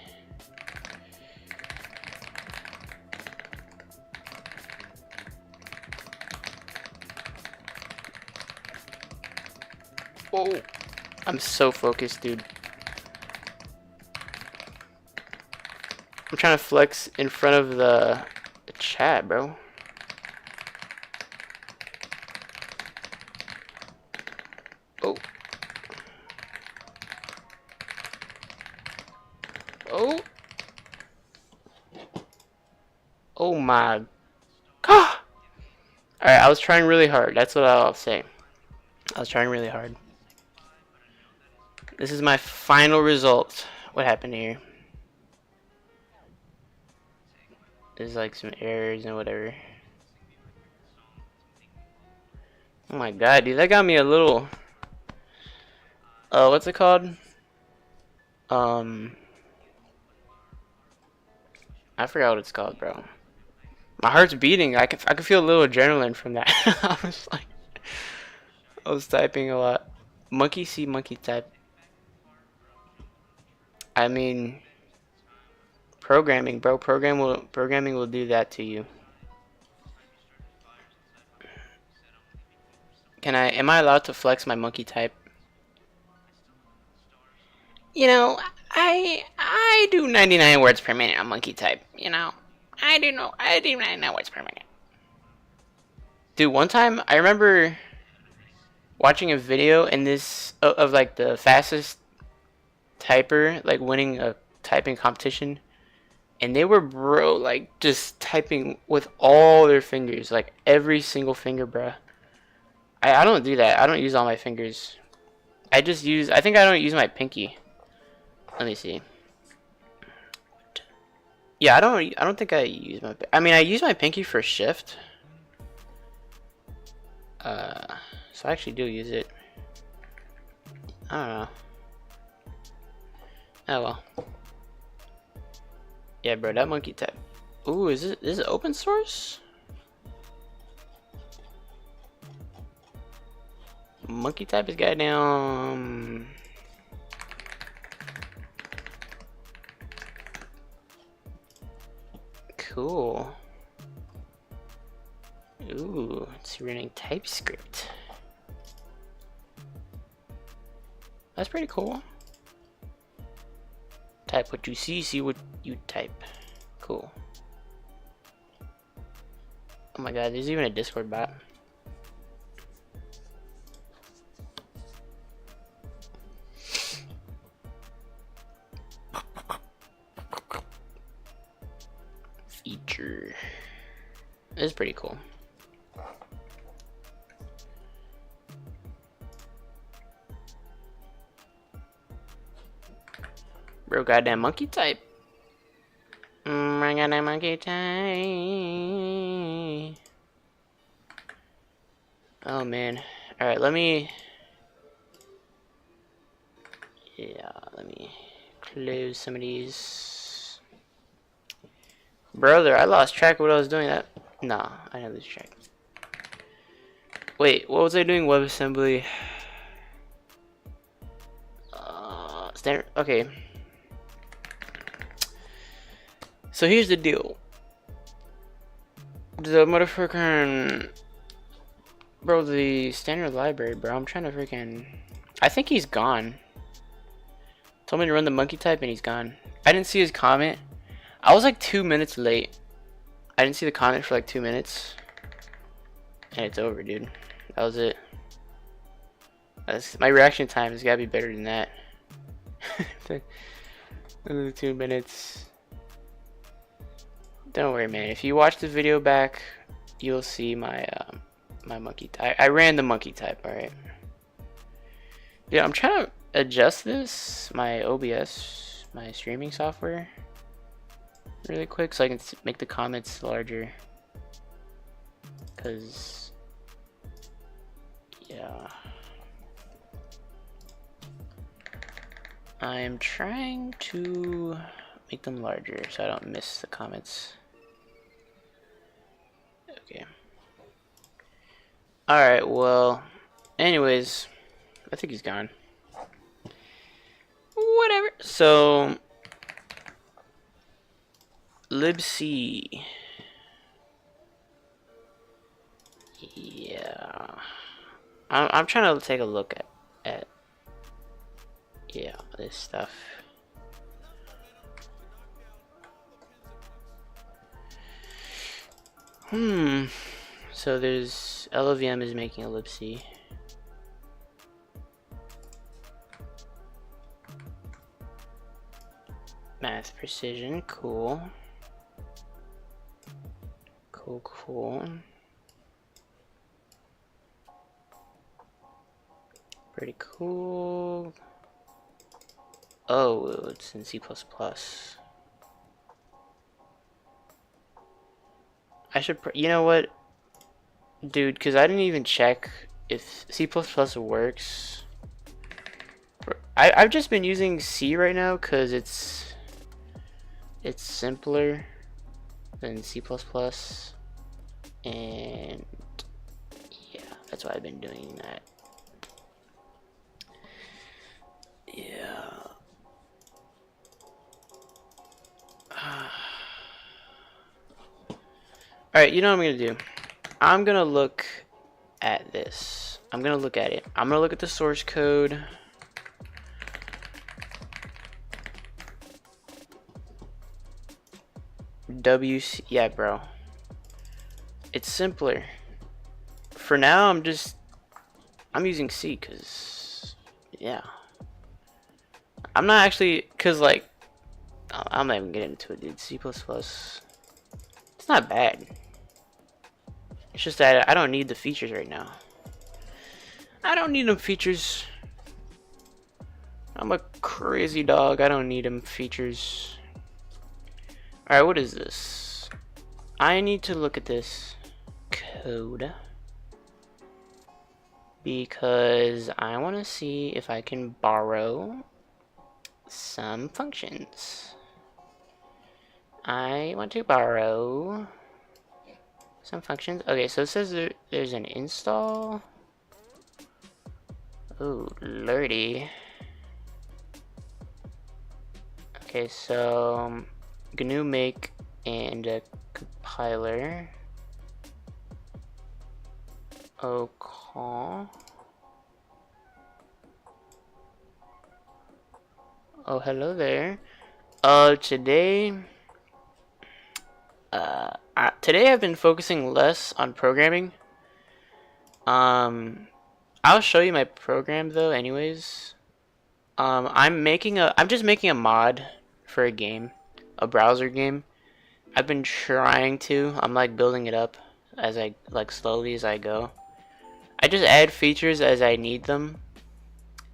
Oh, I'm so focused, dude. I'm trying to flex in front of the chat, bro. Oh. Oh. Oh my god! Alright, I was trying really hard. That's what I'll say. I was trying really hard. This is my final result. What happened here? There's like some errors and whatever. Oh my god, dude, that got me a little... what's it called? I forgot what it's called, bro. My heart's beating. I can feel a little adrenaline from that. I was typing a lot. Monkey see, monkey type. I mean, programming, bro. Programming will do that to you. Am I allowed to flex my monkey type? You know, I do 99 words per minute on monkey type, you know. I do 99 words per minute. Dude, one time I remember watching a video in this of like the fastest typer like winning a typing competition, and they were, bro, like just typing with all their fingers, like every single finger, bruh. I don't do that. I don't use all my fingers. I think I don't use my pinky. Let me see. Yeah, I don't think I use my... I mean, I use my pinky for shift. So I actually do use it. I don't know. Oh well. Yeah, bro, that monkey type. Ooh, is it open source? Monkey type is goddamn... Cool. Ooh, it's running TypeScript. That's pretty cool. Type what you see what you type. Cool. Oh my god, there's even a Discord bot. Feature. This is pretty cool. Bro, goddamn monkey type. I got that monkey type. Oh man. Alright, let me close some of these. Brother, I lost track of what I was doing. Nah, I didn't lose track. Wait, what was I doing? WebAssembly. Standard. Okay. So here's the deal. The motherfucking... Bro, the standard library, bro. I'm trying to freaking... I think he's gone. Told me to run the monkey type and he's gone. I didn't see his comment. I was like 2 minutes late. I didn't see the comment for like 2 minutes. And it's over, dude. That was it. My reaction time has got to be better than that. 2 minutes. Don't worry, man. If you watch the video back, you'll see my my monkey type. I ran the monkey type, alright. Yeah, I'm trying to adjust this, my OBS, my streaming software, really quick so I can make the comments larger. Cause yeah, I'm trying to make them larger so I don't miss the comments. Okay. Alright, well, anyways, I think he's gone. Whatever. So, libc. Yeah. I'm trying to take a look at yeah, this stuff. So there's LLVM is making a libc. Math precision, cool. Cool, cool. Pretty cool. Oh, it's in C++. I should, you know what, dude, because I didn't even check if C++ works. I've just been using C right now because it's simpler than C++, and yeah, that's why I've been doing that. Yeah. Alright, you know what I'm gonna do? I'm gonna look at this. I'm gonna look at it. I'm gonna look at the source code. WC, yeah, bro. It's simpler. For now, I'm using C, cause, yeah. I'm not actually, cause like, I'm not even getting into it, dude. C++, it's not bad. It's just that I don't need the features right now. I don't need them features. I'm a crazy dog. I don't need them features. Alright, what is this? I need to look at this code because I want to see if I can borrow some functions. I want to borrow some functions. Okay, so it says there's an install. Oh, lordy. Okay, so GNU make and a compiler. Okay. Oh, hello there. Today I've been focusing less on programming. I'll show you my program though anyways. I'm just making a mod for a game, a browser game. I've been trying to. I'm like building it up as slowly as I go. I just add features as I need them.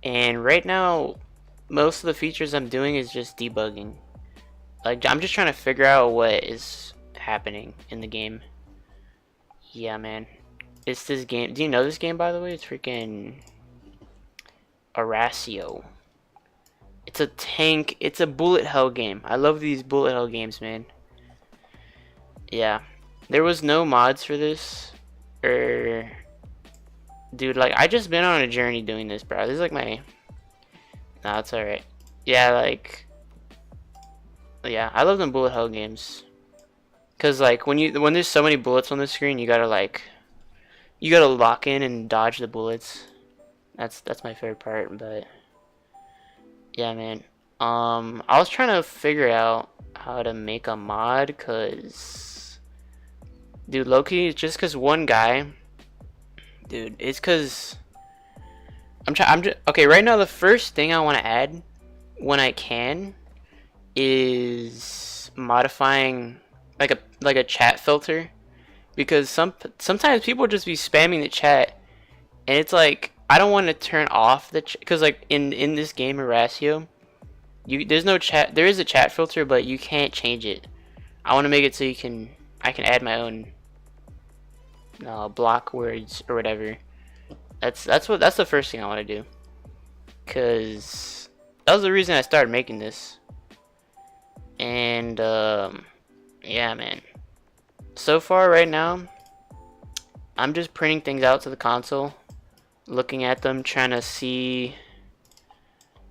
And right now most of the features I'm doing is just debugging. Like, I'm just trying to figure out what is happening in the game. Yeah, man. It's this game. Do you know this game, by the way? It's freaking Arrasio. It's a tank. It's a bullet hell game. I love these bullet hell games, man. Yeah. There was no mods for this. Dude, like, I just been on a journey doing this, bro. This is like my... Nah, it's alright. Yeah, like... Yeah, I love them bullet hell games. Cause like when there's so many bullets on the screen, you gotta lock in and dodge the bullets. That's my favorite part. But yeah, man. I was trying to figure out how to make a mod, cause dude, low-key, just cause one guy, dude, it's cause okay. Right now, the first thing I want to add when I can is modifying like a chat filter, because sometimes people just be spamming the chat, and it's like I don't want to turn off the chat, because like in this game Arrasio, there's no chat. There is a chat filter, but you can't change it. I want to make it so I can add my own block words or whatever. That's the first thing I want to do, because that was the reason I started making this. And yeah, man. So far right now, I'm just printing things out to the console, looking at them, trying to see,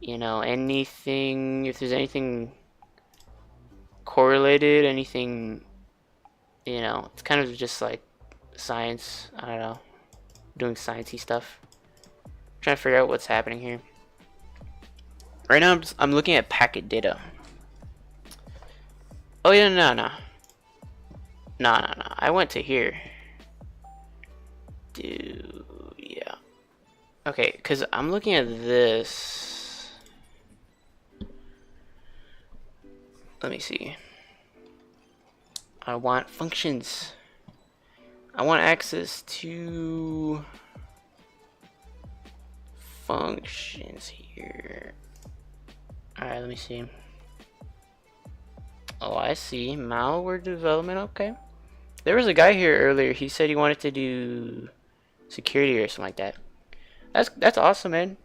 you know, anything, if there's anything correlated, anything, you know. It's kind of just like science. I don't know, doing sciencey stuff, trying to figure out what's happening here. Right now I'm looking at packet data. Oh yeah, no. I went to here. Dude, yeah. Okay, because I'm looking at this. Let me see. I want functions. I want access to functions here. Alright, let me see. Oh, I see. Malware development, okay. There was a guy here earlier, he said he wanted to do security or something like that. That's awesome, man.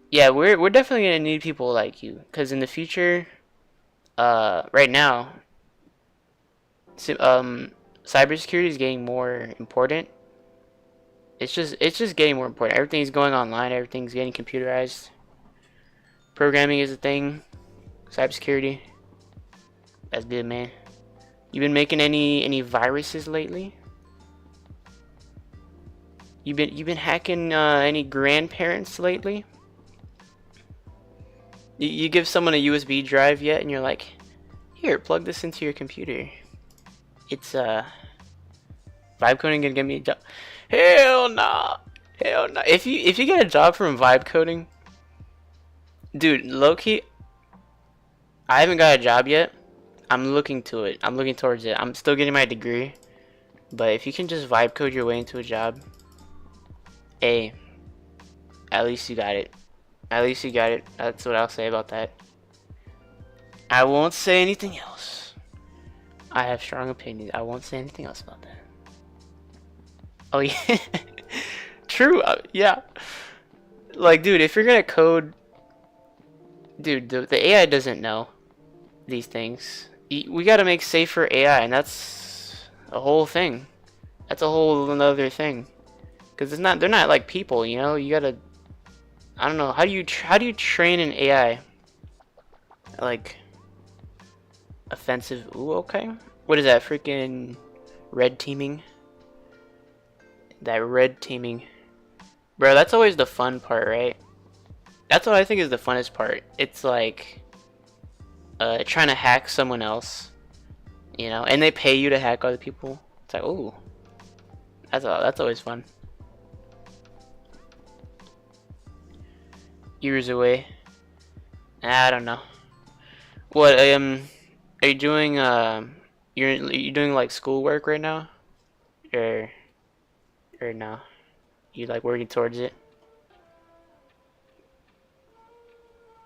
Yeah, we're definitely gonna need people like you, because in the future, right now, cybersecurity is getting more important. It's just getting more important. Everything's going online. Everything's getting computerized. Programming is a thing. Cybersecurity. That's good, man. You been making any viruses lately? You been hacking any grandparents lately? You give someone a USB drive yet, and you're like, here, plug this into your computer. It's vibe coding gonna get me a job? Hell nah, hell nah. If you get a job from vibe coding, dude, low key, I haven't got a job yet. I'm looking to it. I'm looking towards it. I'm still getting my degree, but if you can just vibe code your way into a job, hey, at least you got it. At least you got it. That's what I'll say about that. I won't say anything else. I have strong opinions. I won't say anything else about that. Oh yeah, true. Yeah, like, dude, if you're gonna code, dude, the AI doesn't know these things. We gotta make safer AI, and that's a whole thing. That's a whole another thing. Cause they're not like people, you know. You gotta, I don't know. How do you train an AI? Like, offensive. Ooh, okay. What is that? Freaking red teaming. That red teaming, bro. That's always the fun part, right? That's what I think is the funnest part. It's like trying to hack someone else, you know, and they pay you to hack other people. It's like, ooh, that's always fun. Years away. I don't know. What are you doing? You doing like schoolwork right now, or no? You like working towards it?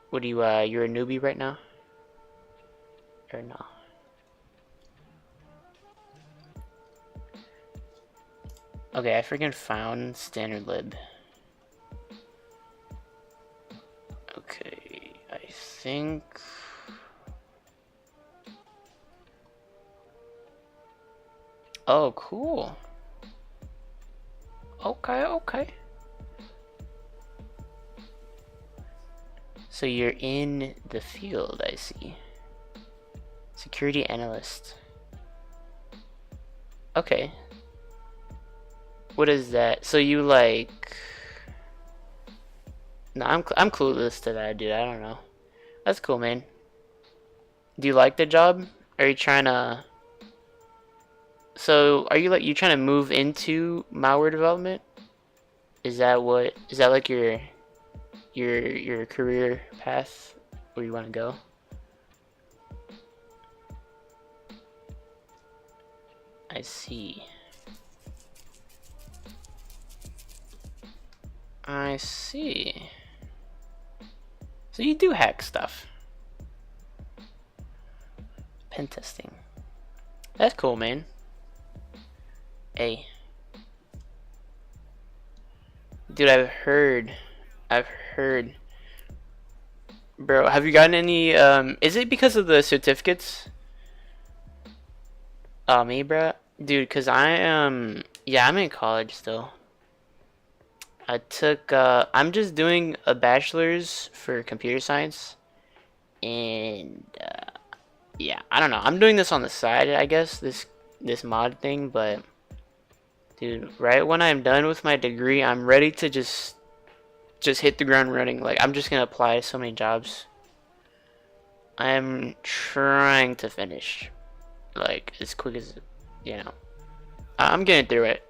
What do you you're a newbie right now, or no? Okay, I freaking found standard lib. Okay, I think. Oh, cool. Okay, okay. So you're in the field, I see. Security analyst. Okay. What is that? So you like... No, I'm clueless to that, dude. I don't know. That's cool, man. Do you like the job? Are you trying to... So are you trying to move into malware development? Is that like your career path where you want to go? I see. I see. So you do hack stuff. Pen testing. That's cool, man. Hey. Dude, I've heard. Bro, have you gotten any, is it because of the certificates? Oh, me, bro? Dude, cause I am, yeah, I'm in college still. I took, I'm just doing a bachelor's for computer science. And, yeah, I don't know. I'm doing this on the side, I guess, this mod thing, but, dude, right when I'm done with my degree, I'm ready to just hit the ground running. Like, I'm just gonna apply to so many jobs. I'm trying to finish, like, as quick as, you know. I'm getting through it.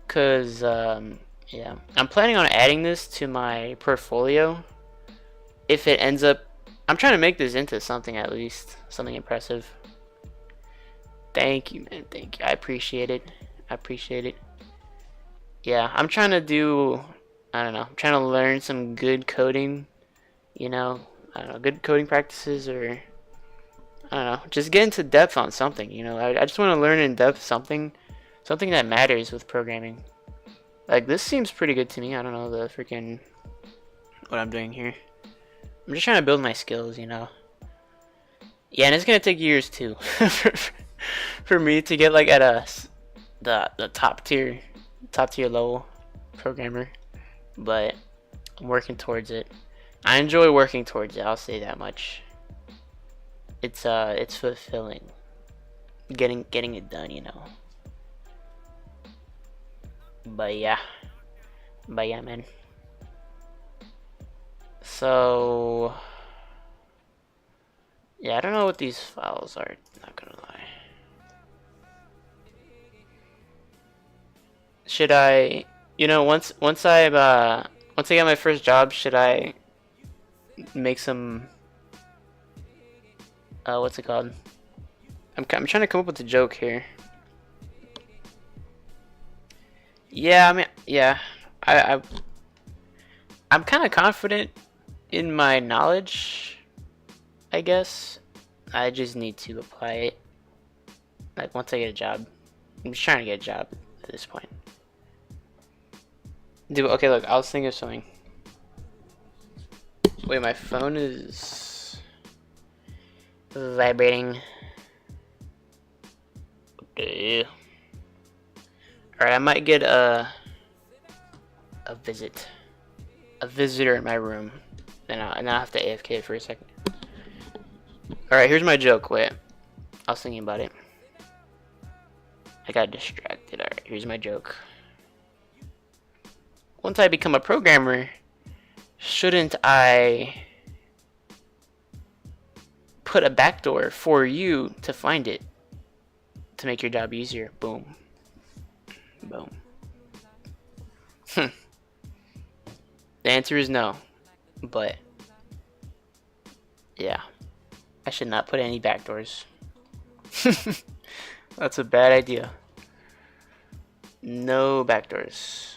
Cause, yeah, I'm planning on adding this to my portfolio. If it ends up, I'm trying to make this into something, at least something impressive. Thank you, man. Thank you. I appreciate it. I appreciate it. Yeah, I'm trying to do, I don't know, I'm trying to learn some good coding, you know, I don't know, good coding practices, or, I don't know, just get into depth on something, you know. I just want to learn in depth something that matters with programming. Like, this seems pretty good to me. I don't know the freaking, what I'm doing here. I'm just trying to build my skills, you know. Yeah, and it's gonna take years too for me to get like at the top tier level programmer, but I'm working towards it. I enjoy working towards it, I'll say that much. It's fulfilling getting it done, you know. But yeah, man. So yeah, I don't know what these files are, not gonna lie. Should I, you know, once I get my first job, should I make some what's it called? I'm trying to come up with a joke here. Yeah, I mean, yeah, I'm kind of confident in my knowledge, I guess. I just need to apply it. Like, once I get a job. I'm just trying to get a job at this point. Dude, okay, look, I was thinking of something. Wait, my phone is vibrating. Okay. Alright, I might get a visitor in my room. Then I'll have to AFK for a second. Alright, here's my joke. Wait, I was thinking about it. I got distracted. Alright, here's my joke. Once I become a programmer, shouldn't I put a backdoor for you to find it to make your job easier? Boom. Boom. The answer is no. But yeah, I should not put any backdoors. That's a bad idea. No backdoors.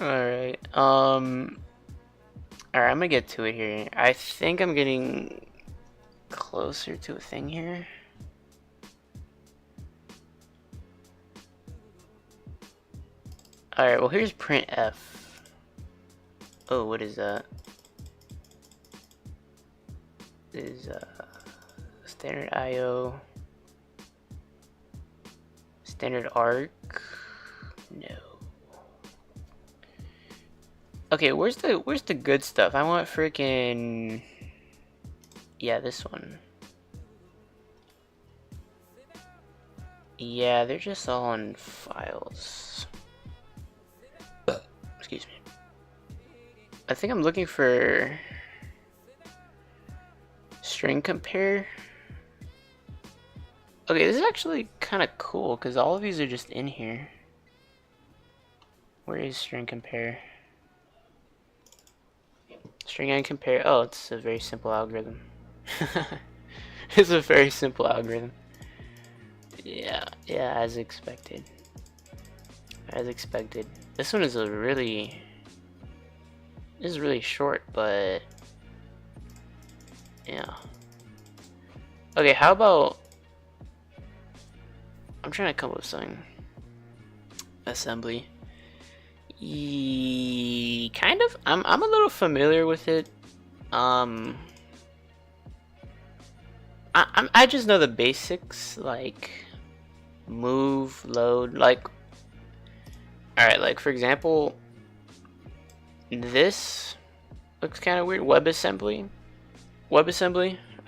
Alright, alright, I'm gonna get to it here. I think I'm getting closer to a thing here. Alright, well, here's printf. Oh, what is that? This is standard IO, standard arc. No. Okay, where's the good stuff? I want freaking, yeah, this one. Yeah, they're just all in files. Excuse me. I think I'm looking for string compare. Okay, this is actually kind of cool because all of these are just in here. Where is string compare? String and compare. Oh, it's a very simple algorithm. It's a very simple algorithm. Yeah, as expected. As expected. This one is really short, but yeah. Okay, how about, I'm trying to come up with something. Assembly. Kind of. I'm a little familiar with it. I just know the basics, like move, load, like. Alright, like for example, this looks kind of weird. WebAssembly.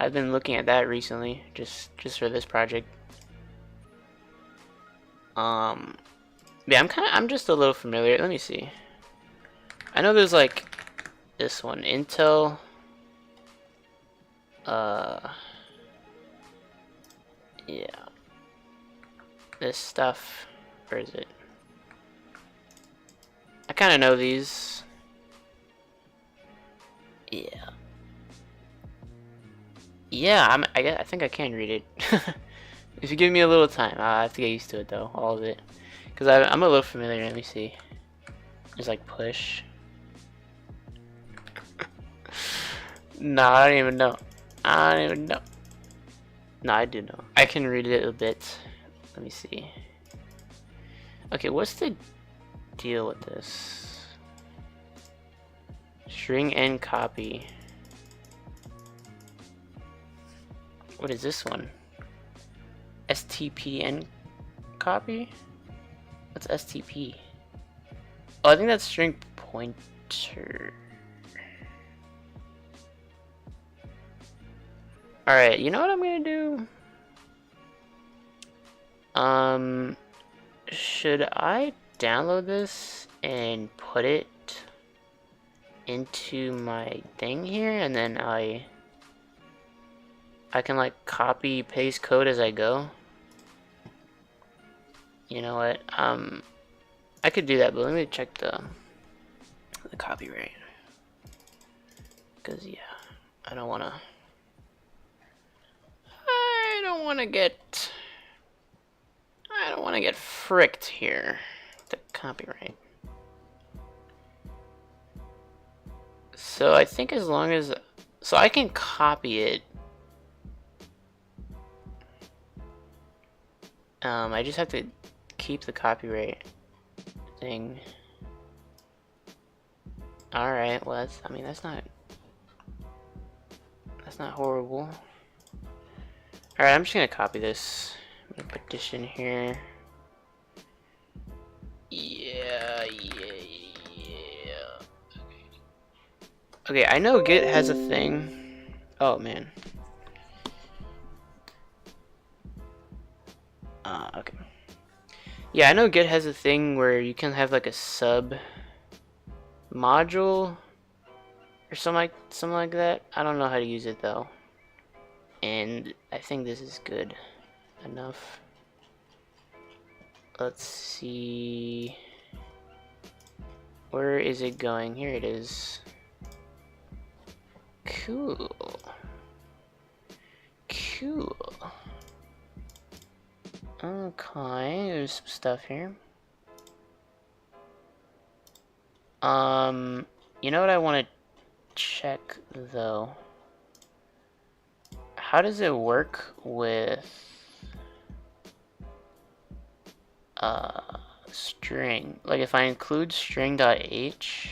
I've been looking at that recently, just for this project. Yeah, I'm just a little familiar. Let me see. I know there's like this one, Intel. Yeah. This stuff. Where is it? I kind of know these. Yeah. Yeah, I think I can read it. If you give me a little time, I have to get used to it though, all of it. Because I'm a little familiar, let me see. There's like push. Nah, I don't even know. I don't even know. No, I do know. I can read it a bit. Let me see. Okay, what's the deal with this? String and copy. What is this one? STP and copy? What's STP? Oh, I think that's string pointer. Alright, you know what I'm gonna do? Should I download this and put it into my thing here, and then I can like copy paste code as I go? You know what? I could do that, but let me check the copyright. Cause yeah, I don't wanna get fricked here. The copyright. So I think as long as I can copy it. I just have to keep the copyright thing. Alright, well that's not horrible. Alright, I'm just gonna copy this. I'm gonna put this in here. Yeah. Okay, I know Git has a thing. Oh man. Okay. Yeah, I know Git has a thing where you can have like a sub module or something like that. I don't know how to use it though. And I think this is good enough. Let's see. Where is it going? Here it is. Cool. Okay, there's some stuff here. You know what I want to check though? How does it work with string? Like if I include string.h,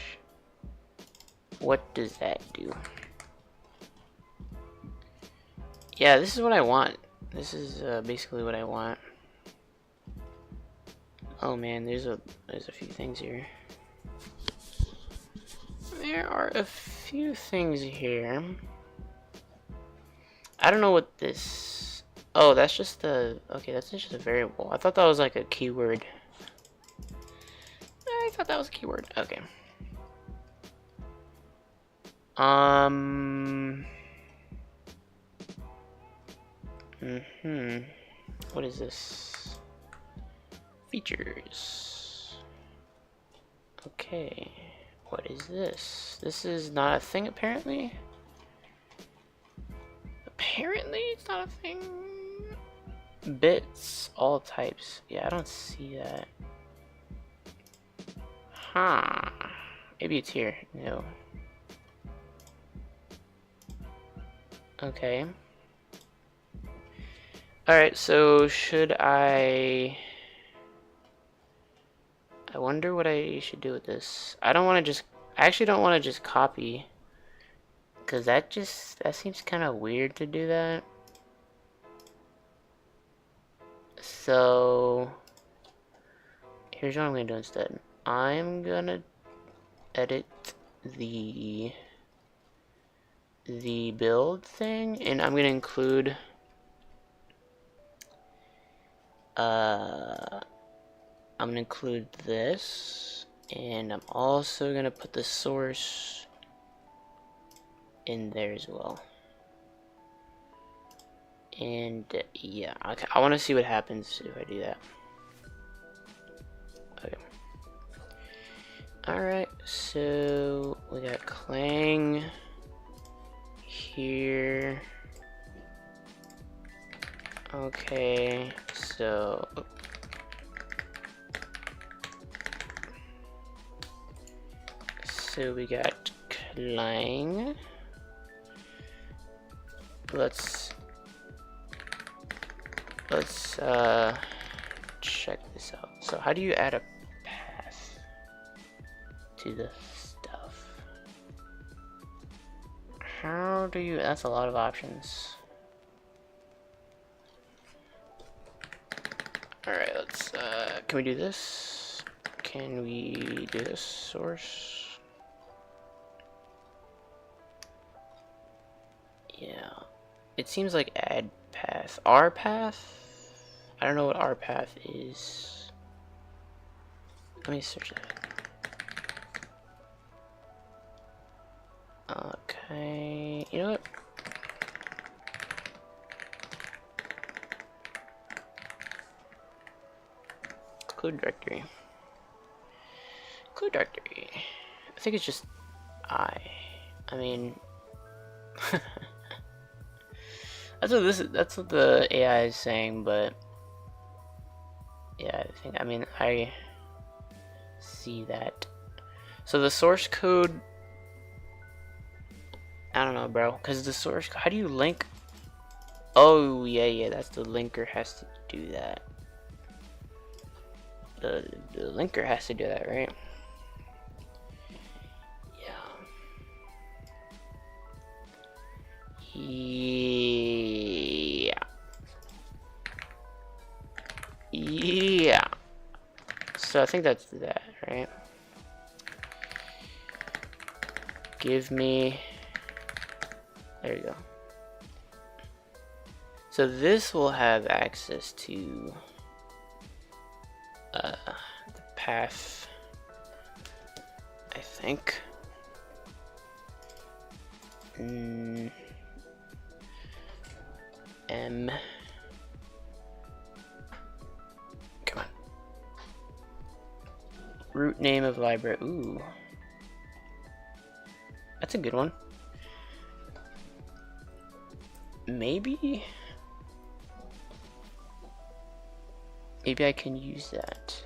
what does that do? Yeah, this is what I want. This is basically what I want. Oh man, there's a few things here. There are a few things here. I don't know what this. Oh, that's just the. Okay, that's just a variable. I thought that was like a keyword. I thought that was a keyword. Okay. What is this? Features. Okay. What is this? This is not a thing apparently. Apparently it's not a thing. Bits, all types. Yeah, I don't see that. Huh. Maybe it's here. No. Okay. Alright, so should I wonder what I should do with this. I actually don't want to just copy. Cause that seems kind of weird to do that. So here's what I'm gonna do instead. I'm gonna edit the build thing, and I'm gonna include this, and I'm also gonna put the source in there as well. And yeah, okay, I want to see what happens if I do that. Okay. Alright, so we got Clang. here. Okay, so we got Clang. Let's check this out. So how do you add a path to the stuff? How do you, that's a lot of options. Alright, let's can we do this? Can we do this? Source? Yeah. It seems like add path. R path? I don't know what R path is. Let me search that. Okay, you know what? Include directory. Include directory. I think it's just I mean that's what this is, that's what the AI is saying, but yeah, I see that. So the source code, I don't know, bro, because the source, how do you link? Oh yeah, that's the linker has to do that. The linker has to do that, right? Yeah. So I think that's that, right? Give me, there you go. So this will have access to the path, I think. M. Come on. Root name of library. Ooh. That's a good one. Maybe I can use that.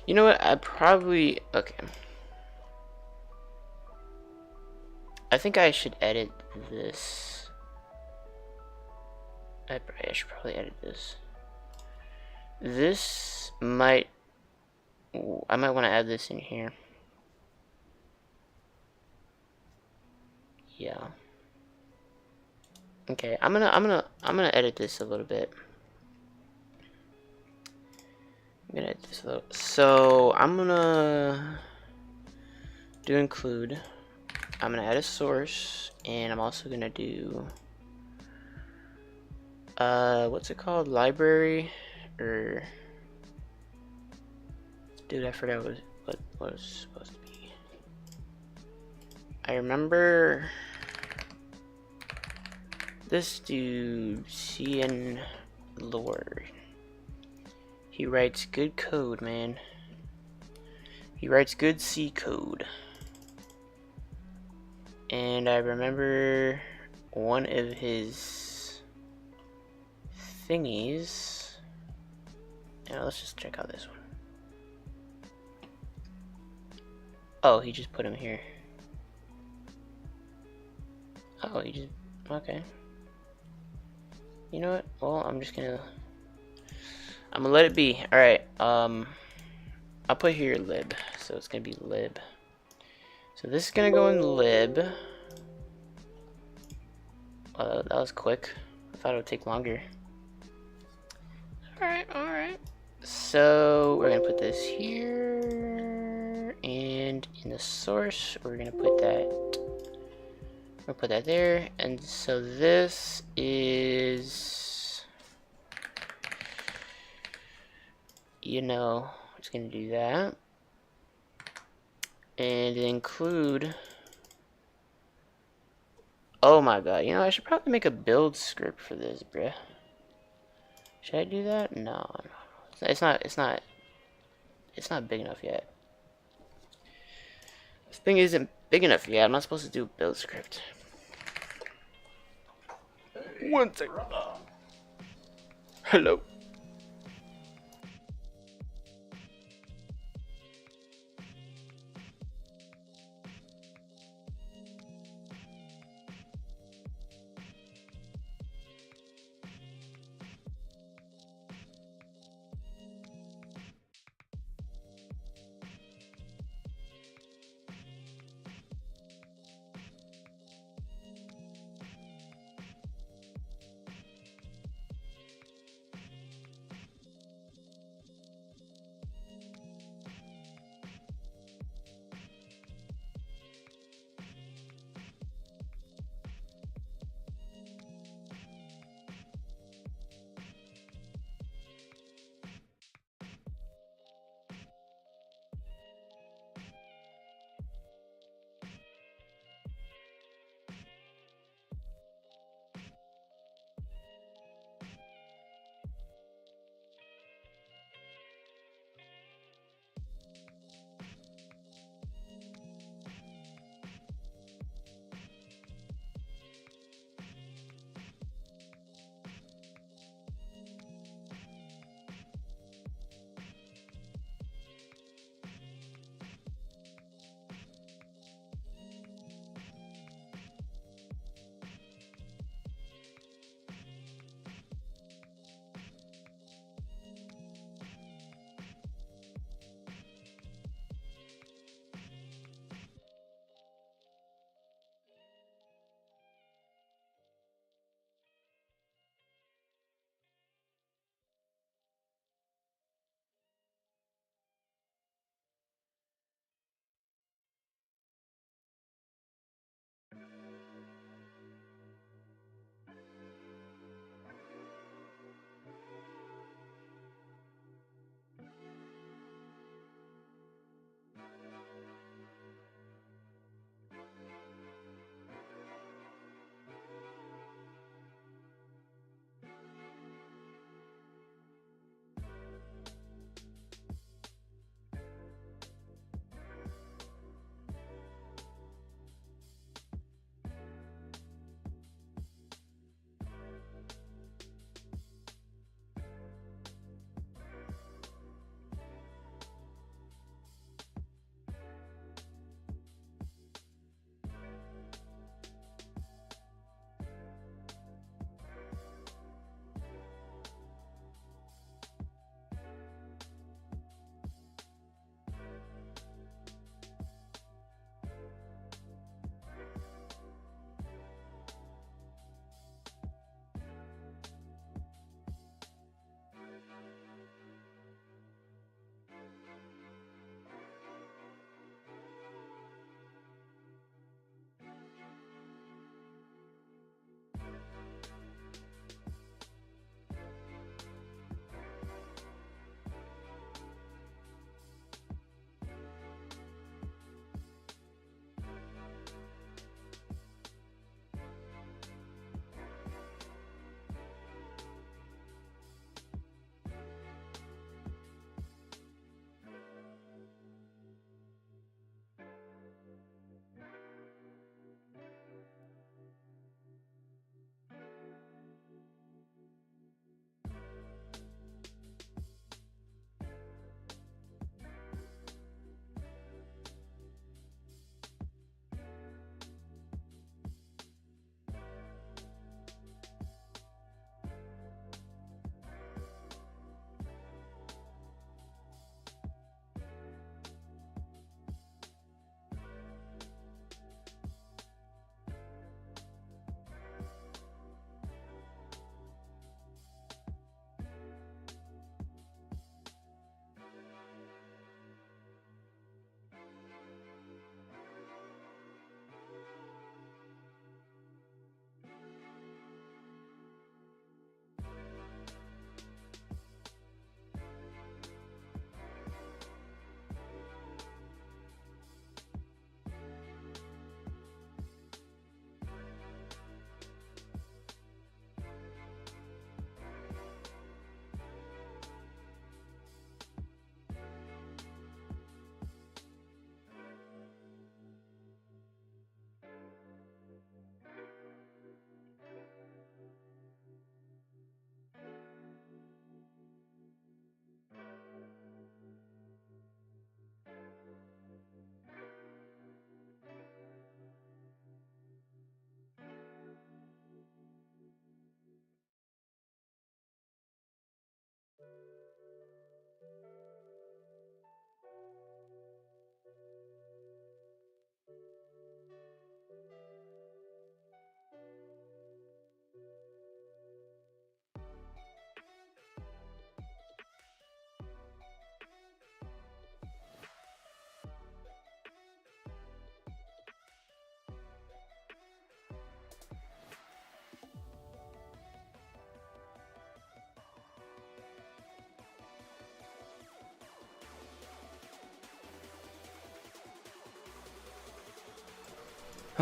You know what? Okay. I think I should edit this. I should probably edit this. This might, I might want to add this in here. Yeah. Okay, I'm gonna edit this a little bit. So I'm gonna do include. I'm gonna add a source, and I'm also gonna do what's it called? Library, or dude, I forgot what it was supposed to be. I remember this dude, Cian Lord. He writes good code, man. He writes good C code. And I remember one of his thingies. Now let's just check out this one. Oh, he just put him here. Oh, he just, okay. You know what? Well, I'm gonna let it be. Alright, I'll put here lib. So it's gonna be lib. So this is gonna go in lib. That was quick. I thought it would take longer. Alright. So we're gonna put this here, and in the source we're gonna put that. We'll put that there, and so this is, you know, it's gonna do that, and include. Oh my god, you know, I should probably make a build script for this, bruh. Should I do that? No. It's not big enough yet. This thing isn't Big enough. Yeah, I'm not supposed to do build script. One second. Hello.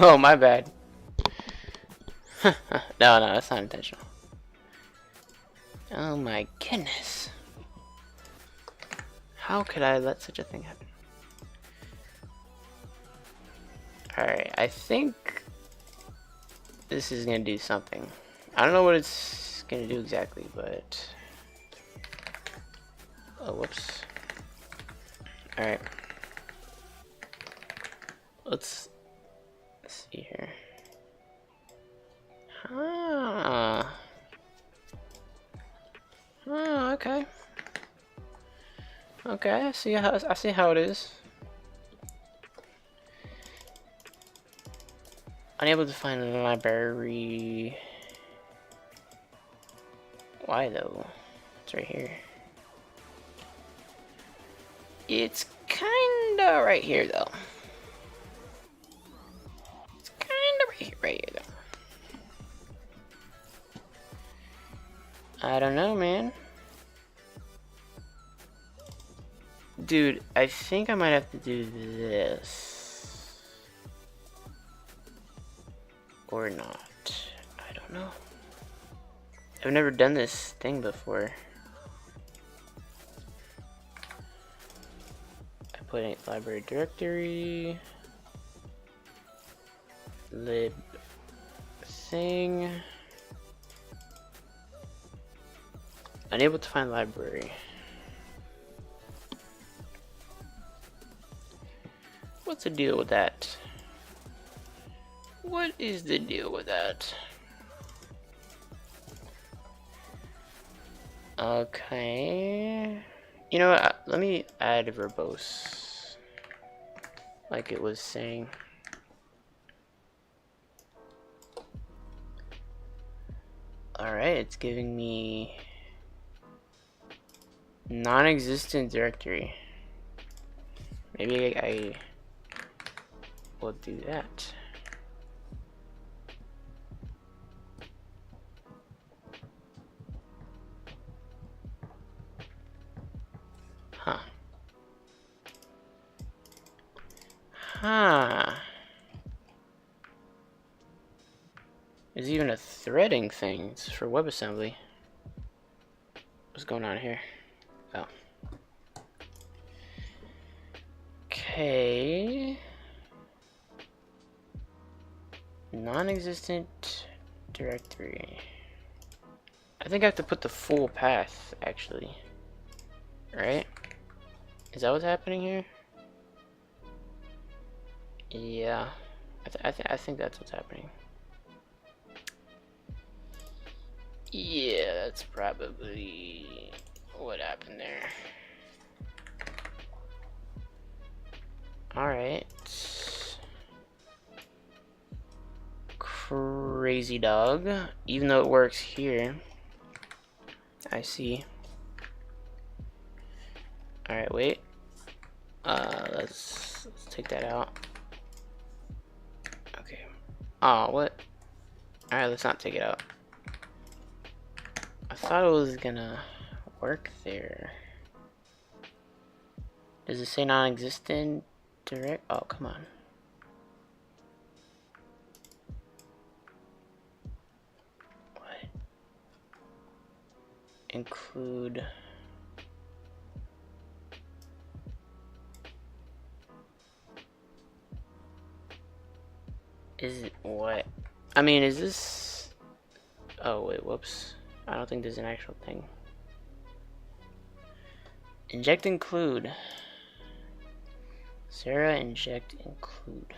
Oh, my bad. No, that's not intentional. Oh my goodness. How could I let such a thing happen? Alright, I think this is gonna do something. I don't know what it's gonna do exactly, but... Oh, whoops. Alright. Let's see here. Ah. Oh, okay. Okay, I see how it is. Unable to find the library. Why though? It's right here. It's kinda right here though. It's kinda right here though. I don't know, man. Dude, I think I might have to do this. Or not. I don't know. I've never done this thing before. I put in library directory. Lib thing. Unable to find library. What's the deal with that? What is the deal with that? Okay. You know what? Let me add verbose. Like it was saying. Alright, it's giving me non-existent directory. Maybe I will do that. Huh. Huh. There's even a threading thing for WebAssembly. What's going on here? Oh. Okay. Non-existent directory. I think I have to put the full path, actually. Right? Is that what's happening here? Yeah. I think that's what's happening. Yeah, that's probably what happened there. Alright. Crazy dog. Even though it works here. I see. Alright, wait. Let's take that out. Okay. Oh, what? Alright, let's not take it out. I thought it was gonna work there. Does it say non-existent direct? Oh, come on. What? Include. Is it what? I mean, is this? Oh wait, whoops. I don't think there's an actual thing. Inject include. Sarah, inject include.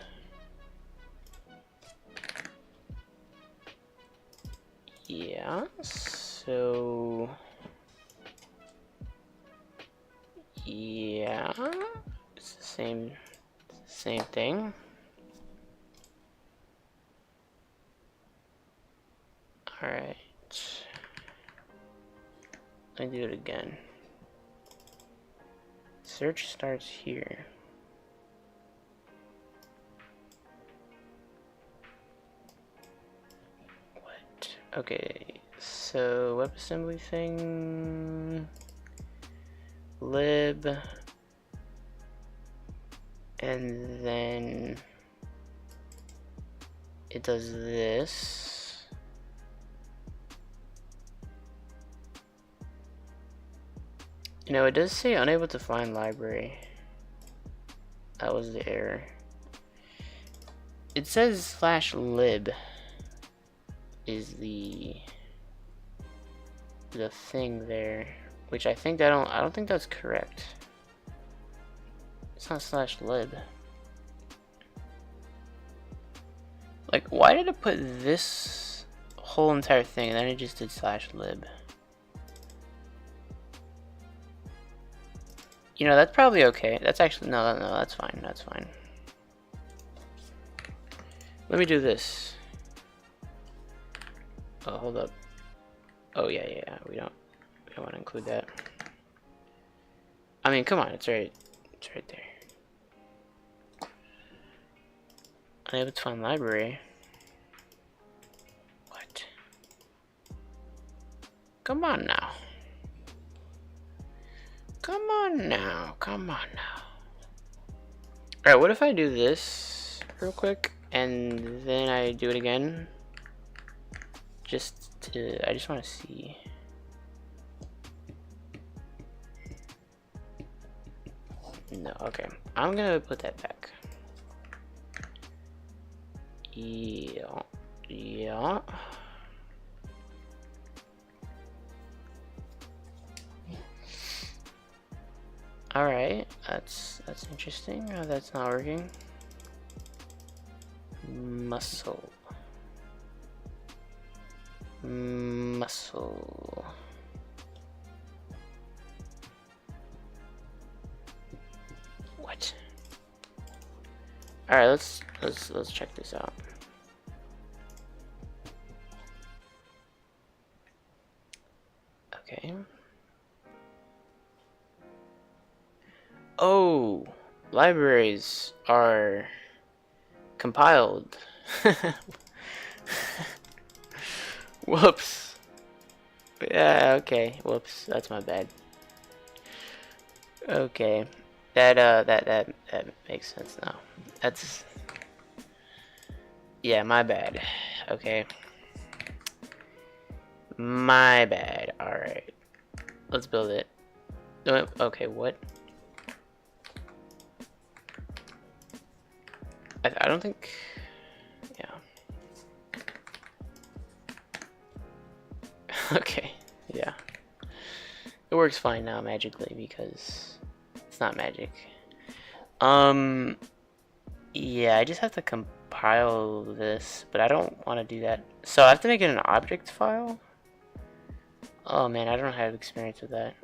Yeah, so yeah, it's the same thing. All right. Let me do it again. Search starts here. What? Okay, so WebAssembly thing, lib, and then it does this. You know, it does say unable to find library. That was the error. It says /lib is the thing there, which I don't think that's correct. It's not /lib. Like, why did it put this whole entire thing and then it just did /lib? You know, that's probably okay. That's actually, no, that's fine, that's fine. Let me do this. Oh, hold up. Oh, yeah, we don't want to include that. I mean, come on, it's right there. Unable to find library. What? Come on now. Come on now. Alright, what if I do this real quick and then I do it again? I just want to see. No, okay. I'm gonna put that back. Yeah. Alright, that's interesting. That's not working. Muscle. What? Alright, let's check this out. Okay. Oh, libraries are compiled. Whoops. Yeah, okay. Whoops, that's my bad. Okay. That makes sense now. That's, yeah, my bad. Okay. My bad. Alright. Let's build it. Okay, what? I don't think... Yeah. Okay, yeah. It works fine now magically because it's not magic. Yeah, I just have to compile this, but I don't want to do that. So I have to make it an object file? Oh man, I don't have experience with that.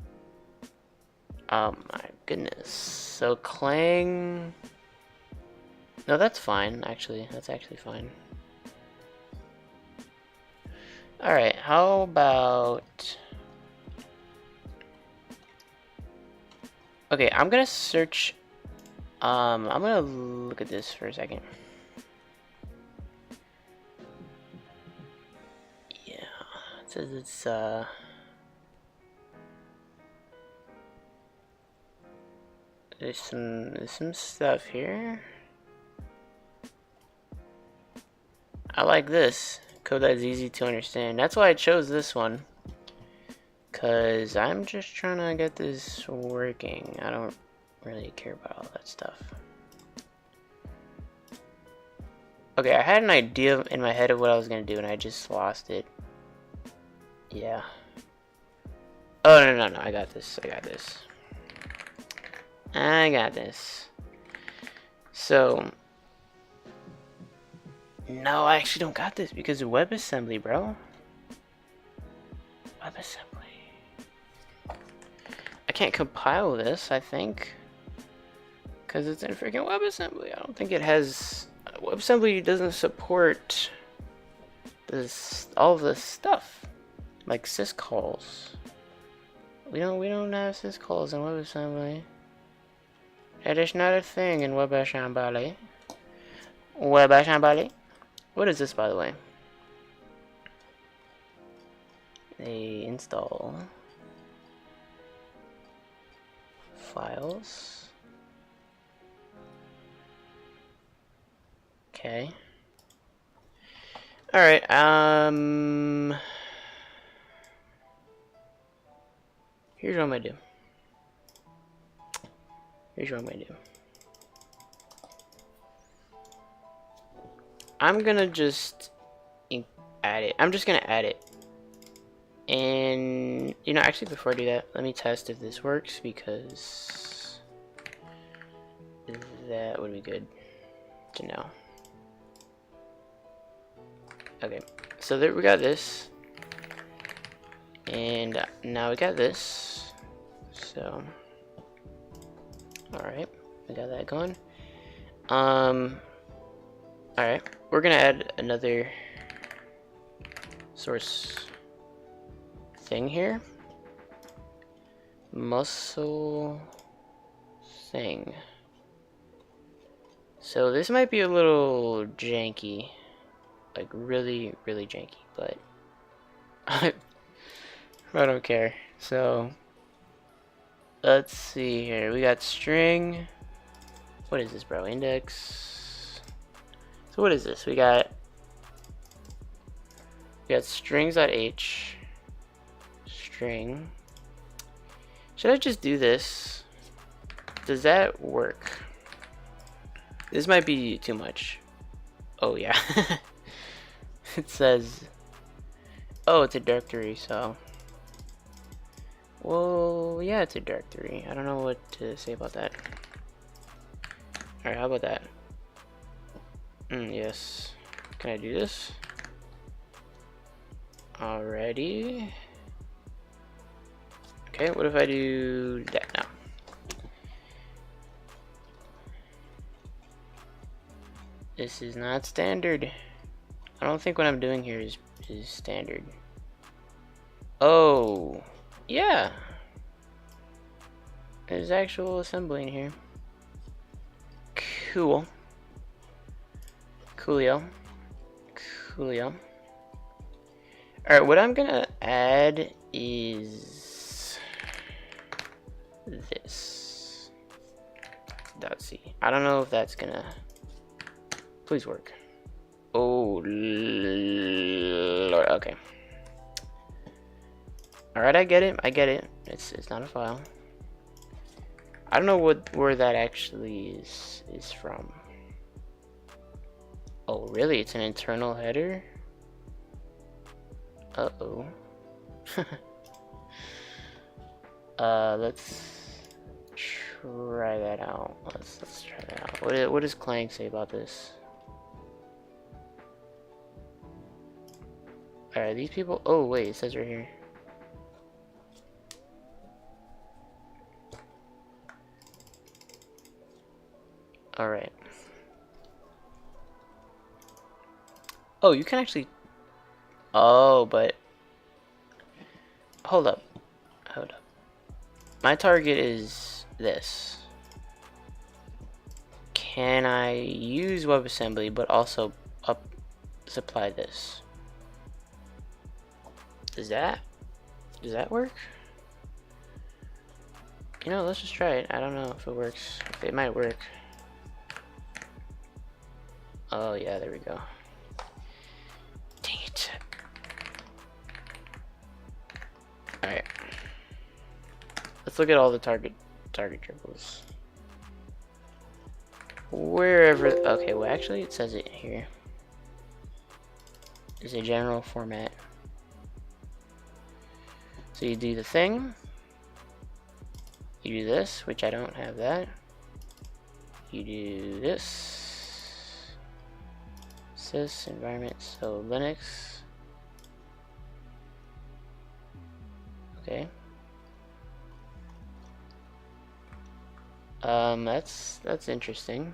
Oh my goodness. So Clang... No, that's fine, actually. That's actually fine. Alright, how about... Okay, I'm gonna search... I'm gonna look at this for a second. Yeah, it says it's, there's some stuff here. I like this. Code that's easy to understand. That's why I chose this one. Cause I'm just trying to get this working. I don't really care about all that stuff. Okay, I had an idea in my head of what I was gonna do and I just lost it. Yeah. Oh, no, I got this. I got this. So... No, I actually don't got this because of WebAssembly, bro. WebAssembly. I can't compile this, I think. Because it's in freaking WebAssembly. I don't think it has... WebAssembly doesn't support all of this stuff. Like syscalls. We don't have syscalls in WebAssembly. That is not a thing in WebAssembly. What is this, by the way? They install files. Okay. All right. Here's what I'm gonna do. Here's what I'm gonna do. I'm gonna just add it. I'm just gonna add it. And, you know, actually before I do that, let me test if this works, because that would be good to know. Okay, so there we got this. And now we got this. So, alright, we got that going. Alright, we're gonna add another source thing here. Muscle thing. So this might be a little janky, like really janky, but I don't care. So let's see here. We got string. What is this, bro? Index. So what is this? We got strings.h. String. Should I just do this? Does that work? This might be too much. Oh yeah. It says, oh, it's a directory, so. Well, yeah, it's a directory. I don't know what to say about that. Alright, how about that? Yes. Can I do this? Alrighty. Okay, what if I do that now? This is not standard. I don't think what I'm doing here is standard. Oh, yeah. There's actual assembly in here. Cool. Coolio. Coolio. Alright, what I'm gonna add is this. .c. I don't know if that's gonna please work. Oh Lord, okay. Alright, I get it. It's not a file. I don't know where that actually is from. Oh really? It's an internal header? Uh-oh. Let's try that out. Let's try that out. What does Clang say about this? Alright, these people. Oh wait, it says right here. Alright. Oh, you can actually. Oh, but hold up. My target is this. Can I use WebAssembly but also supply this? Does that work? You know, let's just try it. I don't know if it works. It might work. Oh yeah, there we go. Dang it. Alright. Let's look at all the target triples. Wherever. Okay, well actually it says it here. It's a general format. So you do the thing. You do this, which I don't have that. You do this. Sys environment, so Linux. Okay. That's interesting.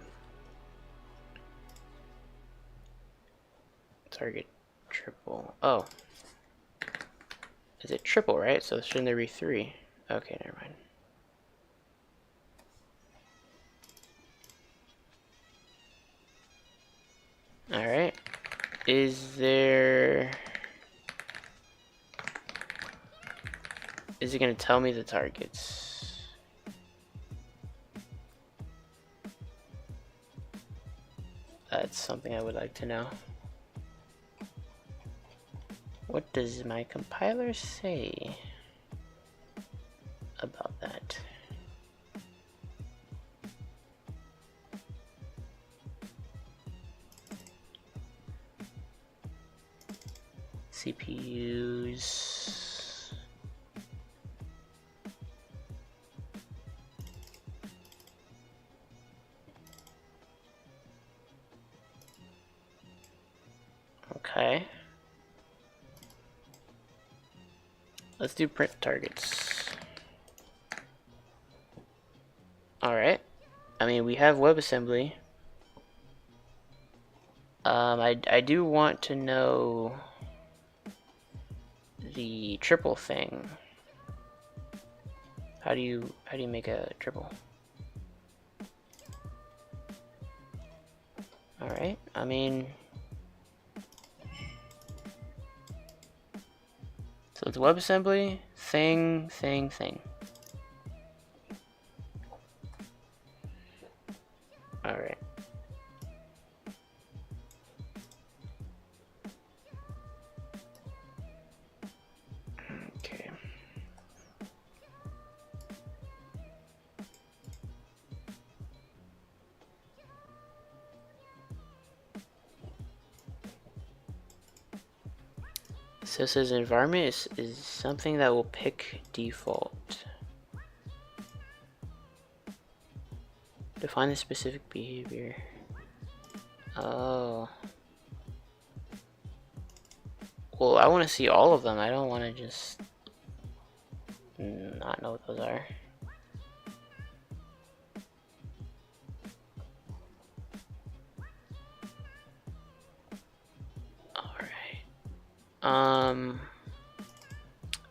Target triple. Oh. Is it triple, right? So shouldn't there be 3? Okay, never mind. Alright. Is it gonna tell me the targets? That's something I would like to know. What does my compiler say about that? CPUs. Okay. Let's do print targets. Alright. I mean, we have WebAssembly. I do want to know the triple thing. How do you make a triple? Alright, I mean, so it's WebAssembly, thing. Alright. Okay. So it says environment is something that will pick default. Define the specific behavior. Oh. Well, I want to see all of them. I don't want to just not know what those are.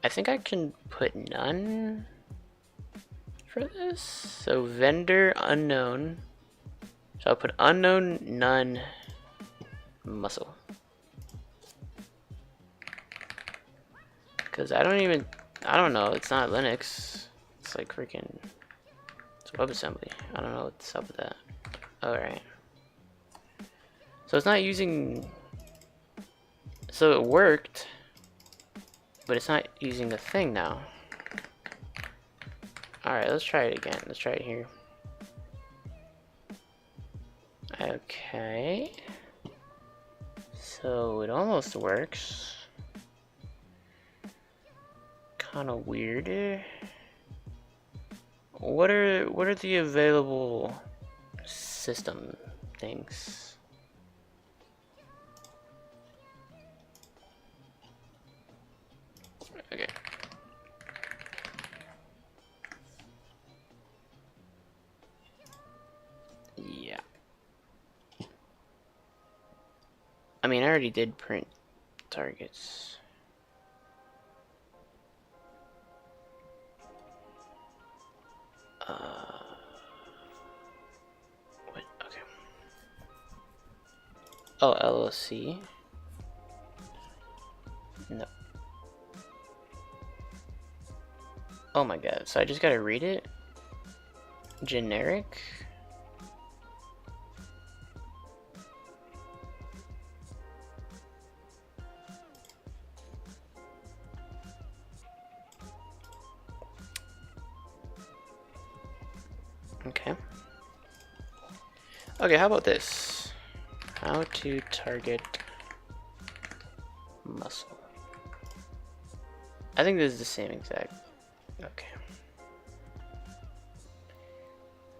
I think I can put none for this. So vendor unknown. So I'll put unknown, none, muscle. Because I don't know, it's not Linux. It's like freaking, it's WebAssembly. I don't know what's up with that. Alright. So it's not using, so it worked, but it's not using the thing now. Alright, let's try it again. Let's try it here. Okay. So it almost works. Kind of weird. What are the available system things? Okay. Yeah. I mean, I already did print targets. What? Okay. Oh, LLC. No. Oh my god, so I just gotta read it? Generic? Okay. Okay, how about this? How to target muscle. I think this is the same exact. Okay.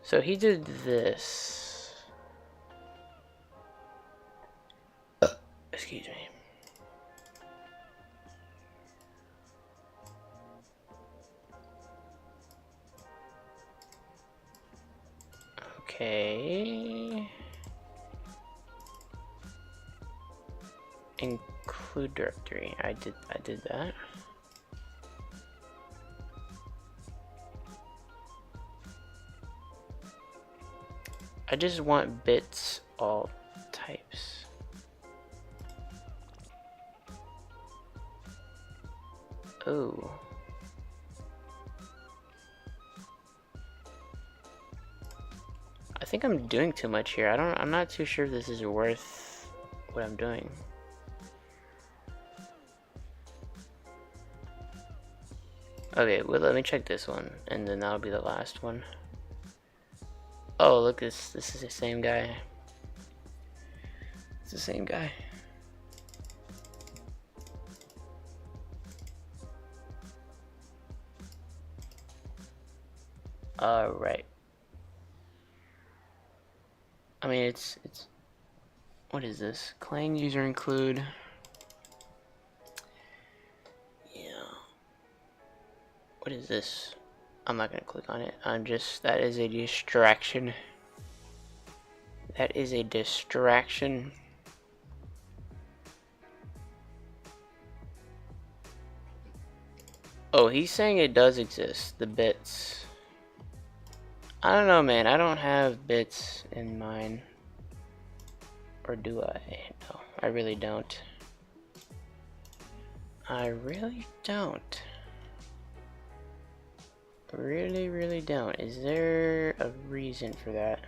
So he did this. Excuse me. Okay. Include directory. I did that. I just want bits all types. Oh. I think I'm doing too much here. I'm not too sure if this is worth what I'm doing. Okay, well, let me check this one, and then that'll be the last one. Oh, look, this is the same guy. It's the same guy. Alright. I mean, it's what is this? Clang user include. Yeah. What is this? I'm not gonna click on it. That is a distraction. That is a distraction. Oh, he's saying it does exist, the bits. I don't know, man. I don't have bits in mine. Or do I? No, I really don't. I really don't. Really don't. Is there a reason for that?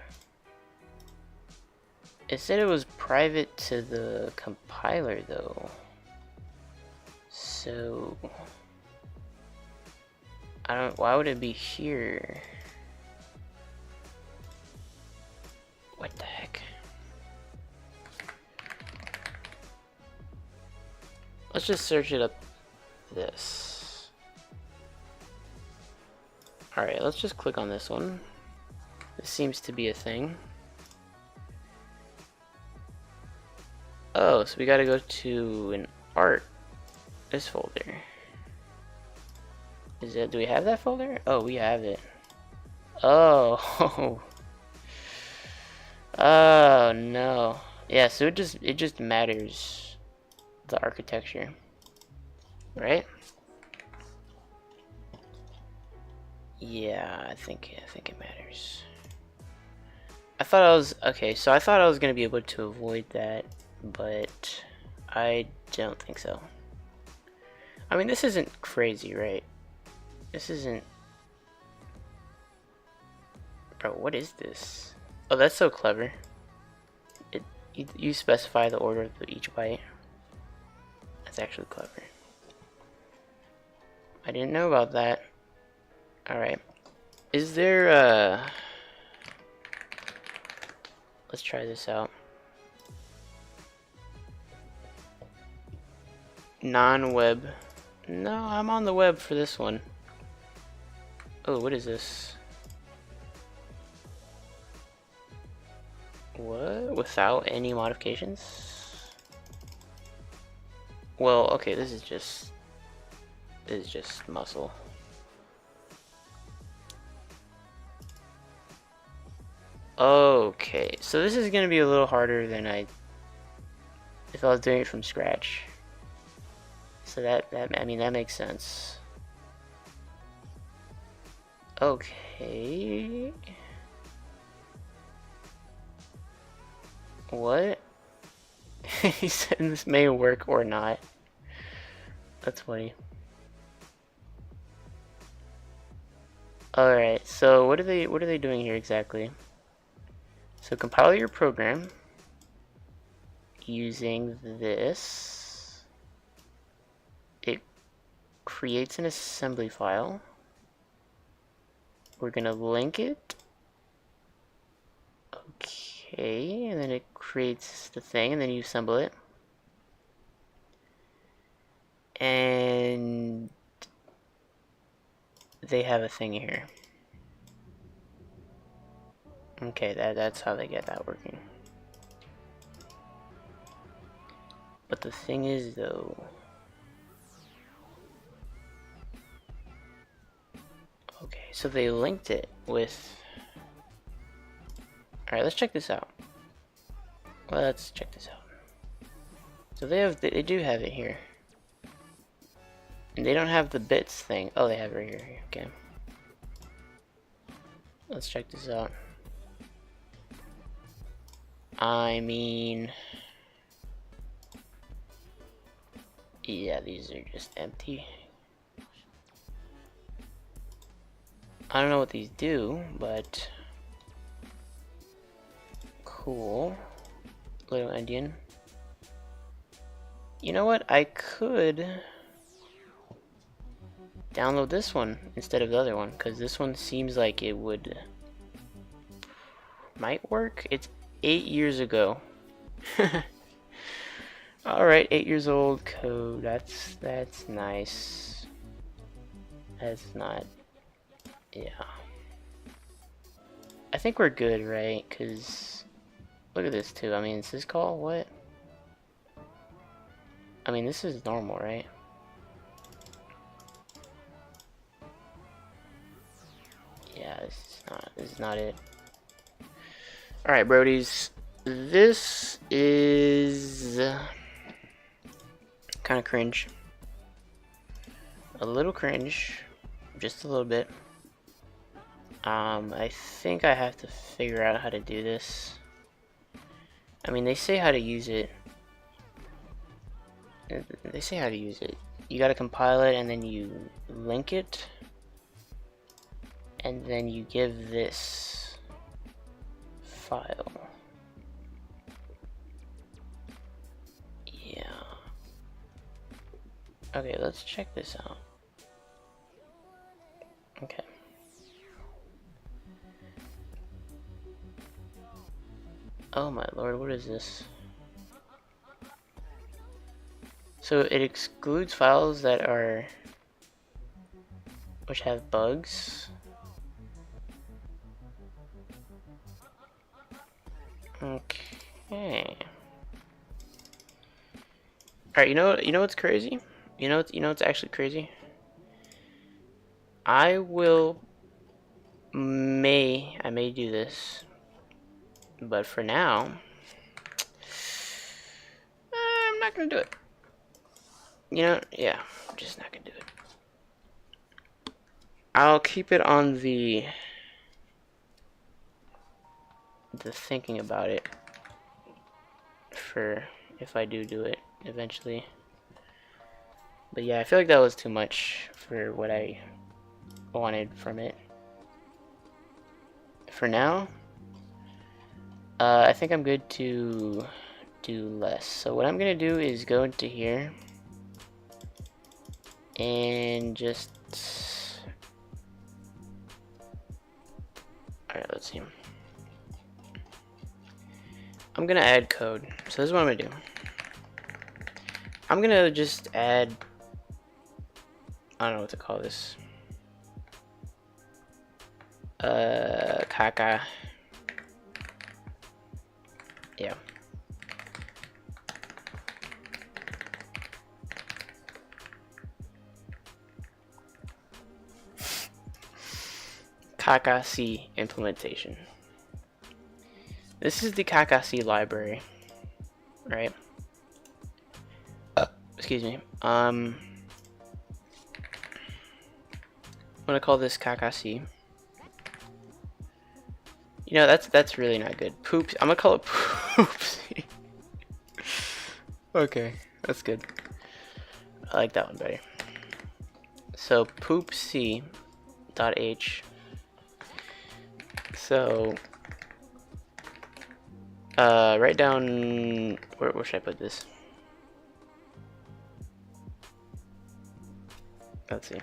It said it was private to the compiler, though. So I don't. Why would it be here? What the heck? Let's just search it up. This. Alright, let's just click on this one. This seems to be a thing. Oh, so we gotta go to an art. This folder. Do we have that folder? Oh, we have it. Oh. Oh no. Yeah, so it just matters the architecture. Right? Yeah, I think it matters. I thought I was gonna be able to avoid that, but I don't think so. I mean, this isn't crazy, right? This isn't. Bro, what is this? Oh, that's so clever. You specify the order of each byte. That's actually clever. I didn't know about that. Alright. Is there let's try this out. Non-web. No, I'm on the web for this one. Oh, what is this? What? Without any modifications? Well, okay, this is just muscle. Okay, so this is gonna be a little harder than if I was doing it from scratch. So I mean, that makes sense. Okay. What? He said this may work or not. That's funny. Alright, so what are they doing here exactly? So compile your program using this. It creates an assembly file. We're gonna link it. Okay, and then it creates the thing, and then you assemble it. And they have a thing here. Okay, that's how they get that working. But the thing is, though, okay, so they linked it with. All right, let's check this out. Well, let's check this out. So they do have it here, and they don't have the bits thing. Oh, they have it right here. Okay, let's check this out. I mean, yeah, these are just empty. I don't know what these do, but cool. Little Indian. You know what? I could download this one instead of the other one, because this one seems like it might work. It's 8 years ago. Alright, 8 years old code. That's nice. That's not, yeah. I think we're good, right? Because look at this too. I mean, is this called what? I mean, this is normal, right? Yeah, this is not it. Alright, Brodies. This is kind of cringe. A little cringe. Just a little bit. I think I have to figure out how to do this. I mean, they say how to use it. They say how to use it. You gotta compile it and then you link it. And then you give this file. Yeah. Okay, let's check this out. Okay. Oh my lord, what is this? So it excludes files that are which have bugs. Okay. Alright, you know what's crazy? You know what's actually crazy? I may do this. But for now, I'm not gonna do it. You know, yeah, I'm just not gonna do it. I'll keep it on the thinking about it for if I do it eventually. But yeah, I feel like that was too much for what I wanted from it. For now, I think I'm good to do less. So what I'm gonna do is go into here and just, alright, let's see. I'm gonna add code. So this is what I'm gonna do. I'm gonna just add, I don't know what to call this. Kaka. Yeah. Kaka-C implementation. This is the Kaka-C library, right? Excuse me. I'm gonna call this Kaka-C. You know, that's really not good. Poops. I'm gonna call it Poopsie. Okay, that's good. I like that one better. So Poopsie.h. So write down where should I put this? Let's see.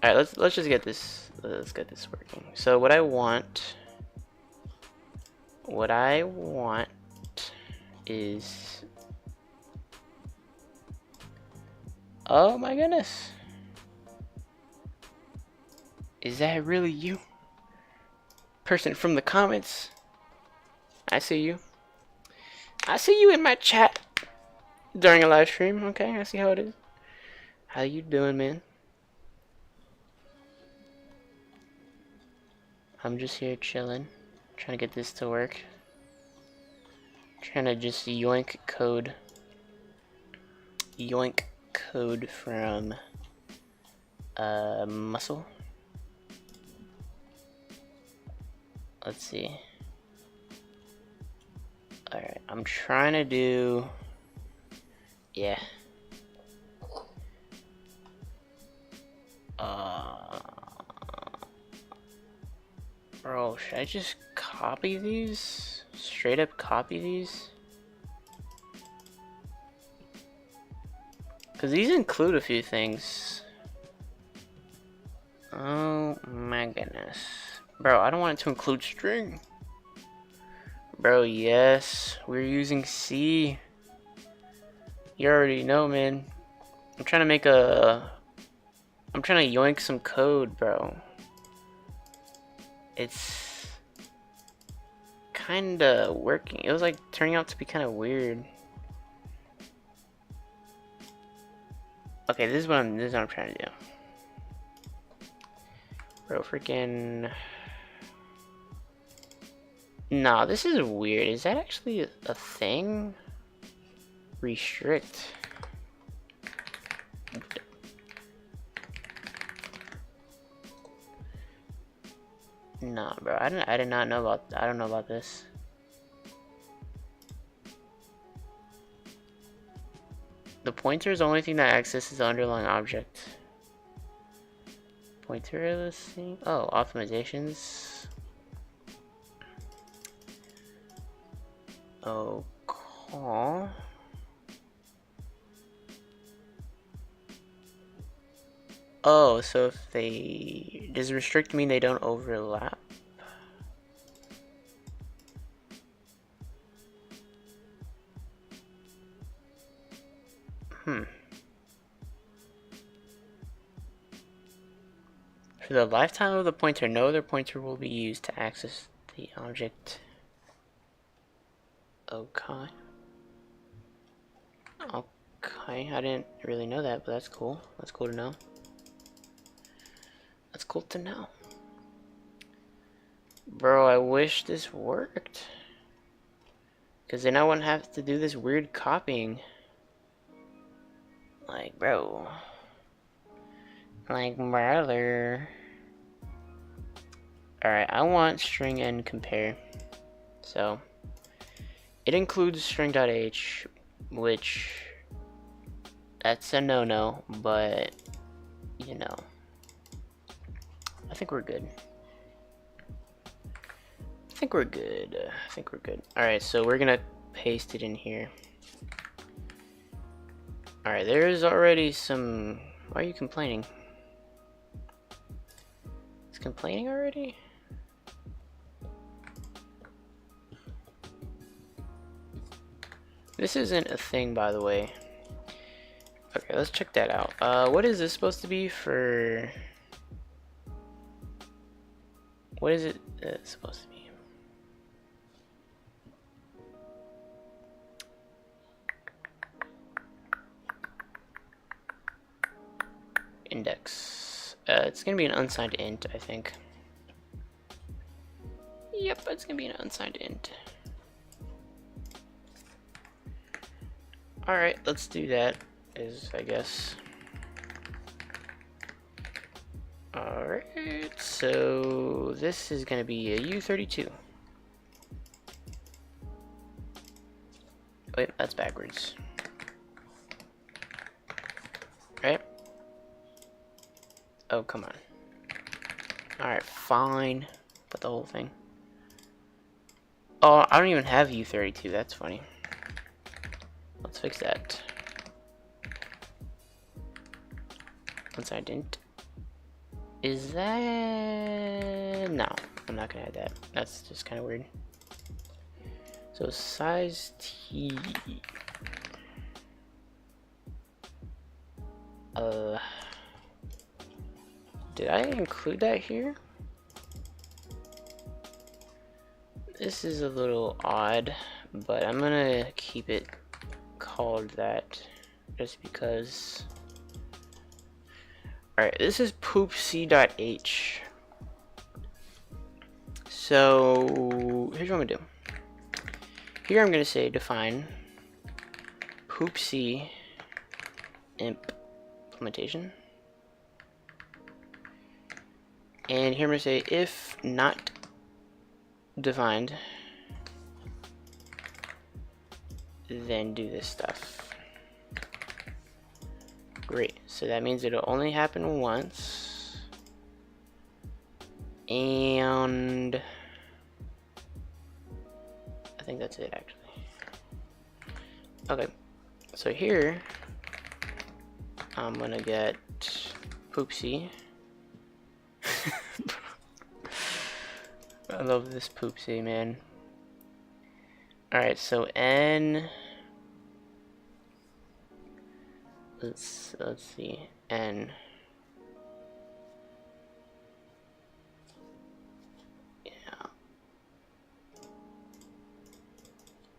All right, let's just get this. Let's get this working. So what I want is, oh my goodness, is that really you? Person from the comments, I see you. I see you in my chat during a live stream. Okay, I see how it is. How you doing, man? I'm just here chilling, trying to get this to work. Trying to just yoink code from muscle. Let's see. Alright, I'm trying to do, yeah. Bro, should I just copy these? Straight up copy these? Because these include a few things. Oh my goodness. Bro, I don't want it to include string. Bro, yes. We're using C. You already know, man. I'm trying to yoink some code, bro. It's kinda working. It was like turning out to be kinda weird. Okay, this is what I'm trying to do. Bro, freaking. Nah, this is weird. Is that actually a thing? Restrict. Nah, bro. I did not know about. I don't know about this. The pointer is the only thing that accesses the underlying object. Pointer listing. Oh, optimizations. Oh, call. Oh, so if they... Does restrict mean they don't overlap? For the lifetime of the pointer, no other pointer will be used to access the object. Okay. Okay, I didn't really know that, but that's cool. That's cool to know. That's cool to know. Bro, I wish this worked. Because then I wouldn't have to do this weird copying. Like, bro. Like, brother. Alright, I want string and compare. So, it includes string.h, which, that's a no-no, but, you know, I think we're good. I think we're good. Alright, so we're gonna paste it in here. Alright, there's already some... Why are you complaining? It's complaining already? This isn't a thing, by the way. Okay, let's check that out. What is this supposed to be for... What is it supposed to be? Index. It's gonna be an unsigned int, I think. Yep, it's gonna be an unsigned int. Alright, let's do that, I guess. Alright, so this is gonna be a U32. Wait, that's backwards. Right? Oh, come on. Alright, fine. Put the whole thing. Oh, I don't even have U32, that's funny. Let's fix that. Once I didn't. Is that... No, I'm not gonna add that. That's just kind of weird. So size T. Did I include that here? This is a little odd, but I'm gonna keep it called that just because. Alright, this is poopc.h. So here's what I'm gonna do. Here I'm gonna say define poopc implementation. And here I'm gonna say if not defined, then do this stuff. Great, so that means it'll only happen once. And I think that's it actually. Okay, so here I'm gonna get poopc I love this poopsie, man. Alright, so N. Let's see. N. Yeah.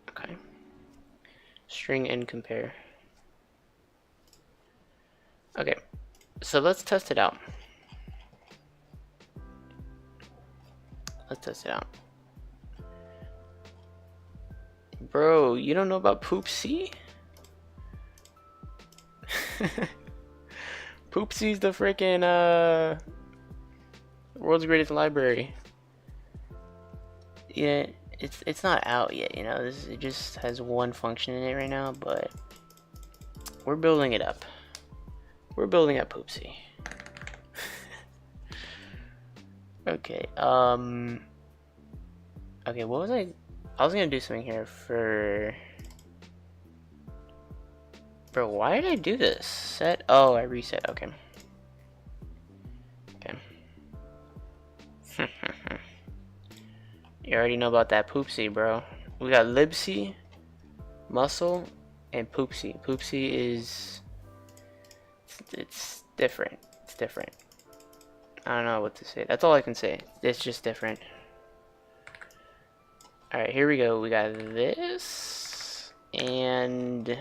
Okay. String N compare. Okay. So let's test it out. Let's test it out. Bro, you don't know about Poopsie? Poopsie's the freaking world's greatest library. Yeah, it's not out yet, you know. It just has one function in it right now, but we're building it up. We're building up Poopsie. Okay, okay, what was I was gonna do something here for... Bro, why did I do this? Set, oh, I reset, okay. Okay. You already know about that Poopsie, bro. We got Libc, Muscle, and Poopsie. Poopsie is... It's different. It's different. I don't know what to say. That's all I can say. It's just different. Alright, here we go. We got this. And...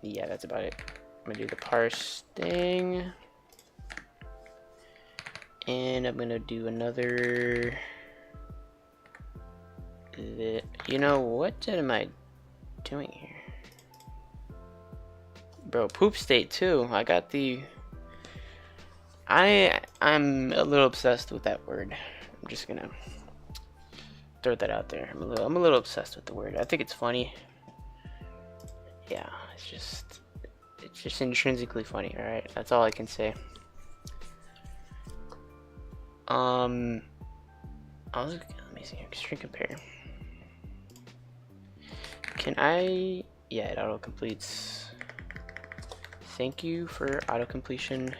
yeah, that's about it. I'm gonna do the parse thing. And I'm gonna do another... You know, what am I doing here? Bro, poop state too. I got the... I'm a little obsessed with that word. I'm just gonna throw that out there. I'm a little obsessed with the word. I think it's funny. Yeah, it's just intrinsically funny, alright? That's all I can say. Let me see, string compare. Can I... yeah, it auto completes. Thank you for auto completion.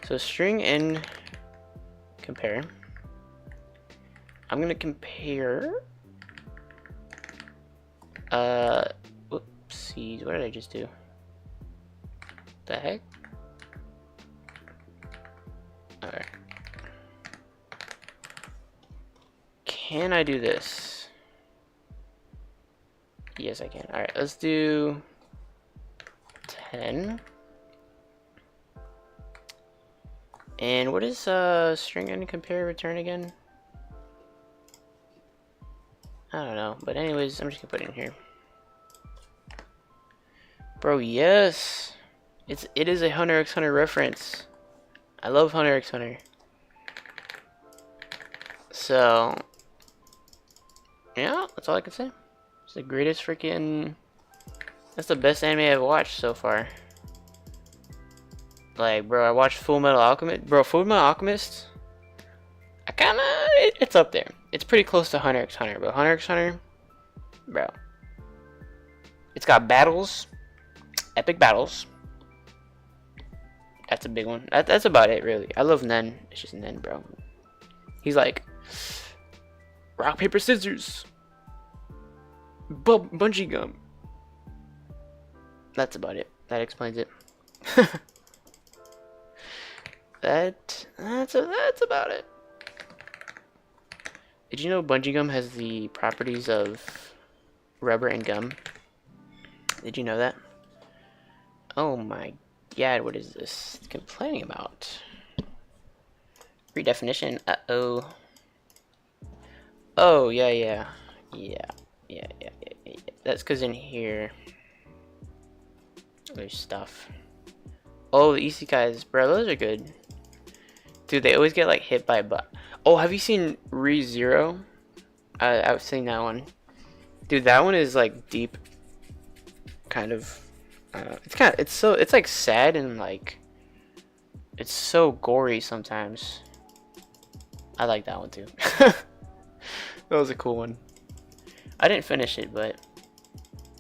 So string N compare. I'm gonna compare. Whoopsies, what did I just do? The heck? Alright. Can I do this? Yes, I can. Alright, let's do 10. And what is string and compare return again? I don't know, but anyways, I'm just gonna put it in here. Bro, yes! It is a Hunter x Hunter reference. I love Hunter x Hunter. So yeah, that's all I can say. It's the greatest freaking... that's the best anime I've watched so far. Like, bro, I watched Full Metal Alchemist. Bro, Full Metal Alchemist, I kinda... it's up there. It's pretty close to Hunter x Hunter, but Hunter x Hunter, bro. It's got battles. Epic battles. That's a big one. That's about it, really. I love Nen. It's just Nen, bro. He's like... rock, paper, scissors. Bungee gum. That's about it. That explains it. That's about it. Did you know bungee gum has the properties of rubber and gum? Did you know that? Oh my god, what is this complaining about? Redefinition. Uh-oh. Oh, yeah. That's because in here there's stuff. Oh, the isekais, bro, those are good. Dude, they always get like hit by oh, have you seen ReZero? I've seen that one. Dude, that one is like deep, kind of. It's like sad and like it's so gory sometimes. I like that one too. That was a cool one. I didn't finish it, but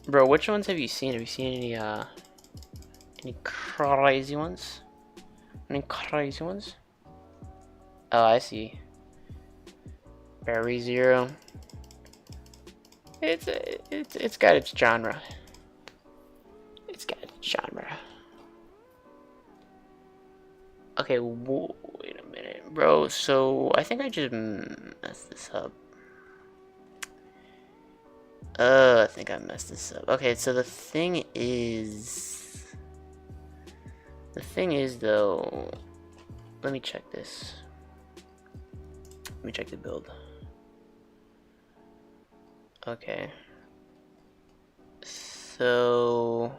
bro, which ones have you seen? Have you seen any crazy ones? Any crazy ones? Oh, I see. Berry Zero. It's got its genre. It's got its genre. Okay, wait a minute, bro. So I think I just messed this up. I think I messed this up. Okay, so the thing is though, let me check this. Let me check the build. Okay. So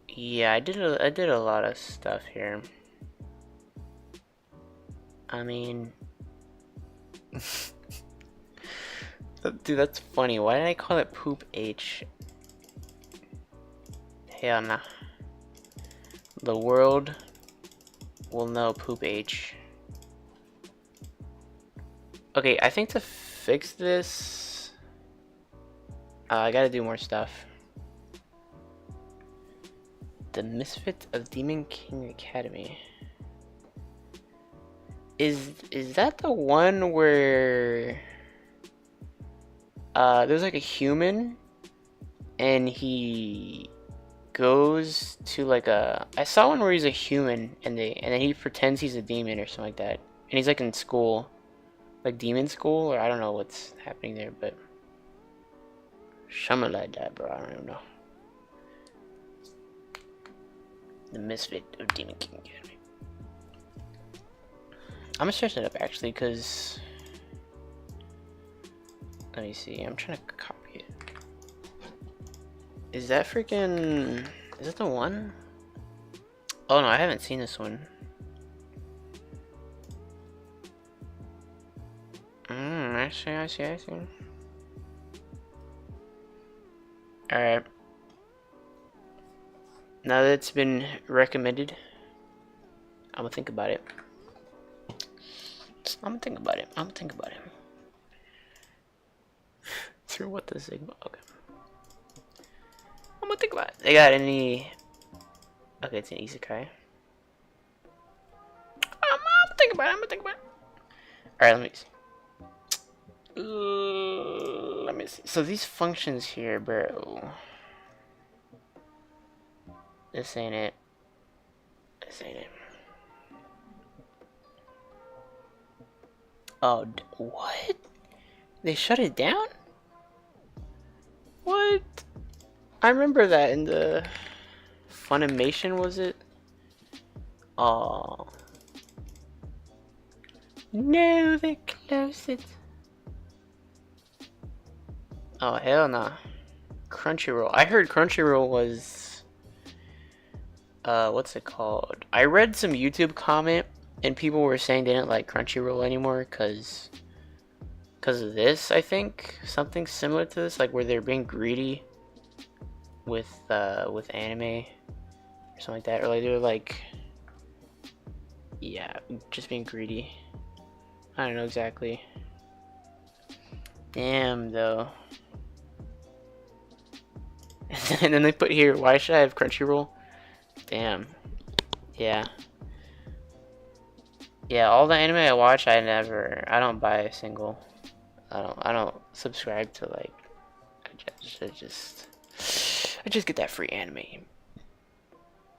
yeah, I did a lot of stuff here. I mean, dude, that's funny. Why did I call it Poop H? Hell nah. The world will know Poop H. Okay, I think to fix this, I gotta do more stuff. The Misfit of Demon King Academy. Is that the one where there's like a human and he goes to like I saw one where he's a human and then he pretends he's a demon or something like that, and he's like in school, like demon school, or I don't know what's happening there, but something like that, bro. I don't even know. The Misfit of Demon King Academy. I'm gonna search it up actually, because let me see. I'm trying to copy it. Is that freaking? Is that the one? Oh no, I haven't seen this one. I see. Alright. Now that it's been recommended, I'm gonna think about it. Through what the Sigma? Okay. I'm gonna think about it. They got any? Okay, it's an isekai. I'm gonna think about it. Alright, let me see. Let me see. So these functions here, bro. This ain't it. Oh, what? They shut it down? What? I remember that in the Funimation, was it? Oh. No, they closed it. Oh, hell nah. Crunchyroll. I heard Crunchyroll was... what's it called? I read some YouTube comment and people were saying they didn't like Crunchyroll anymore because of this, I think. Something similar to this, like where they're being greedy with anime or something like that. Or like they're like, yeah, just being greedy. I don't know exactly. Damn, though. And then they put here, why should I have Crunchyroll? Damn. Yeah. Yeah, all the anime I watch, I don't buy a single. I don't subscribe to, like, I just get that free anime.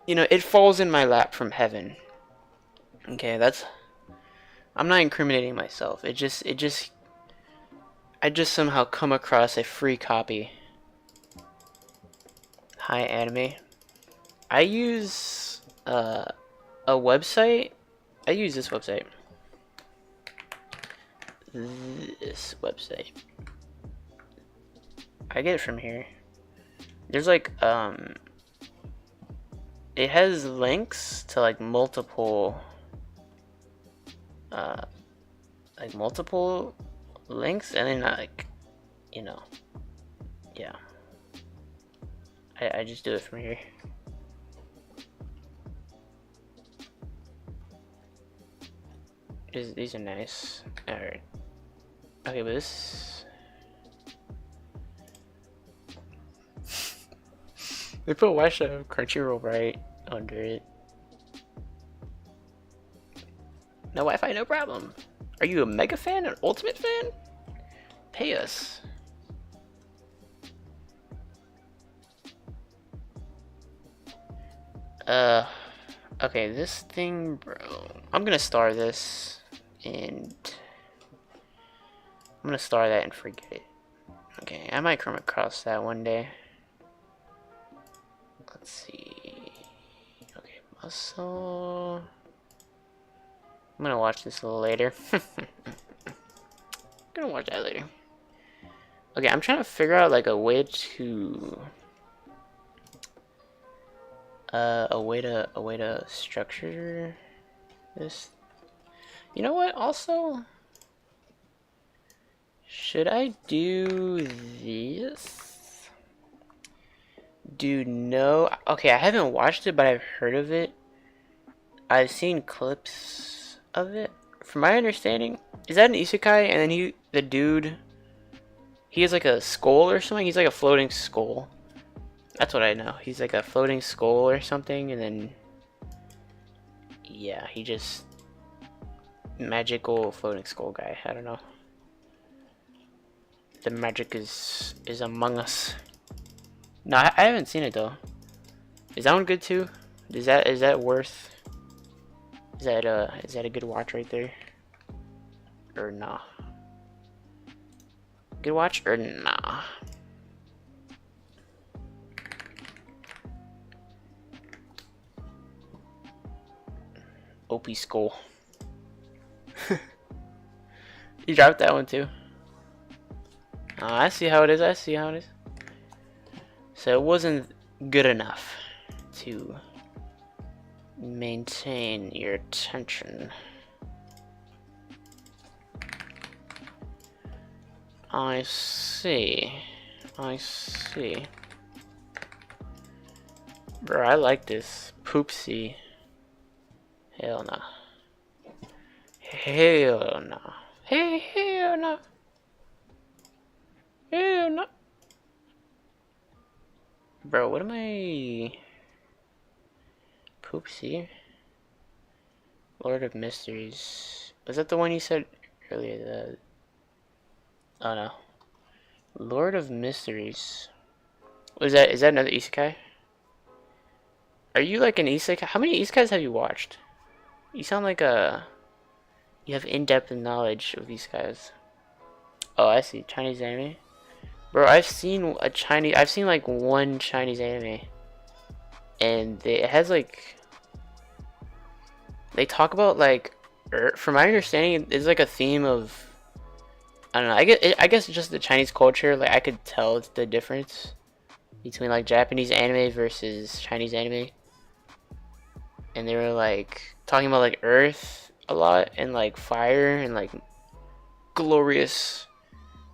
You know, it falls in my lap from heaven. Okay, I'm not incriminating myself. I just somehow come across a free copy. Hi, anime. I use a website. I use this website. I get it from here. There's like it has links to like multiple links, and then like, you know, yeah. I just do it from here. These are nice. Alright. Okay, but this... They put why should I have Crunchyroll right under it. No Wi-Fi, no problem. Are you a mega fan, an ultimate fan? Pay us. Okay, this thing, bro. I'm gonna star this, and I'm gonna star that and forget it. Okay, I might come across that one day. Let's see. Okay, muscle. I'm gonna watch this a little later. Gonna watch that later. Okay, I'm trying to figure out like a way to structure this. You know what? Also, should I do this? Okay, I haven't watched it, but I've heard of it. I've seen clips of it. From my understanding, is that an isekai? And then the dude, he has like a skull or something. He's like a floating skull. That's what I know. He's like a floating skull or something, and then yeah, he just magical floating skull guy. I don't know. The magic is among us. No, I haven't seen it though. Is that one good too? Is that worth? Is that a good watch right there? Or nah? Good watch or nah? OP skull. You dropped that one too. I see how it is. I see how it is. So it wasn't good enough to maintain your attention. I see. I see. Bro, I like this. Poopsie. Hell no. Hell no. Hell no. Hell no. Bro, what am I? Poopsie. Lord of Mysteries. Was that the one you said earlier? Oh no. Lord of Mysteries. Is that another isekai? Are you like an isekai? How many isekais have you watched? You sound like you have in-depth knowledge of these guys. Oh, I see. Chinese anime. Bro, I've seen like one Chinese anime. And it has like, they talk about like, from my understanding, it's like a theme of, I don't know, I guess just the Chinese culture. Like I could tell the difference between like Japanese anime versus Chinese anime. And they were like talking about like earth a lot and like fire and like glorious,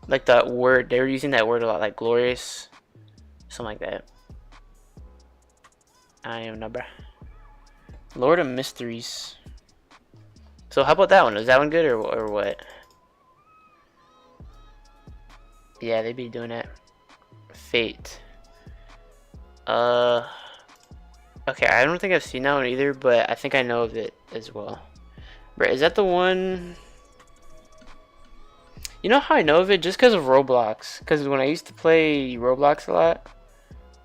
like that word, they were using that word a lot, like glorious, something like that. I am not, bruh. Lord of Mysteries. So how about that one? Is that one good or what? Yeah, they be doing that. Fate. Okay, I don't think I've seen that one either, but I think I know of it as well. Bro, is that the one? You know how I know of it? Just because of Roblox. Because when I used to play Roblox a lot,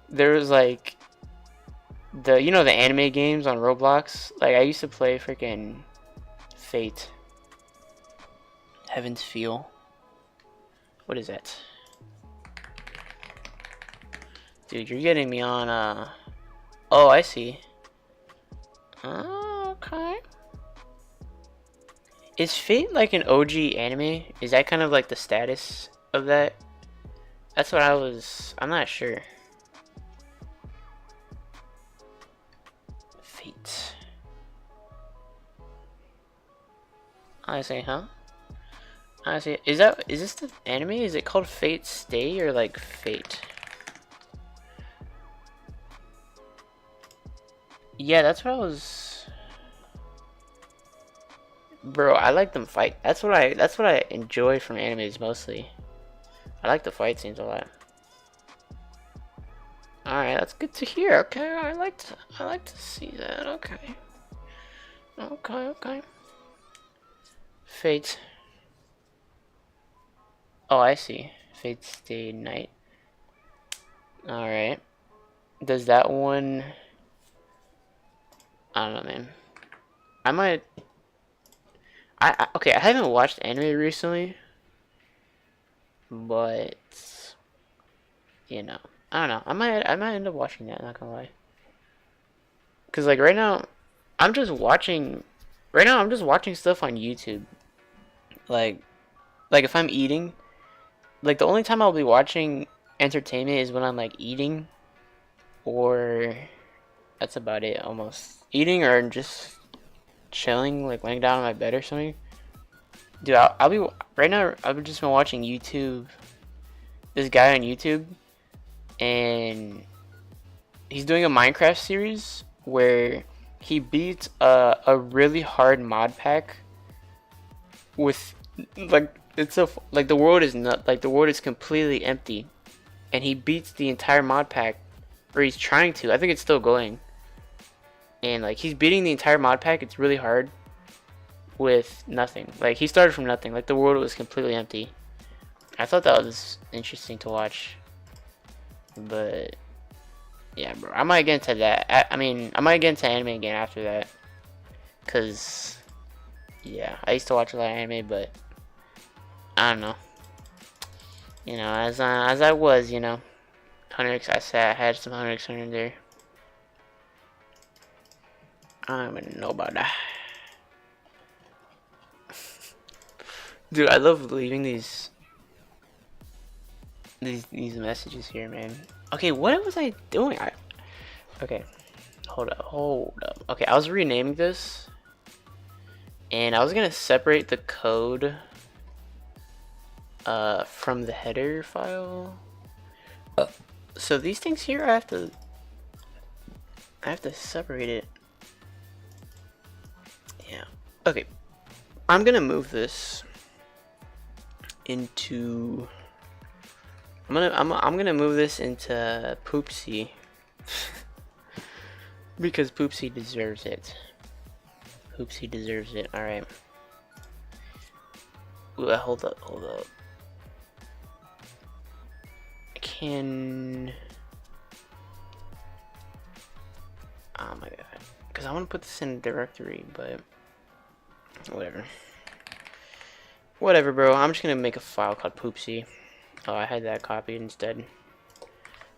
there was like the anime games on Roblox. Like I used to play freaking Fate. Heaven's Feel. What is that? Dude, you're getting me on oh, I see. Oh, okay. Is Fate like an OG anime? Is that kind of like the status of that? That's what I'm not sure. Fate. I see, huh? I see. Is this the anime? Is it called Fate Stay or like Fate? Yeah, that's what I was. Bro, I like them fight. That's what I enjoy from animes mostly. I like the fight scenes a lot. Alright, that's good to hear. Okay, I like to see that. Okay. Okay. Fate. Oh, I see. Fate Stay Night. Alright. Does that one... I don't know, man. I might... okay, I haven't watched anime recently. But... You know. I don't know. I might end up watching that, not gonna lie. Cause like right now, I'm just watching... Right now, I'm just watching stuff on YouTube. Like if I'm eating... Like, the only time I'll be watching entertainment is when I'm, like, eating. Or... That's about it, almost. Eating or just chilling, like, laying down on my bed or something. Dude, I'll be... Right now, I've just been watching YouTube. This guy on YouTube. And... He's doing a Minecraft series where he beats a really hard mod pack with... Like... It's so like the world is not like the world is completely empty, and he beats the entire mod pack, or he's trying to. I think it's still going, and like he's beating the entire mod pack. It's really hard with nothing. Like he started from nothing. Like the world was completely empty. I thought that was interesting to watch, but yeah, bro, I might get into that. I mean, I might get into anime again after that, cause yeah, I used to watch a lot of anime, but. I don't know. You know, as I was, you know, Hunter X. I had some Hunter X Hunter in there. I don't even know about that. Dude, I love leaving these messages here, man. Okay, what was I doing? Okay, hold up. Okay, I was renaming this, and I was gonna separate the code. From the header file. So these things here, I have to separate it. Yeah. Okay. I'm gonna move this into. I'm gonna move this into Poopsie because Poopsie deserves it. Poopsie deserves it. All right. Ooh, hold up. Can oh my god, because I want to put this in a directory, but whatever bro. I'm just gonna make a file called Poopsie. Oh, I had that copied instead.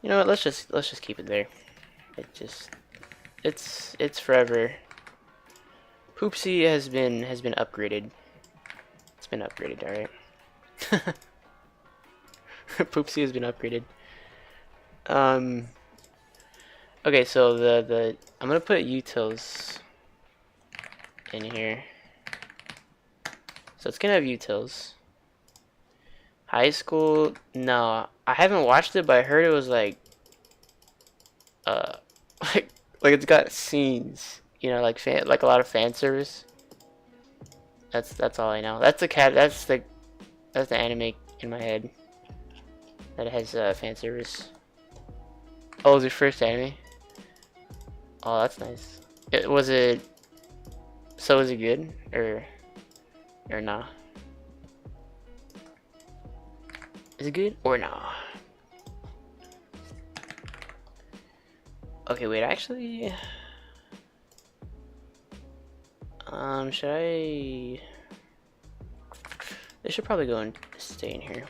You know what, let's just keep it there. It's forever. Poopsie has been upgraded. It's been upgraded. All right. Poopsie has been upgraded. Okay, so I'm gonna put utils in here. So it's gonna have utils. High school, no, I haven't watched it, but I heard it was like like it's got scenes, you know, like a lot of fan service. That's all I know. That's the anime in my head. That it has fan service. Oh, it was your first anime? Oh, that's nice. Was it good or nah? Is it good or nah? Okay, wait. Actually, should I? They should probably go and stay in here.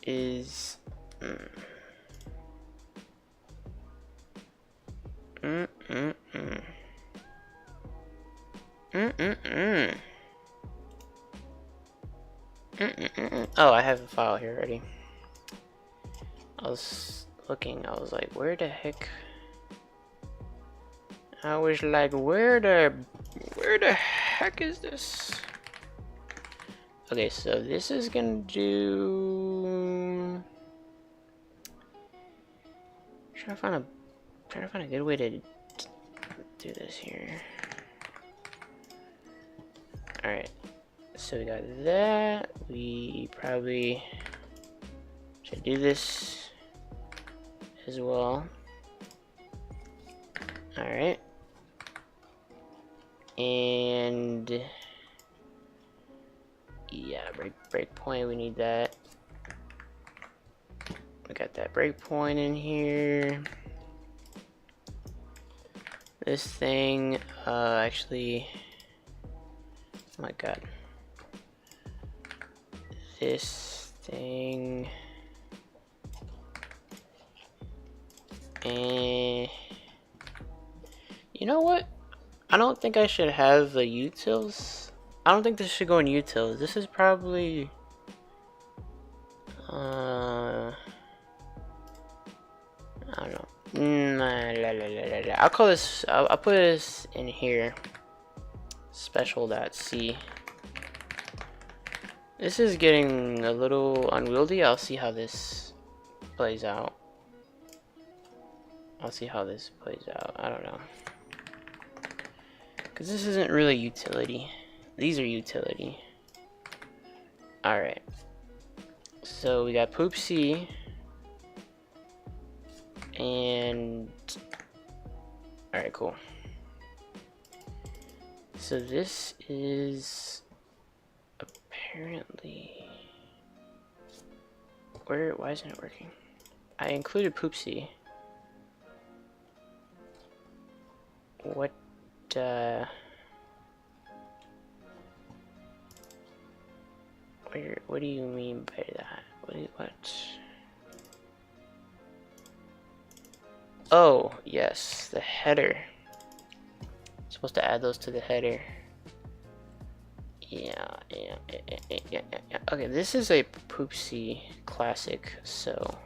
Is Oh, I have a file here already. I was looking, I was like, where the heck? I was like, where the heck is this? Okay, so this is gonna do. Trying to find a good way to do this here. All right, so we got that. We probably should do this as well. All right. And yeah, breakpoint, we need that. We got that breakpoint in here. This thing, actually, oh my god. This thing, and you know what? I don't think I should have the utils. I don't think this should go in utils. This is probably, I don't know. I'll call this, I'll put this in here. Special.c. This is getting a little unwieldy. I'll see how this plays out. I don't know. Because this isn't really utility. These are utility. Alright. So we got poop C. And alright, cool. So this is apparently why isn't it working? I included poop C. What what do you mean by that? What? Oh, yes, the header. Supposed to add those to the header. Yeah. Okay, this is a poopsie classic, so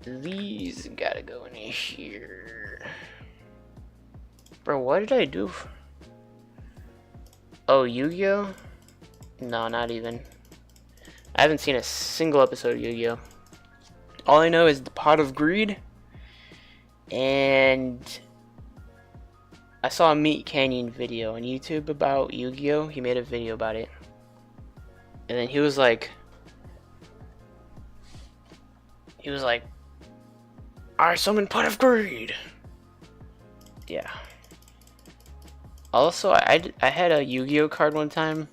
these gotta go in here. Bro, what did I do? Oh, Yu-Gi-Oh? No, not even. I haven't seen a single episode of Yu-Gi-Oh. All I know is the Pot of Greed, and I saw a Meat Canyon video on YouTube about Yu-Gi-Oh. He made a video about it, and then he was like, I summon Pot of Greed. Yeah. Also, I had a Yu-Gi-Oh card one time,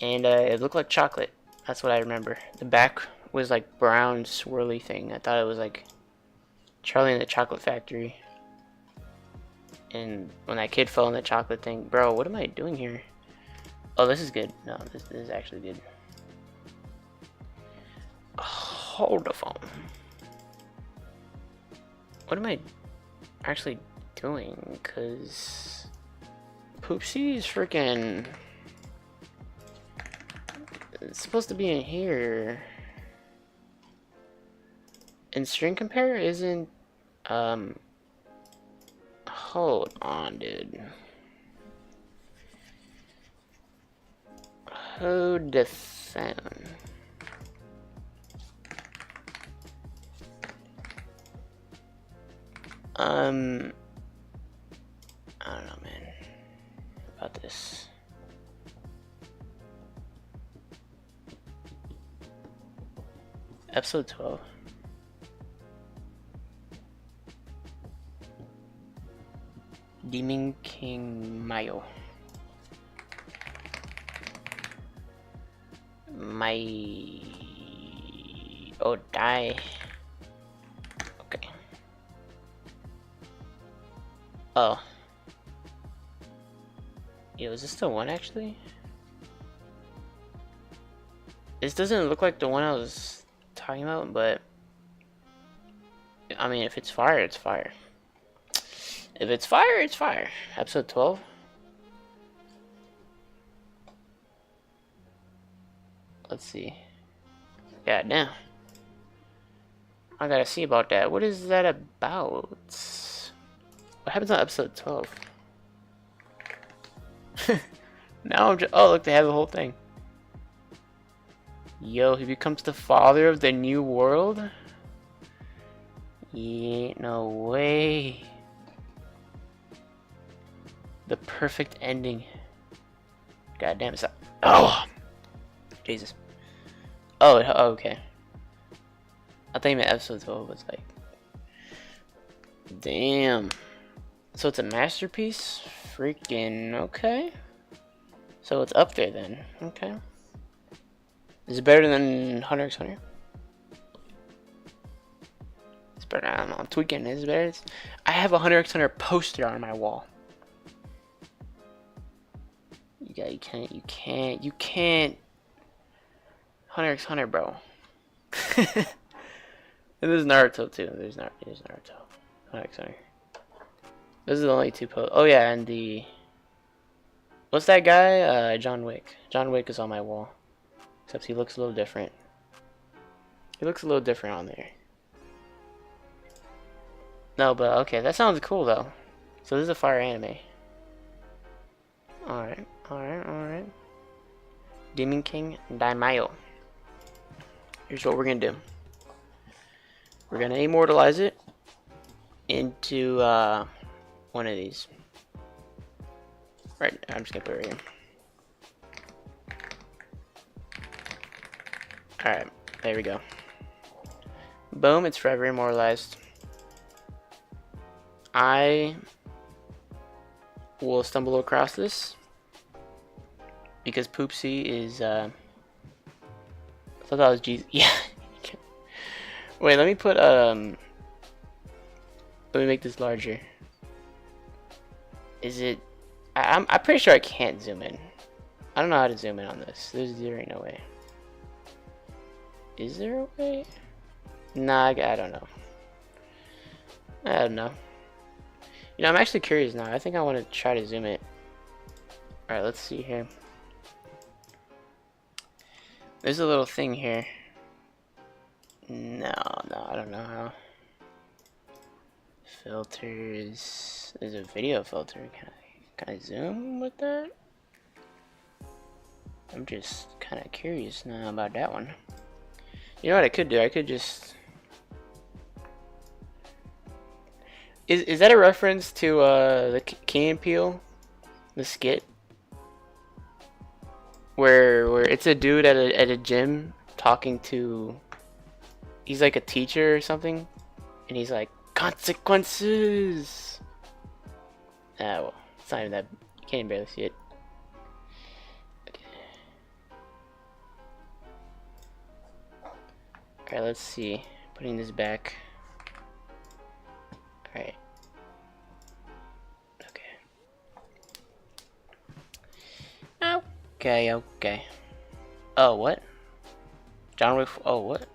and it looked like chocolate. That's what I remember. The back was like brown swirly thing. I thought it was like Charlie and the Chocolate Factory. And when that kid fell in the chocolate thing, bro, what am I doing here? Oh, this is good. No, this is actually good. Hold the phone. What am I actually doing? Cause Poopsie is freaking. It's supposed to be in here. And string compare isn't. Hold on, dude. Hold the phone. I don't know, man, about this. Episode 12. Demon King Mayo. Oh, die. Okay. Oh. Yo, is this the one actually? This doesn't look like the one I was talking about, but I mean, if it's fire, it's fire. If it's fire, it's fire. Episode 12. Let's see. God damn. I gotta see about that. What is that about? What happens on episode 12? Now I'm just. Oh, look, they have the whole thing. Yo, he becomes the father of the new world? Yeah, no way. The perfect ending. God damn it. Oh! Jesus. Oh, okay. I thought you meant episode 12 was like. Damn. So it's a masterpiece? Freaking okay. So it's up there then. Okay. Is it better than Hunter x Hunter? It's better. I don't know. I'm tweaking. Is it better? I have a Hunter x Hunter poster on my wall. You can't. Hunter x Hunter, bro. And there's Naruto too. There's Naruto. Hunter x Hunter. Those are the only two posts. Oh yeah, and the... What's that guy? John Wick. John Wick is on my wall. Except he looks a little different. He looks a little different on there. No, but okay, that sounds cool though. So this is a fire anime. Alright, alright, alright. Demon King Daimyo. Here's what we're gonna do. We're gonna immortalize it into one of these. Right, I'm just gonna put it right here. Alright, there we go. Boom, it's forever immortalized. I will stumble across this because Poopsie is I thought that was Jesus. Yeah. Wait, let me put let me make this larger. Is it... I'm pretty sure I can't zoom in. I don't know how to zoom in on this. There ain't no way. Is there a way? Nah, I don't know. I don't know. You know, I'm actually curious now. I think I want to try to zoom it. Alright, let's see here. There's a little thing here. No, I don't know how. Filters. There's a video filter. Can I zoom with that? I'm just kind of curious now about that one. You know what I could do? I could just... Is that a reference to the Key and Peele, the skit, where it's a dude at a gym talking to, he's like a teacher or something, and he's like, consequences. Ah, well, it's not even that, you can't even barely see it. Okay. Alright, let's see. Putting this back. Alright. Okay. Oh, what? John Wick... Oh, what?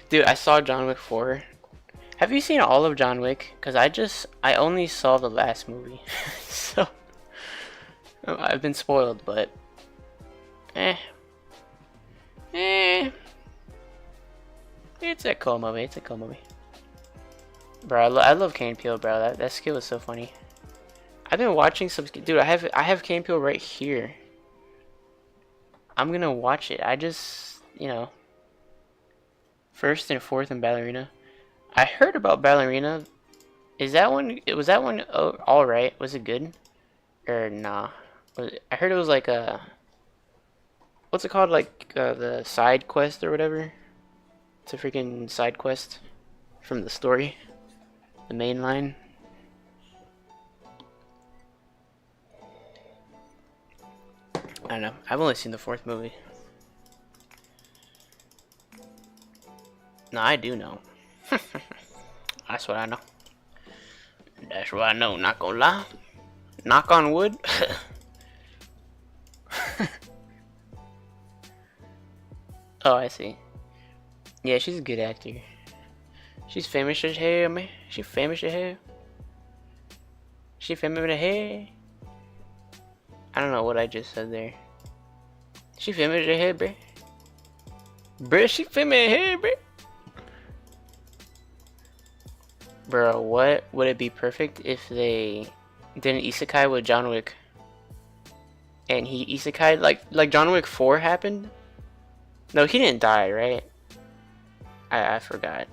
Dude, I saw John Wick 4. Have you seen all of John Wick? Because I only saw the last movie. So... I've been spoiled, but... It's a cool movie. Bro, I love Key and Peele, bro. That skit was so funny. I've been watching some... Dude, I have Key and Peele right here. I'm gonna watch it. I just, you know... First and fourth in Ballerina. I heard about Ballerina. Was that one alright? Was it good? Or nah? I heard it was like a... What's it called? Like the side quest or whatever? It's a freaking side quest from the story. The main line. I don't know. I've only seen the fourth movie. No, I do know. That's what I know. That's what I know. Not gonna lie. Knock on wood. Oh, I see. Yeah, she's a good actor. She's famous as hell, man. She famous as hell. She famous as hell. I don't know what I just said there. She famous as hell, bruh. Bruh, she famous as hell, bruh. Bro, what would it be perfect if they did an isekai with John Wick? And he isekai'd like John Wick 4 happened? No, he didn't die, right? I forgot.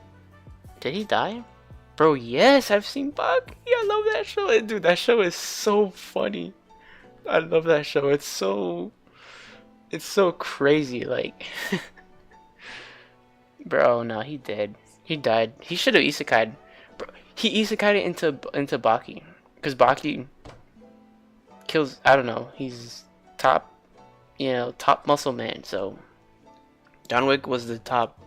Did he die? Bro, yes, I've seen Buck. Yeah, I love that show. Dude, that show is so funny. I love that show. It's so crazy, like. Bro, no, he did. He died. He should have isekai'd. Bro, he isekai'd into Baki. Because Baki kills, I don't know, he's top, you know, top muscle man, so John Wick was the top,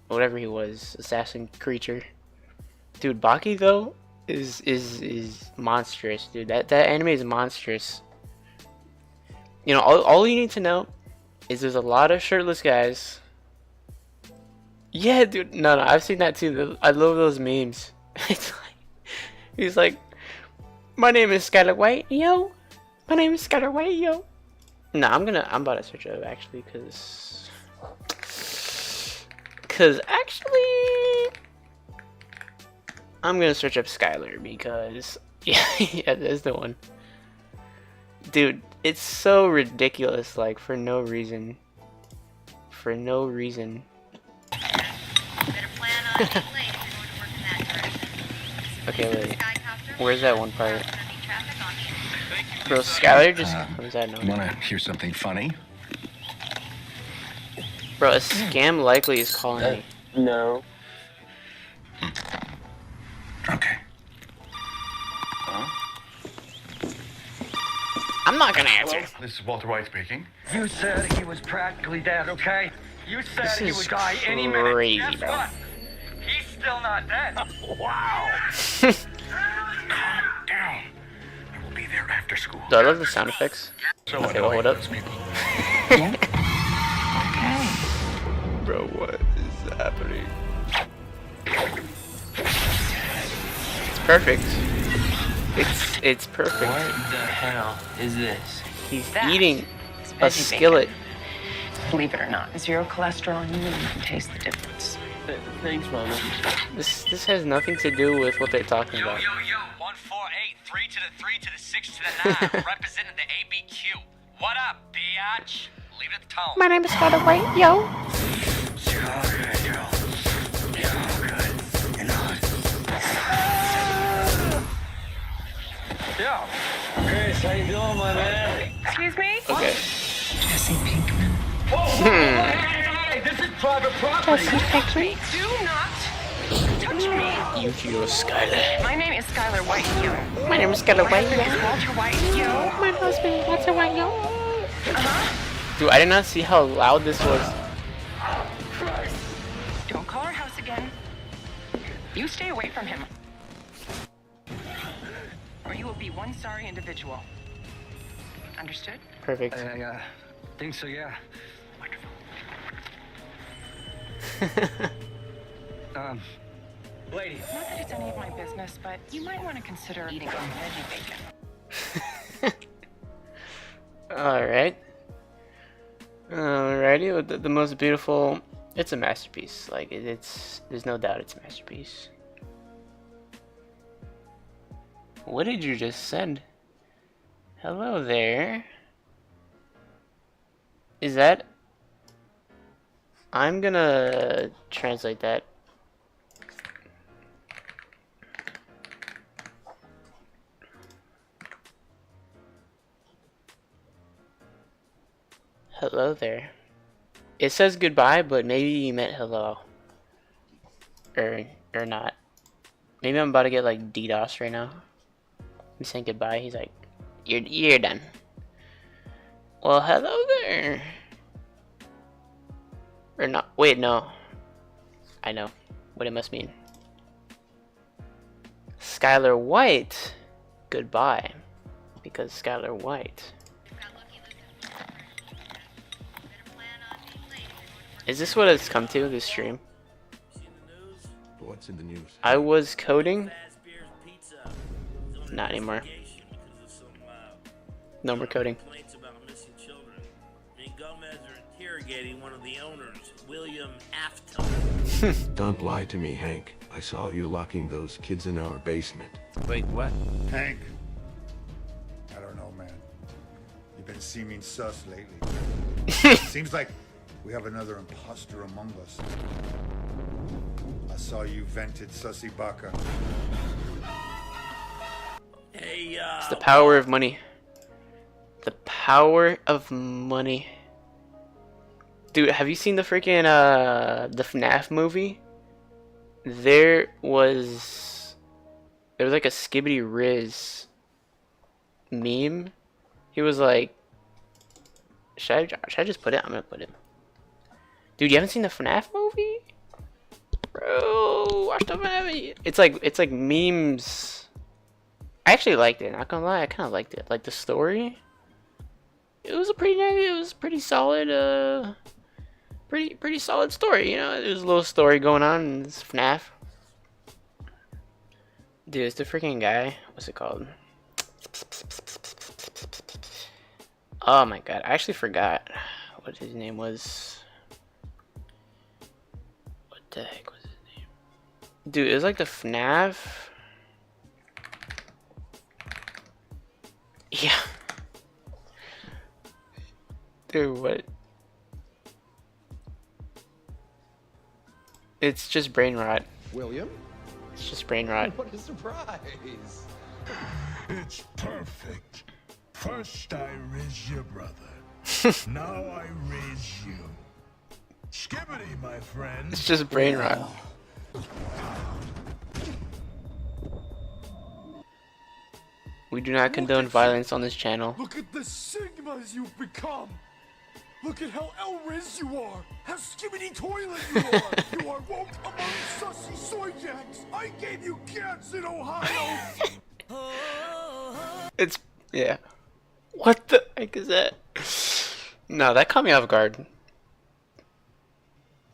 whatever he was, assassin creature. Dude, Baki though is monstrous, dude. That anime is monstrous. You know, all you need to know is there's a lot of shirtless guys. Yeah, dude. No, I've seen that too. I love those memes. It's like, he's like, my name is Skylar White, yo. My name is Skylar White, yo. No, I'm about to search it up actually, cause actually, I'm gonna search up Skylar because yeah, that's the one. Dude, it's so ridiculous, like for no reason. For no reason. Okay, wait. Where's that one part? Bro, Skylar just comes out of nowhere. Wanna hear something funny? Bro, a scam likely is calling me. No. Okay. I'm not gonna answer. This is Walter White speaking. You said he was practically dead, okay? You said This he is would die any minute. crazy, Guess bro. what? He's still not dead. Wow. Calm down. I will be there after school. Do I love the sound effects? So Okay, well, hold up. Okay. Bro, what is happening? It's perfect. It's perfect. What the hell is this? He's That eating is a veggie skillet. Believe it or not, zero cholesterol, and you wouldn't even taste the difference. Thanks, Mama. This has nothing to do with what they're talking about. Yo, 148, 3 to the 3 to the 6 to the 9, representing the ABQ. What up, biatch? Leave it at the tone. My name is Skylar White, yo. Yo. Chris, how you doing, my man? Excuse me? Okay. Jesse Pinkman. Hey, this is private property. Do not touch me. Yukio Skylar. My name is Skylar White, yo. My name is Skylar My White, husband is yo. Walter White, yo. My husband, Walter White, yo. Uh-huh. Dude, I did not see how loud this was. Don't call our house again. You stay away from him. Or you will be one sorry individual. Understood? Perfect. I think so, yeah. Lady. Not that it's any of my business, but you might want to consider eating some veggie bacon. Alright. Alrighty, the most beautiful. It's a masterpiece. Like, there's no doubt it's a masterpiece. What did you just send? Hello there. Is that? I'm gonna translate that. Hello there. It says goodbye, but maybe you meant hello. Or not. Maybe I'm about to get like DDoS right now. I'm saying goodbye. He's like, you're done. Well, hello there. Or not. Wait, no. I know what it must mean. Skylar White. Goodbye. Because Skylar White. Is this what it's come to, this stream? What's in the news? I was coding. Not anymore. No more coding. Interrogating one of the owners, William Afton. Don't lie to me, Hank. I saw you locking those kids in our basement. Wait, what? Hank, I don't know, man. You've been seeming sus lately. Seems like we have another imposter among us. I saw you vented Sussy Baka. Hey, It's the power of money. The power of money. Dude, have you seen the freaking the FNAF movie? There was there was like a Skibbity Riz meme. He was like, should I just put it? I'm gonna put it. Dude, you haven't seen the FNAF movie? Bro, watch the movie. It's like memes. I actually liked it, not gonna lie, I kinda liked it. Like the story. It was pretty solid, pretty solid story, you know. There's a little story going on in this FNAF. Dude, it's the freaking guy. What's it called? Oh my god, I actually forgot what his name was. What the heck was his name? Dude, it was like the FNAF. Yeah. Dude, what? It's just brain rot. William? It's just brain rot. What a surprise! It's perfect. First I raised your brother. Now I raise you. Skibbity, my friend. It's just brain rot. We do not condone violence on this channel. Look at the Sigmas you've become. Look at how Elriz you are. How skibbity toilet you are. You are woke among sussy soy jacks. I gave you cats in Ohio. It's, yeah. What the heck is that? No, that caught me off guard.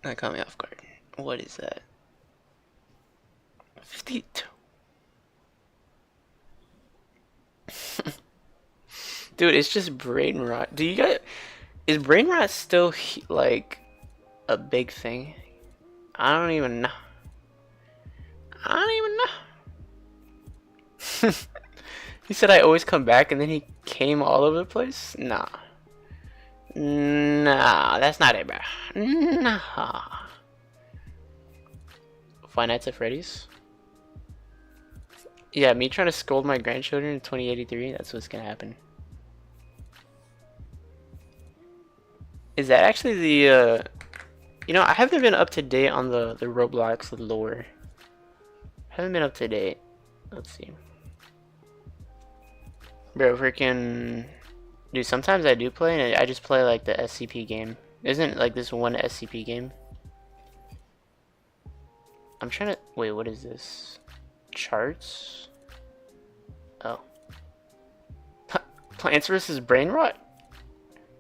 That caught me off guard. What is that? 52. Dude, it's just brain rot. Do you guys... Is brain rot still, like, a big thing? I don't even know. I don't even know. He said I always come back and then he came all over the place? Nah. Nah, that's not it, bro. Nah. Five Nights at Freddy's? Yeah, me trying to scold my grandchildren in 2083, that's what's gonna happen. Is that actually the, you know, I haven't been up to date on the Roblox lore. Haven't been up to date. Let's see. Bro, freaking... Dude, sometimes I do play, and I just play, like, the SCP game. Isn't, like, this one SCP game? I'm trying to... Wait, what is this? Charts? Oh. Plants vs. Brain Rot?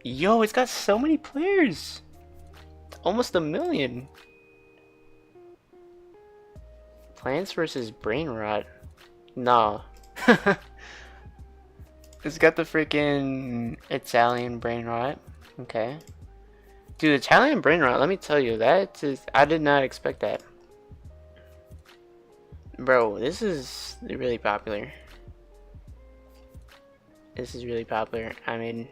Yo, it's got so many players. Almost 1 million. Plants vs. Brain Rot. Nah. It's got the freaking Italian brain rot. Okay. Dude, Italian brain rot, let me tell you, that is, I did not expect that. Bro, this is really popular. This is really popular. I mean,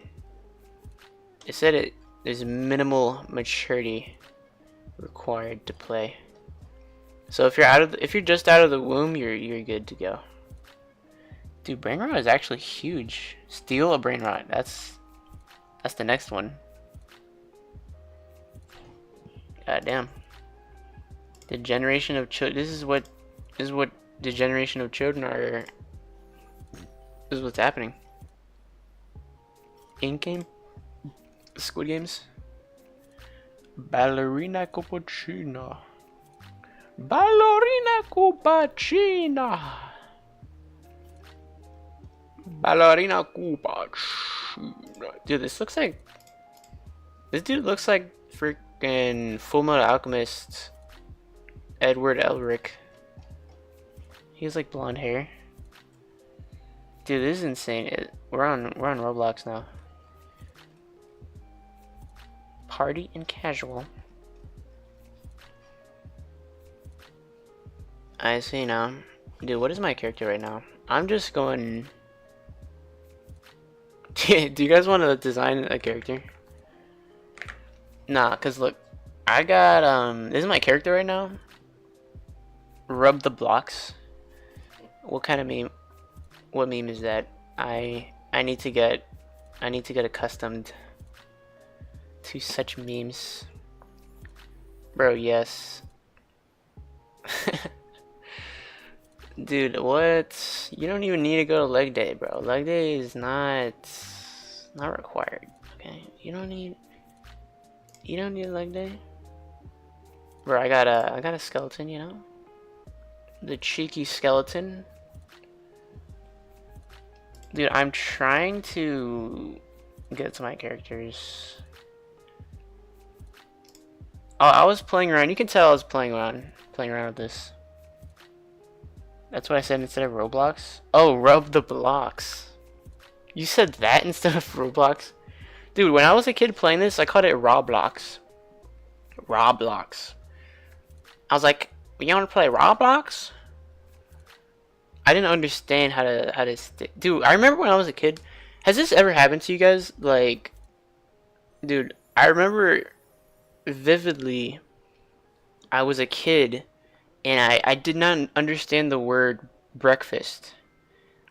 it said there's minimal maturity required to play. So if you're just out of the womb, you're good to go. Dude, brain rot is actually huge. Steal a brain rot. That's the next one. God damn. The generation of children. This is what the generation of children are. This is what's happening. In game. Squid Games. Ballerina Cappuccina. Ballerina Cappuccina. Ballerina Cappuccina. Dude, this dude looks like freaking Fullmetal Alchemist Edward Elric. He has like blonde hair. Dude, this is insane. We're on Roblox now. Party and casual. I see now. Dude, what is my character right now? I'm just going... Do you guys want to design a character? Nah, cause look, I got this is my character right now. Rub the blocks. What kind of meme? What meme is that? I need to get accustomed to such memes. Bro, yes. Dude, what? You don't even need to go to leg day, bro. Leg day is not required. Okay, you don't need leg day, bro. I got a skeleton, you know, the cheeky skeleton. Dude, I'm trying to get to my characters. Oh, I was playing around. You can tell I was playing around with this. That's what I said instead of Roblox. Oh, rub the blocks. You said that instead of Roblox? Dude, when I was a kid playing this, I called it Roblox. Roblox. I was like, you want to play Roblox? I didn't understand how to dude, I remember when I was a kid. Has this ever happened to you guys? Like, dude, I remember vividly I was a kid and I did not understand the word breakfast.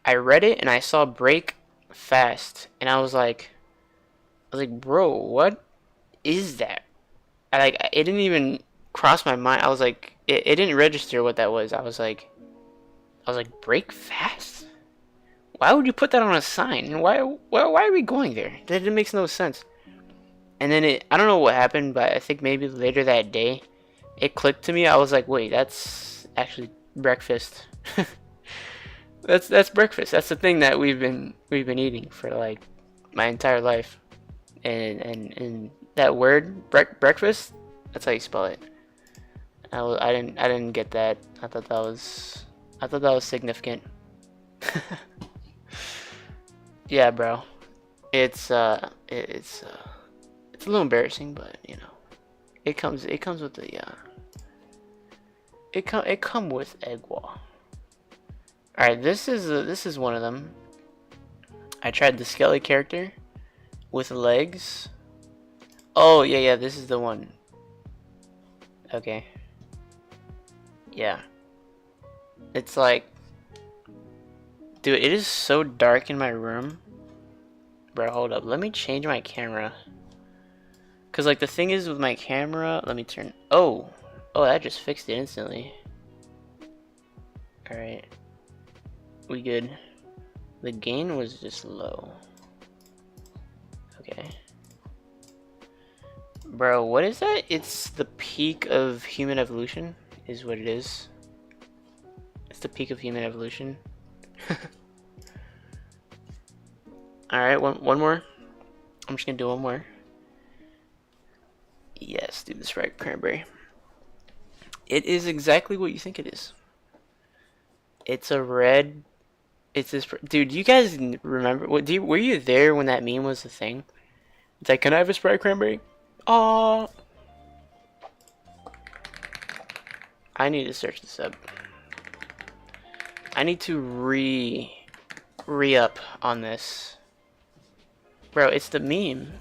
I read it and I saw break fast and I was like, bro, what is that? It didn't even cross my mind. I was like, it didn't register what that was. I was like, break fast? Why would you put that on a sign? And why are we going there? That makes no sense. And then I don't know what happened, but I think maybe later that day, it clicked to me. I was like, wait, that's actually breakfast. that's breakfast. That's the thing that we've been eating for like my entire life. And that word breakfast, that's how you spell it. I didn't get that. I thought that was significant. Yeah, bro. It's a little embarrassing, but you know, it comes with the it come with egg wall. All right, this is one of them. I tried the Skelly character with legs. Oh yeah, this is the one. Okay. Yeah. It's like, dude, it is so dark in my room. Bro, hold up. Let me change my camera. Cause like the thing is with my camera, let me turn. Oh, that just fixed it instantly. All right, we good. The gain was just low. Okay. Bro, what is that? It's the peak of human evolution, is what it is. It's the peak of human evolution. Alright, one more. I'm just gonna do one more. Yes, do the Sprite Cranberry. It is exactly what you think it is. It's a red. It's this. Dude, you guys remember? Were you there when that meme was a thing? It's like, can I have a Sprite Cranberry? Oh, I need to search this up. I need to re-up on this. Bro, it's the meme.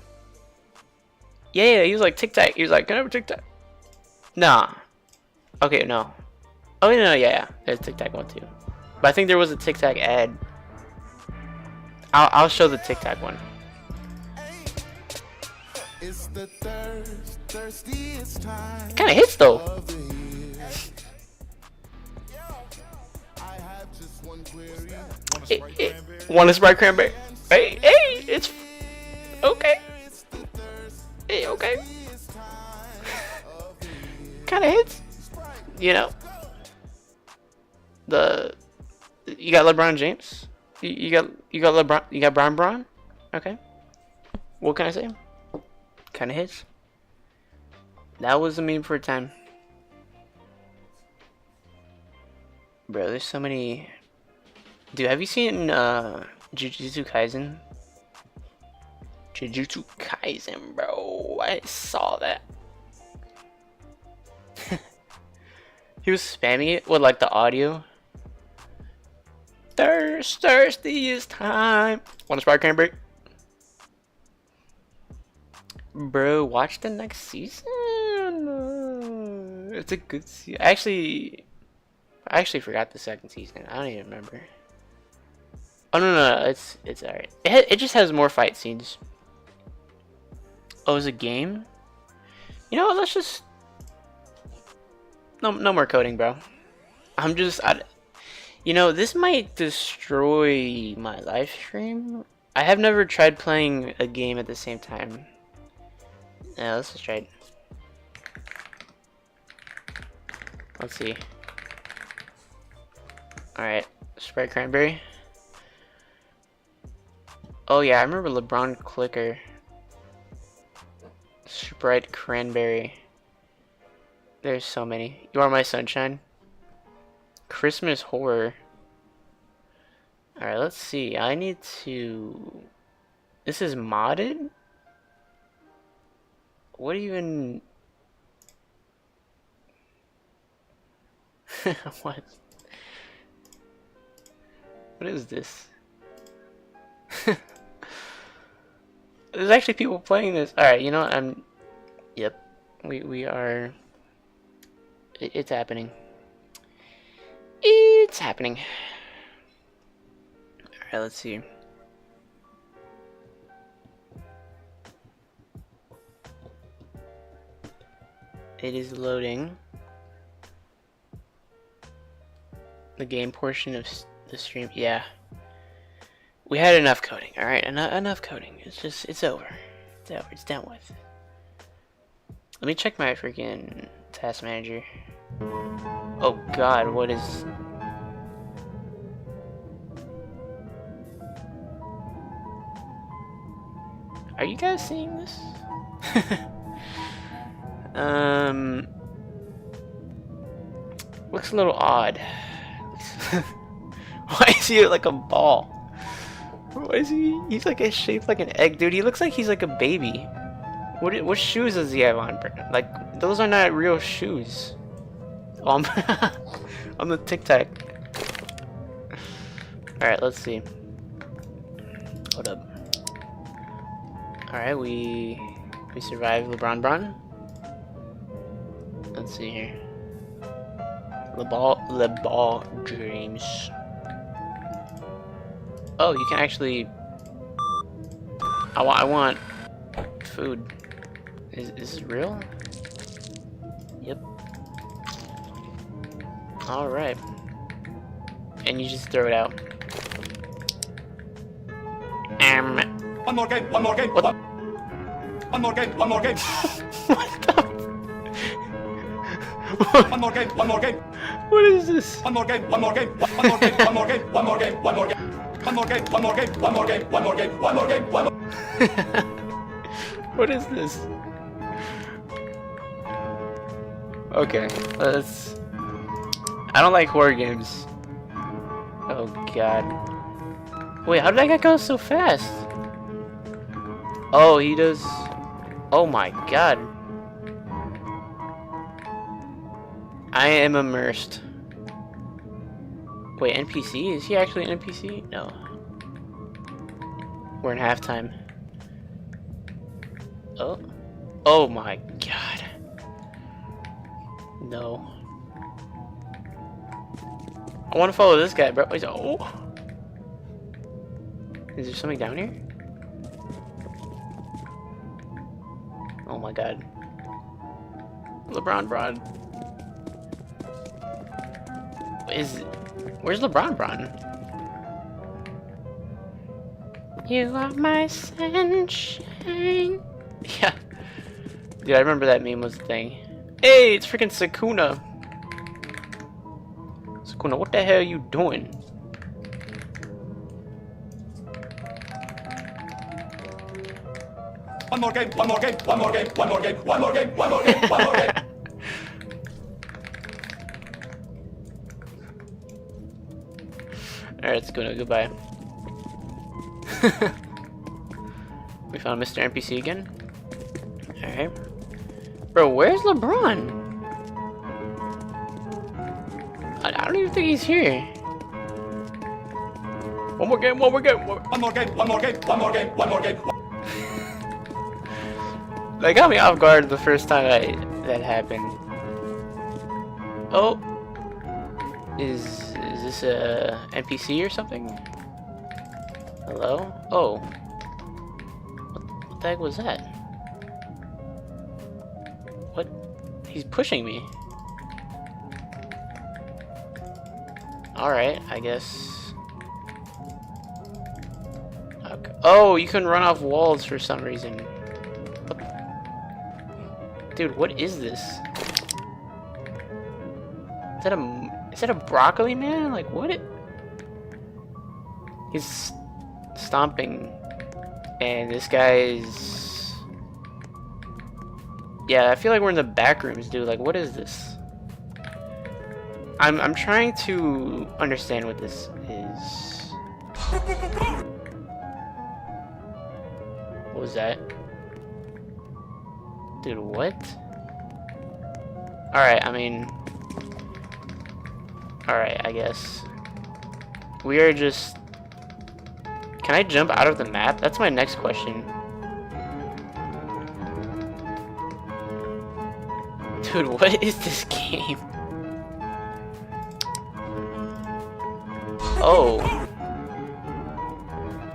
Yeah, he was like Tic Tac. He was like, can I have a Tic Tac? Nah. Okay, no. Oh, no, yeah. There's Tic Tac one too. But I think there was a Tic Tac ad. I'll show the Tic Tac one. Kind of hits though. Want a Sprite Cranberry? Hey, it's okay. Hey, okay. Kind of hits. You know. You got LeBron James. You got LeBron. You got Bron. Okay. What can I say? Kind of hits. That was a meme for a time. Bro, there's so many. Dude, have you seen Jujutsu Kaisen? Jujutsu Kaisen, bro. I saw that. He was spamming it with like the audio. Thirsty is time. Want a Sprite Cranberry? Bro, watch the next season. It's a good season. I actually forgot the second season. I don't even remember. Oh no, it's alright. It just has more fight scenes. Oh, it's a game? You know what, let's just no more coding, bro. You know, this might destroy my live stream. I have never tried playing a game at the same time. Yeah, let's just try it. Let's see. Alright, Sprite Cranberry. Oh yeah, I remember LeBron Clicker. Sprite Cranberry. There's so many. You Are My Sunshine. Christmas Horror. Alright, let's see. I need to... This is modded? What even... What? What is this? There's actually people playing this. Alright, you know what? Yep. We are... It's happening. It's happening. Alright, let's see. It is loading the game portion of the stream. Yeah. We had enough coding, alright? Enough coding. It's over. It's over. It's done with. Let me check my freaking task manager. Oh god, what is... Are you guys seeing this? Looks a little odd. Why is he like a ball? Why is he? He's like shaped like an egg, dude. He looks like he's like a baby. What shoes does he have on? Like, those are not real shoes. Oh, I'm the Tic Tac. All right, let's see. Hold up. All right, we survived LeBron Bron. Let's see here. The ball dreams. Oh, you can actually. I want food. Is this real? Yep. All right. And you just throw it out. One more game, one more game. What? One more game, one more game. What the? One more game, one more game. What is this? One more game, one more game. One more game, one more game. One more game, one more game. One more game, one more game. One more game, one more game. One more game, one more. What is this? Okay, let's... I don't like horror games. Oh god. Wait, how did that guy go so fast? Oh, he does... Oh my god. I am immersed. Wait, NPC? Is he actually an NPC? No. We're in halftime. Oh. Oh my god. No. I want to follow this guy, bro. He's... Oh. Is there something down here? Oh my god. LeBron Bron. Where's LeBron Bron? You are my sunshine. Yeah. Dude, I remember that meme was a thing. Hey, it's freaking Sakuna. Sakuna, what the hell are you doing? One more game, one more game. One more game, one more game. One more game, one more game. One more game. Alright, Sakuna, goodbye. We found Mr. NPC again. Alright. Bro, where's LeBron? I don't even think he's here. One more game, one more game. One more game, one more game. One more game, one more game. That got me off guard the first time that happened. Oh. Is this a NPC or something? Hello? Oh. What the heck was that? What? He's pushing me. Alright, I guess. Okay. Oh, you can run off walls for some reason. Dude, what is this? Is that a broccoli man? Like, what? He's stomping. And this guy is... Yeah, I feel like we're in the back rooms, dude. Like, what is this? I'm trying to understand what this is. What was that? Dude, what? Alright, I mean... Alright, I guess. We are just... Can I jump out of the map? That's my next question. Dude, what is this game? Oh.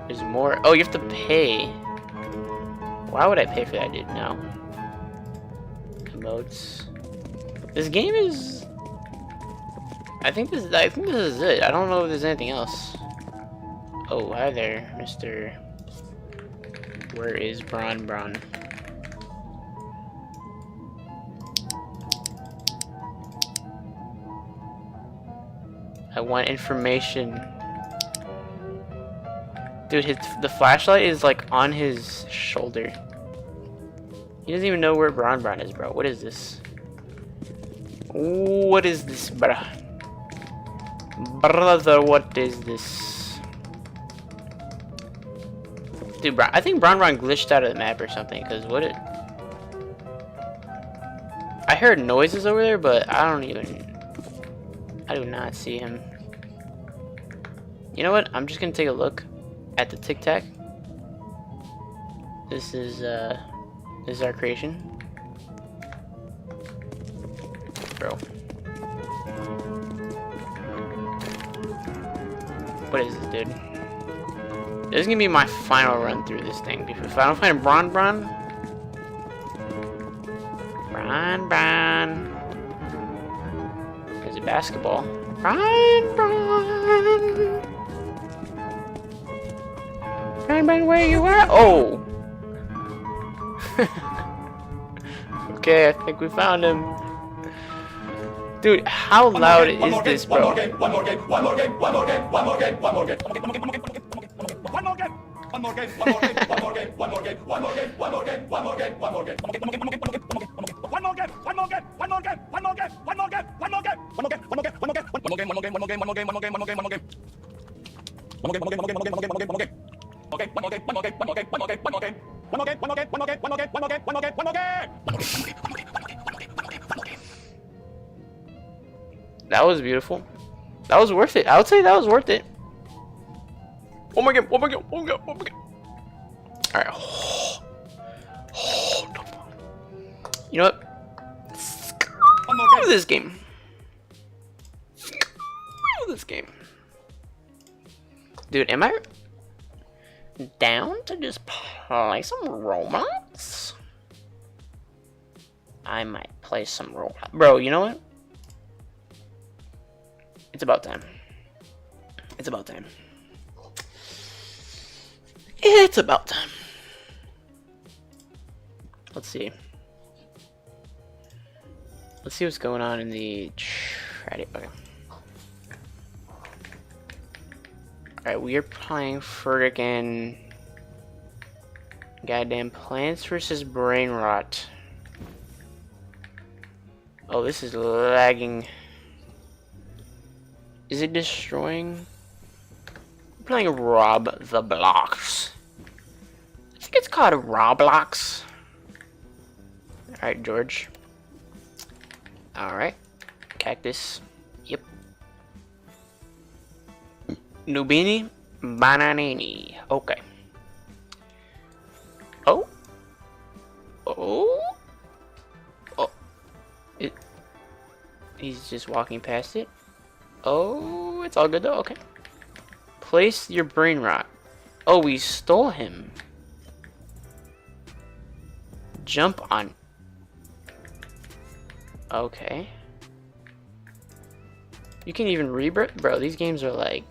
There's more. Oh, you have to pay. Why would I pay for that, dude? No. Emotes. This game is... I think this is it. I don't know if there's anything else. Oh, hi there, Mr. Where is Bron? I want information. Dude, the flashlight is like on his shoulder. He doesn't even know where Bron is, bro. What is this? What is this, bruh? Brother, what is this? Dude, I think Bron glitched out of the map or something, because what it... I heard noises over there, but I do not see him. You know what? I'm just gonna take a look at the Tic Tac. This is our creation. Bro. What is this, dude? This is gonna be my final run through this thing. If I don't find Bron. There's a basketball. Bron. Where you at? Oh. Okay, I think we found him. Dude, how loud is this, bro? That was beautiful. That was worth it. I would say that was worth it. One more game. Alright. You know what? Screw this game. Dude, am I down to just play some Roblox? I might play some Roblox. Bro, you know what? It's about time. It's about time. Let's see. Let's see what's going on in the chat. Okay. Alright, we are playing freaking goddamn Plants vs. Brain Rot. Oh, this is lagging. Is it destroying? We're playing Rob the Blocks. I think it's called Roblox. Alright, George. Alright. Cactus. Yep. Nubini Bananini. Okay. Oh. He's just walking past it. Oh, it's all good though. Okay. Place your brain rot. Oh, we stole him. Jump on. Okay. You can even rebirth, bro. These games are like,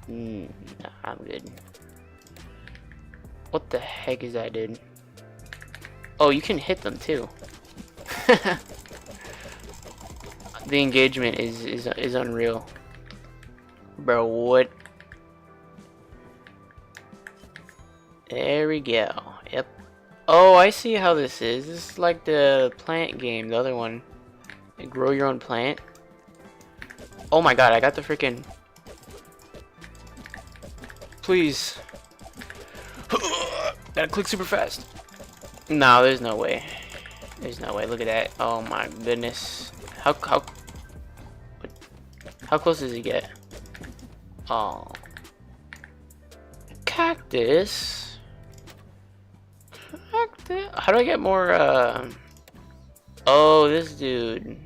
nah, I'm good. What the heck is that, dude? Oh, you can hit them too. The engagement is unreal, bro. What? There we go. Yep. Oh, I see how this is. This is like the plant game, the other one. You grow your own plant. Oh my god, I got the freaking. Please. Gotta click super fast. No, there's no way. There's no way. Look at that. Oh my goodness. How close does he get? Oh. Cactus. Cactus. How do I get more, Oh, this dude.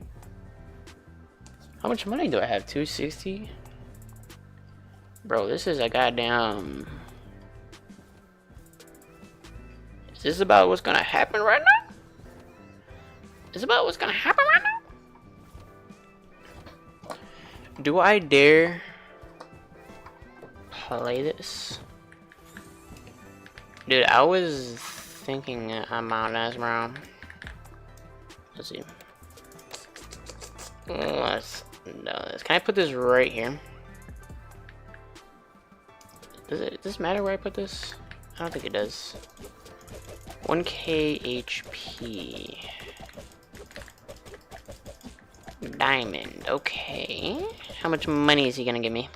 How much money do I have? 260? Bro, this is a goddamn... Is this about what's gonna happen right now? Is this about what's gonna happen right now? Do I dare play this? Dude, I was thinking about this, bro. Let's see. Let's do this. Can I put this right here? Does this matter where I put this? I don't think it does. 1k HP. Diamond. Okay. How much money is he gonna give me?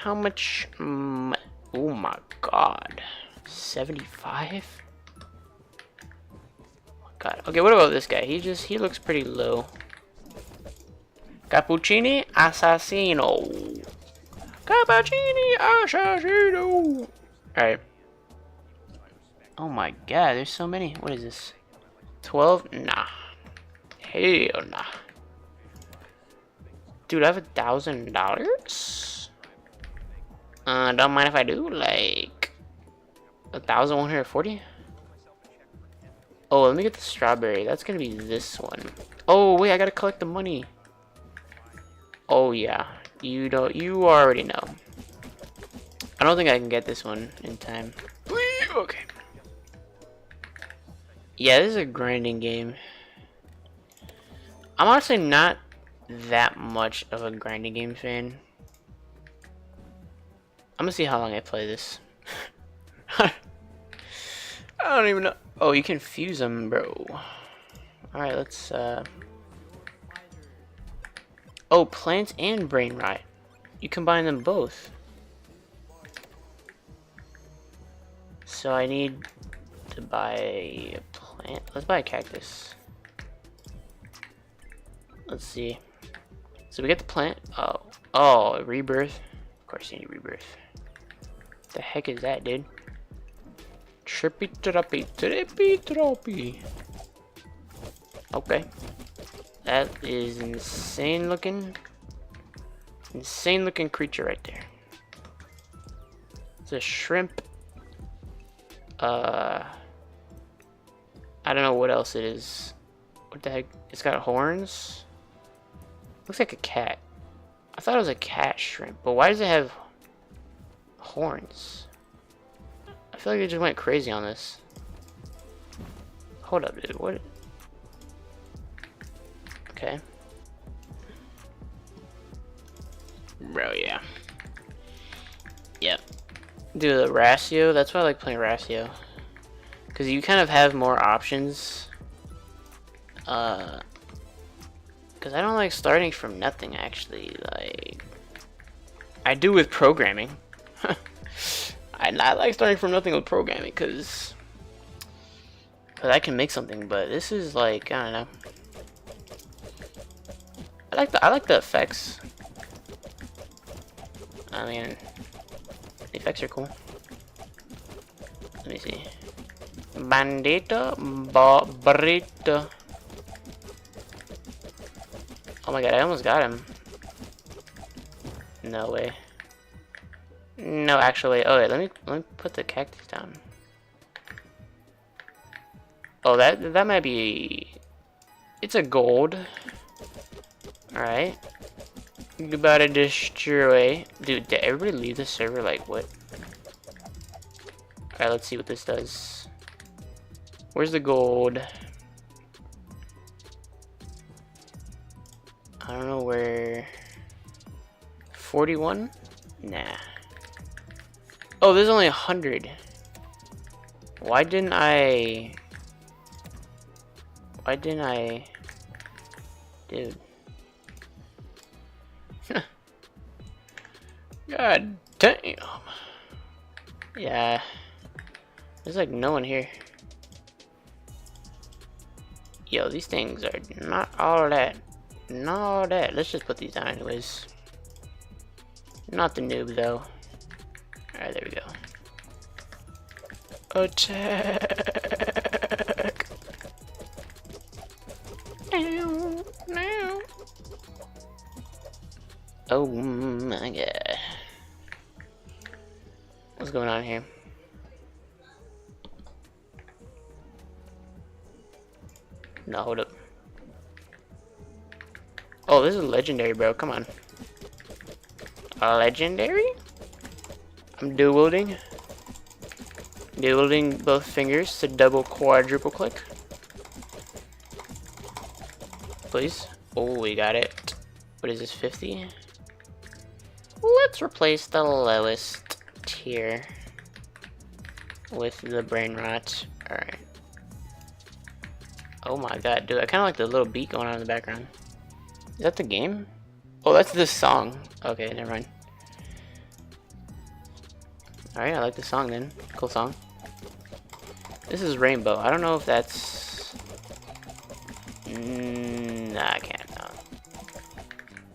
How much? Oh my god. 75? God. Okay, what about this guy? He looks pretty low. Cappuccini Assassino. Cappuccini Assassino. Alright. Oh my god, there's so many. What is this? 12? Nah. Hell nah. Dude, I have $1,000? Don't mind if I do. Like 1,140? Oh, let me get the strawberry. That's gonna be this one. Oh wait, I gotta collect the money. Oh yeah, you already know. I don't think I can get this one in time. Okay. Yeah, this is a grinding game. I'm honestly not that much of a grinding game fan. I'm gonna see how long I play this. I don't even know. Oh, you can fuse them, bro. Alright, let's, Oh, plants and brain rot. You combine them both. So I need to buy a plant. Let's buy a cactus. Let's see. So we get the plant. Oh, rebirth. Of course you need rebirth. What the heck is that, dude? Trippy troppy, trippy troppy. Okay. That is insane looking creature right there. It's a shrimp. I don't know what else it is. What the heck? It's got horns. Looks like a cat. I thought it was a cat shrimp, but why does it have horns? I feel like they just went crazy on this. Hold up, dude. What? Okay. Bro, yeah. Yep. Dude, the Arrasio, that's why I like playing Arrasio. Because you kind of have more options. Because I don't like starting from nothing, actually. Like, I do with programming. I like starting from nothing with programming, because I can make something, but this is like, I don't know. I like the effects. I mean, the effects are cool. Let me see. Bandito, burrito. Oh my god, I almost got him. No way. No, actually. Oh wait, let me put the cactus down. Oh, that might be. It's a gold. Alright. About to destroy. Dude, did everybody leave the server? Like, what? Alright, let's see what this does. Where's the gold? I don't know where. 41? Nah. Oh, there's only 100. Why didn't I? Dude. God damn. Yeah. There's like no one here. Yo, these things are not all that. Not all that. Let's just put these down anyways. Not the noob though. Alright, there we go. Attack! Ow, no. Oh my god. What's going on here? No, hold up. Oh, this is legendary, bro. Come on. Legendary? I'm dual wielding. Dual wielding both fingers to double quadruple click. Please. Oh, we got it. What is this, 50? Let's replace the lowest tier with the brain rot. Alright. Oh my god, dude. I kind of like the little beat going on in the background. Is that the game? Oh, that's the song. Okay, never mind. Alright, I like the song then. Cool song. This is Rainbow. I don't know if that's... Nah, I can't.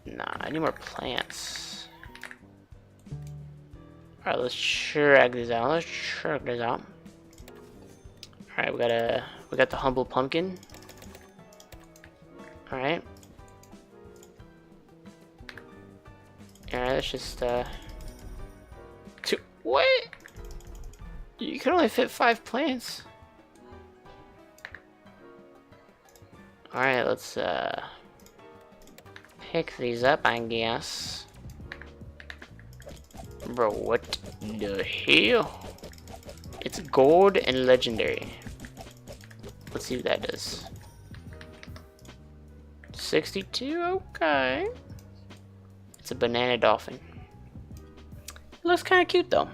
No. Nah, I need more plants. Alright, let's check this out. Alright, we got the humble pumpkin. Alright. Alright, let's just what? You can only fit 5 plants. Alright, let's pick these up, I guess. Bro, what the hell? It's gold and legendary. Let's see what that does. 62, okay. It's a banana dolphin. It looks kind of cute though.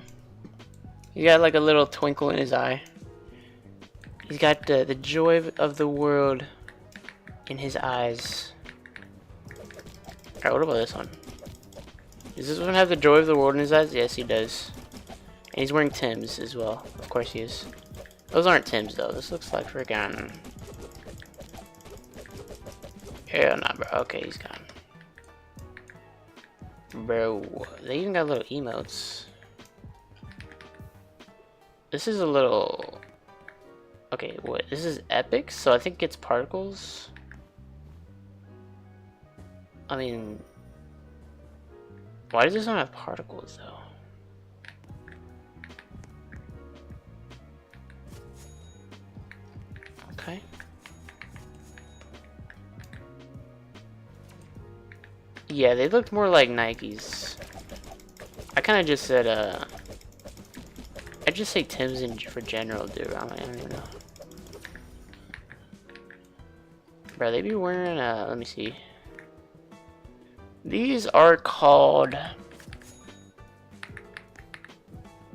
He got like a little twinkle in his eye. He's got the joy of the world in his eyes. Alright, what about this one? Does this one have the joy of the world in his eyes? Yes, he does. And he's wearing Timbs as well. Of course he is. Those aren't Timbs though. This looks like freaking... Hell nah, bro. Okay, he's gone. Bro, they even got little emotes. This is a little... Okay, what? This is epic, so I think it's particles. I mean... Why does this not have particles, though? Okay. Yeah, they looked more like Nikes. I kind of just said, I just say Tim's for general, dude. I don't even know. Bro, they be wearing, let me see. These are called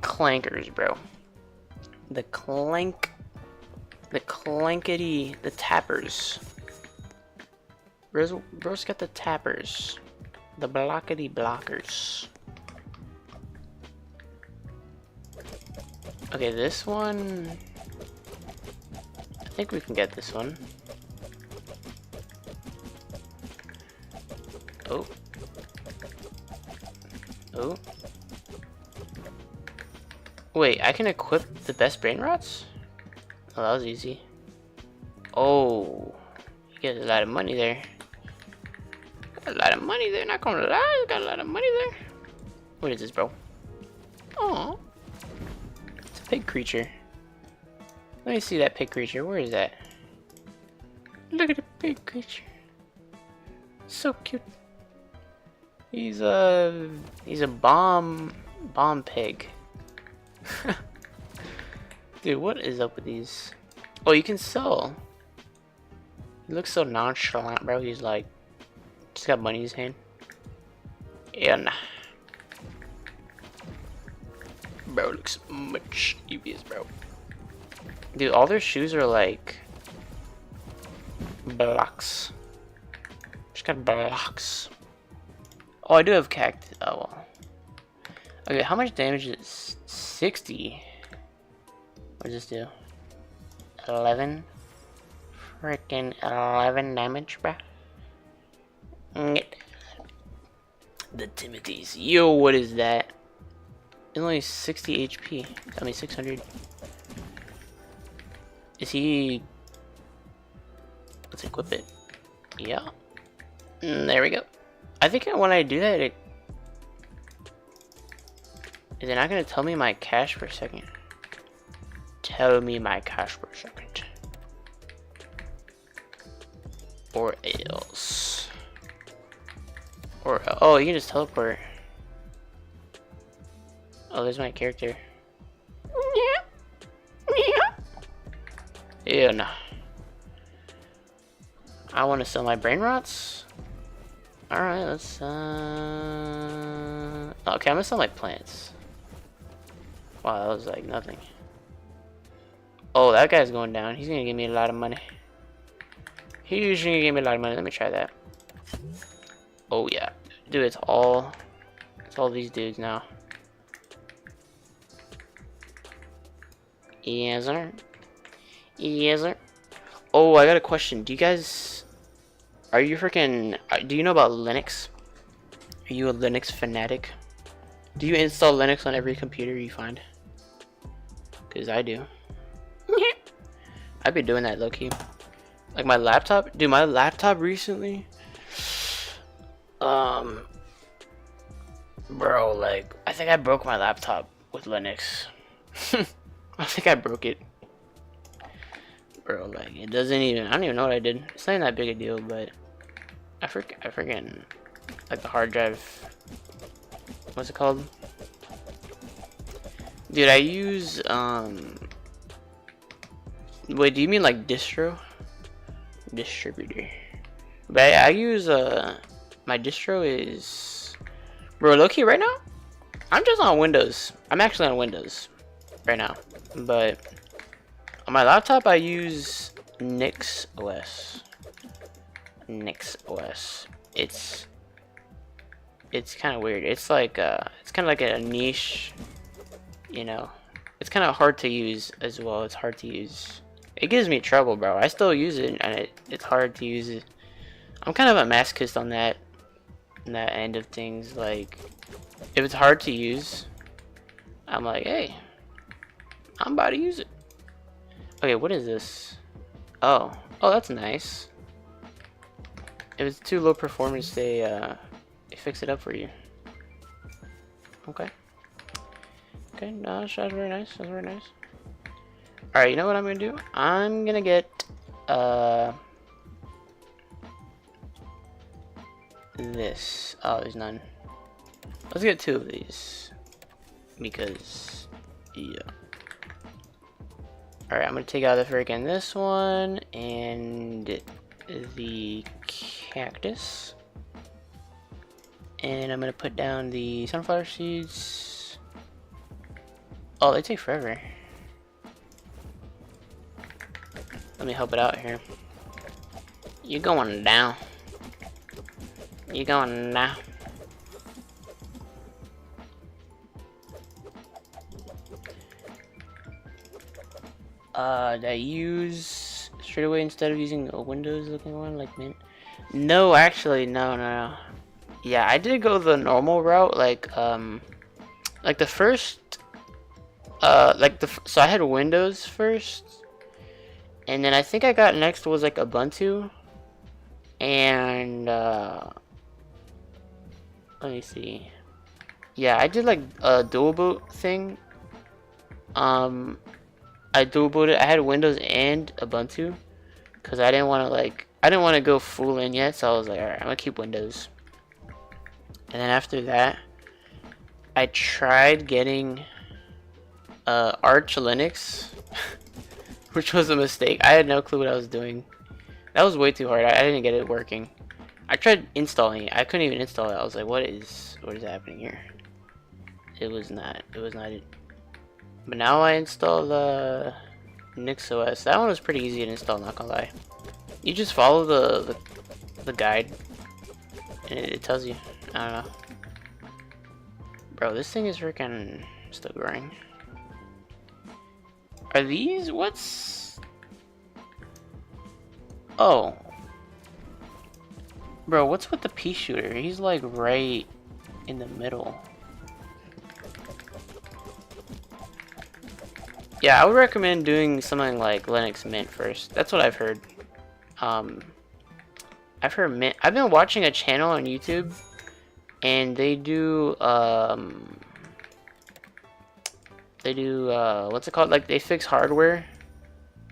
clankers, bro. The clankety, the tappers. Bro's got the tappers. The blockety blockers. Okay, this one... I think we can get this one. Oh. Oh. Wait, I can equip the best brain rots? Oh, that was easy. Oh. You get a lot of money there. Got a lot of money there, not gonna lie. You got a lot of money there. What is this, bro? Oh. It's a pig creature. Let me see that pig creature. Where is that? Look at the pig creature. So cute. He's a bomb pig. Dude, what is up with these? Oh, you can sell. He looks so nonchalant, bro. He's like, just got money in his hand. Yeah, nah. Bro looks much easier, bro. Dude, all their shoes are like blocks. Just got blocks. Oh, I do have cactus. Oh well. Okay, how much damage is 60? What does this do? 11? Freaking 11 damage, bruh. The Timothy's. Yo, what is that? It's only 60 HP. I mean 600. Is he... Let's equip it. Yeah. There we go. I think when I do that, is it not going to tell me my cash per second? Tell me my cash per second. Or else. Or, oh, you can just teleport. Oh, there's my character. Yeah, no. I want to sell my brain rots. Alright, let's, okay, I'm gonna sell my plants. Wow, that was like nothing. Oh, that guy's going down. He's gonna give me a lot of money. He's gonna give me a lot of money. Let me try that. Oh, yeah. Dude, it's all these dudes now. Yes, sir. Yes, sir. Oh, I got a question. Do you guys... Are you freaking... Do you know about Linux? Are you a Linux fanatic? Do you install Linux on every computer you find? Because I do. I've been doing that low-key. Like my laptop? Dude, my laptop recently... Bro, like... I think I broke my laptop with Linux. I think I broke it. Bro, like, it doesn't even... I don't even know what I did. It's not even that big a deal, but... I freaking... Like, the hard drive... What's it called? Dude, I use, Wait, do you mean, like, distro? Distributor. But I use, My distro is... Bro, low-key, right now? I'm just on Windows. I'm actually on Windows. Right now. But... On my laptop, I use Nix OS. Nix OS. It's kind of weird. It's like it's kind of like a niche, you know. It's kind of hard to use as well. It's hard to use. It gives me trouble, bro. I still use it, and it's hard to use it. I'm kind of a masochist on that end of things. Like, if it's hard to use, I'm like, hey, I'm about to use it. Okay, what is this? Oh, that's nice. If it's too low performance, they fix it up for you. Okay. Okay, no, that's very nice. That's very nice. Alright, you know what I'm gonna do? I'm gonna get this. Oh, there's none. Let's get 2 of these. Because yeah. Alright, I'm gonna take out the freaking this one and the cactus. And I'm gonna put down the sunflower seeds. Oh, they take forever. Let me help it out here. You going down. You going down. Did I use straight away instead of using a Windows looking one like Mint? No, actually, no. Yeah, I did go the normal route, like the first, so I had Windows first, and then I think I got next was like Ubuntu, and let me see. Yeah, I did like a dual boot thing. I dual booted. I had Windows and Ubuntu, cause I didn't want to like I didn't want to go full in yet, so I was like, alright, I'm gonna keep Windows. And then after that, I tried getting Arch Linux, which was a mistake. I had no clue what I was doing. That was way too hard. I didn't get it working. I tried installing it. I couldn't even install it. I was like, what is happening here? It was not it. But now I installed NixOS. That one was pretty easy to install, not gonna lie. You just follow the guide and it tells you. I don't know. Bro, this thing is freaking still growing. Are these what's Oh. Bro, what's with the pea shooter? He's like right in the middle. Yeah, I would recommend doing something like Linux Mint first. That's what I've heard. I've heard Mint. I've been watching a channel on YouTube, and they do what's it called? Like they fix hardware.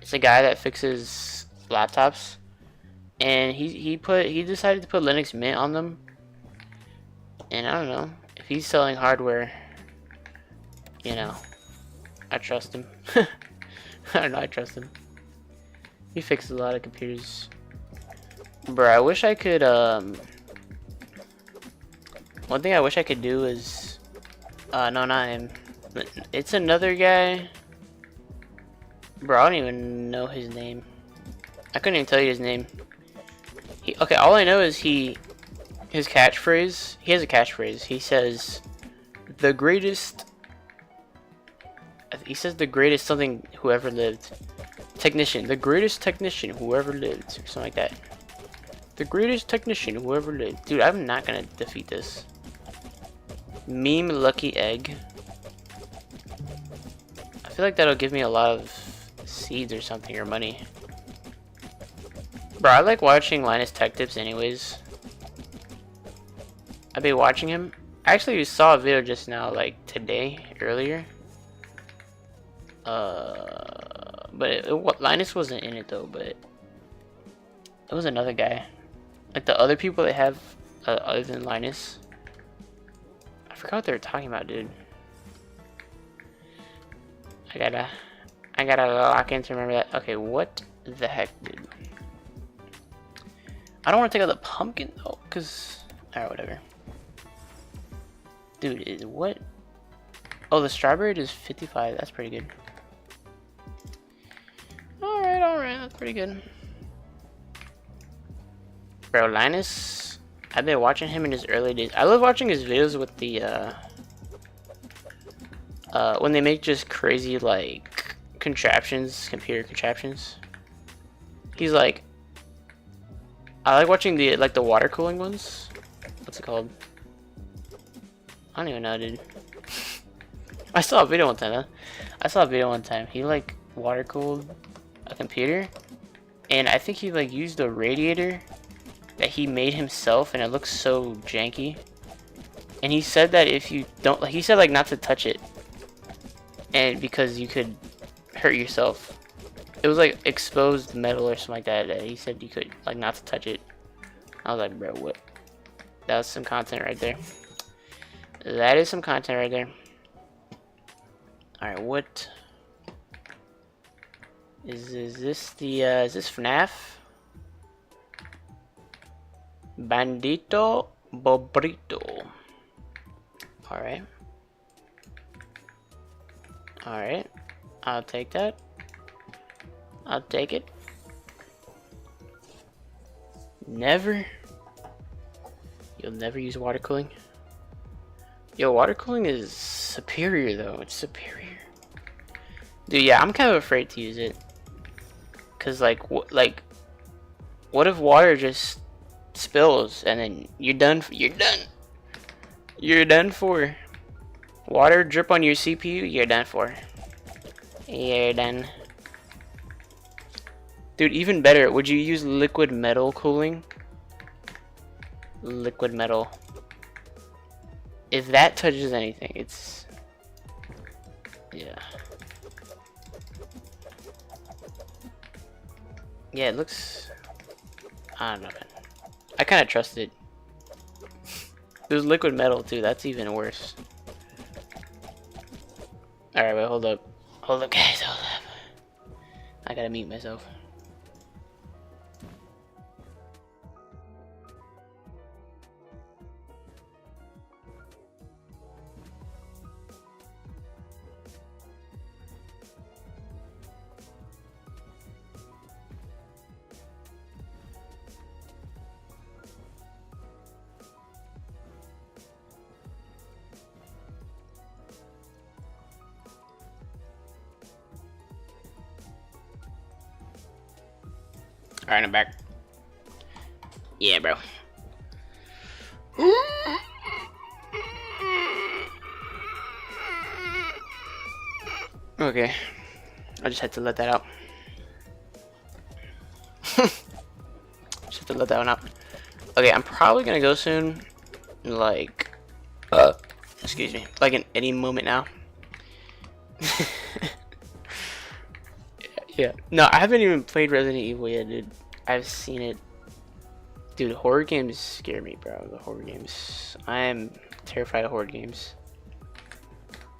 It's a guy that fixes laptops, and he decided to put Linux Mint on them. And I don't know if he's selling hardware. You know, I trust him. I don't know, I trust him. He fixes a lot of computers. Bro, I wish I could, one thing I wish I could do is, no, not him. It's another guy. Bro, I don't even know his name. I couldn't even tell you his name. Okay, all I know is his catchphrase, he has a catchphrase. He says, the greatest something who ever lived. Technician, the greatest technician who ever lived, or something like that. The greatest technician who ever lived. Dude, I'm not gonna defeat this. Meme lucky egg. I feel like that'll give me a lot of seeds or something, or money. Bro, I like watching Linus Tech Tips anyways. I've been watching him. I actually saw a video just now, like today, earlier. But Linus wasn't in it though, but it was another guy. Like the other people they have other than Linus. I forgot what they were talking about, dude. I gotta lock in to remember that. Okay, what the heck, dude? I don't want to take out the pumpkin though, cause alright, whatever. Dude, what? Oh, the strawberry is 55. That's pretty good. Alright, that's pretty good. Bro, Linus, I've been watching him in his early days. I love watching his videos with the, when they make just crazy, like, computer contraptions. He's like, I like watching the, like, the water cooling ones. What's it called? I don't even know, dude. I saw a video one time, huh? I saw a video one time. He, like, water cooled a computer, and I think he like used a radiator that he made himself, and it looks so janky. And he said that if you don't, like, he said like not to touch it, and because you could hurt yourself. It was like exposed metal or something like that. He said you could like not to touch it. I was like, bro, what? That was some content right there. That is some content right there. All right, what? Is this the is this FNAF? Bandito Bobrito. Alright. Alright. I'll take that. I'll take it. Never. You'll never use water cooling? Yo, water cooling is superior though. It's superior. Dude, yeah, I'm kind of afraid to use it. Cause like what if water just spills and then you're done? You're done for. Water drip on your CPU, you're done for. You're done. Dude, even better, would you use liquid metal cooling? Liquid metal. If that touches anything, it's... yeah. Yeah, it looks I don't know, man. I kind of trust it. There's liquid metal too. That's even worse. All right, wait, hold up. Hold up, guys. Hold up. I gotta mute myself. Alright, I'm back. Yeah, bro. Okay. I just had to let that out. Just had to let that one out. Okay, I'm probably gonna go soon. Like, excuse me. Like in any moment now. Yeah. No, I haven't even played Resident Evil yet, dude. I've seen it. Dude, horror games scare me, bro. The horror games. I am terrified of horror games.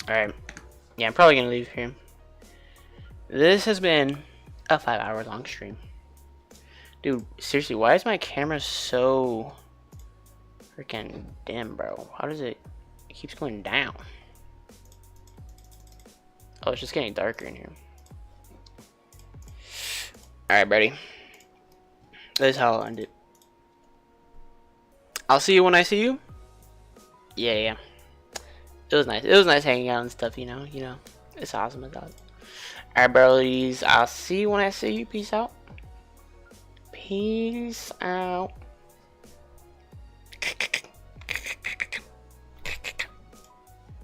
Alright. Yeah, I'm probably gonna leave here. This has been a 5-hour long stream. Dude, seriously, why is my camera so freaking dim, bro? How does it keeps going down? Oh, it's just getting darker in here. Alright, buddy. This is how I'll end it. I'll see you when I see you. Yeah. It was nice. It was nice hanging out and stuff, you know. It's awesome. It's awesome. Alright, buddies. I'll see you when I see you. Peace out. Peace out.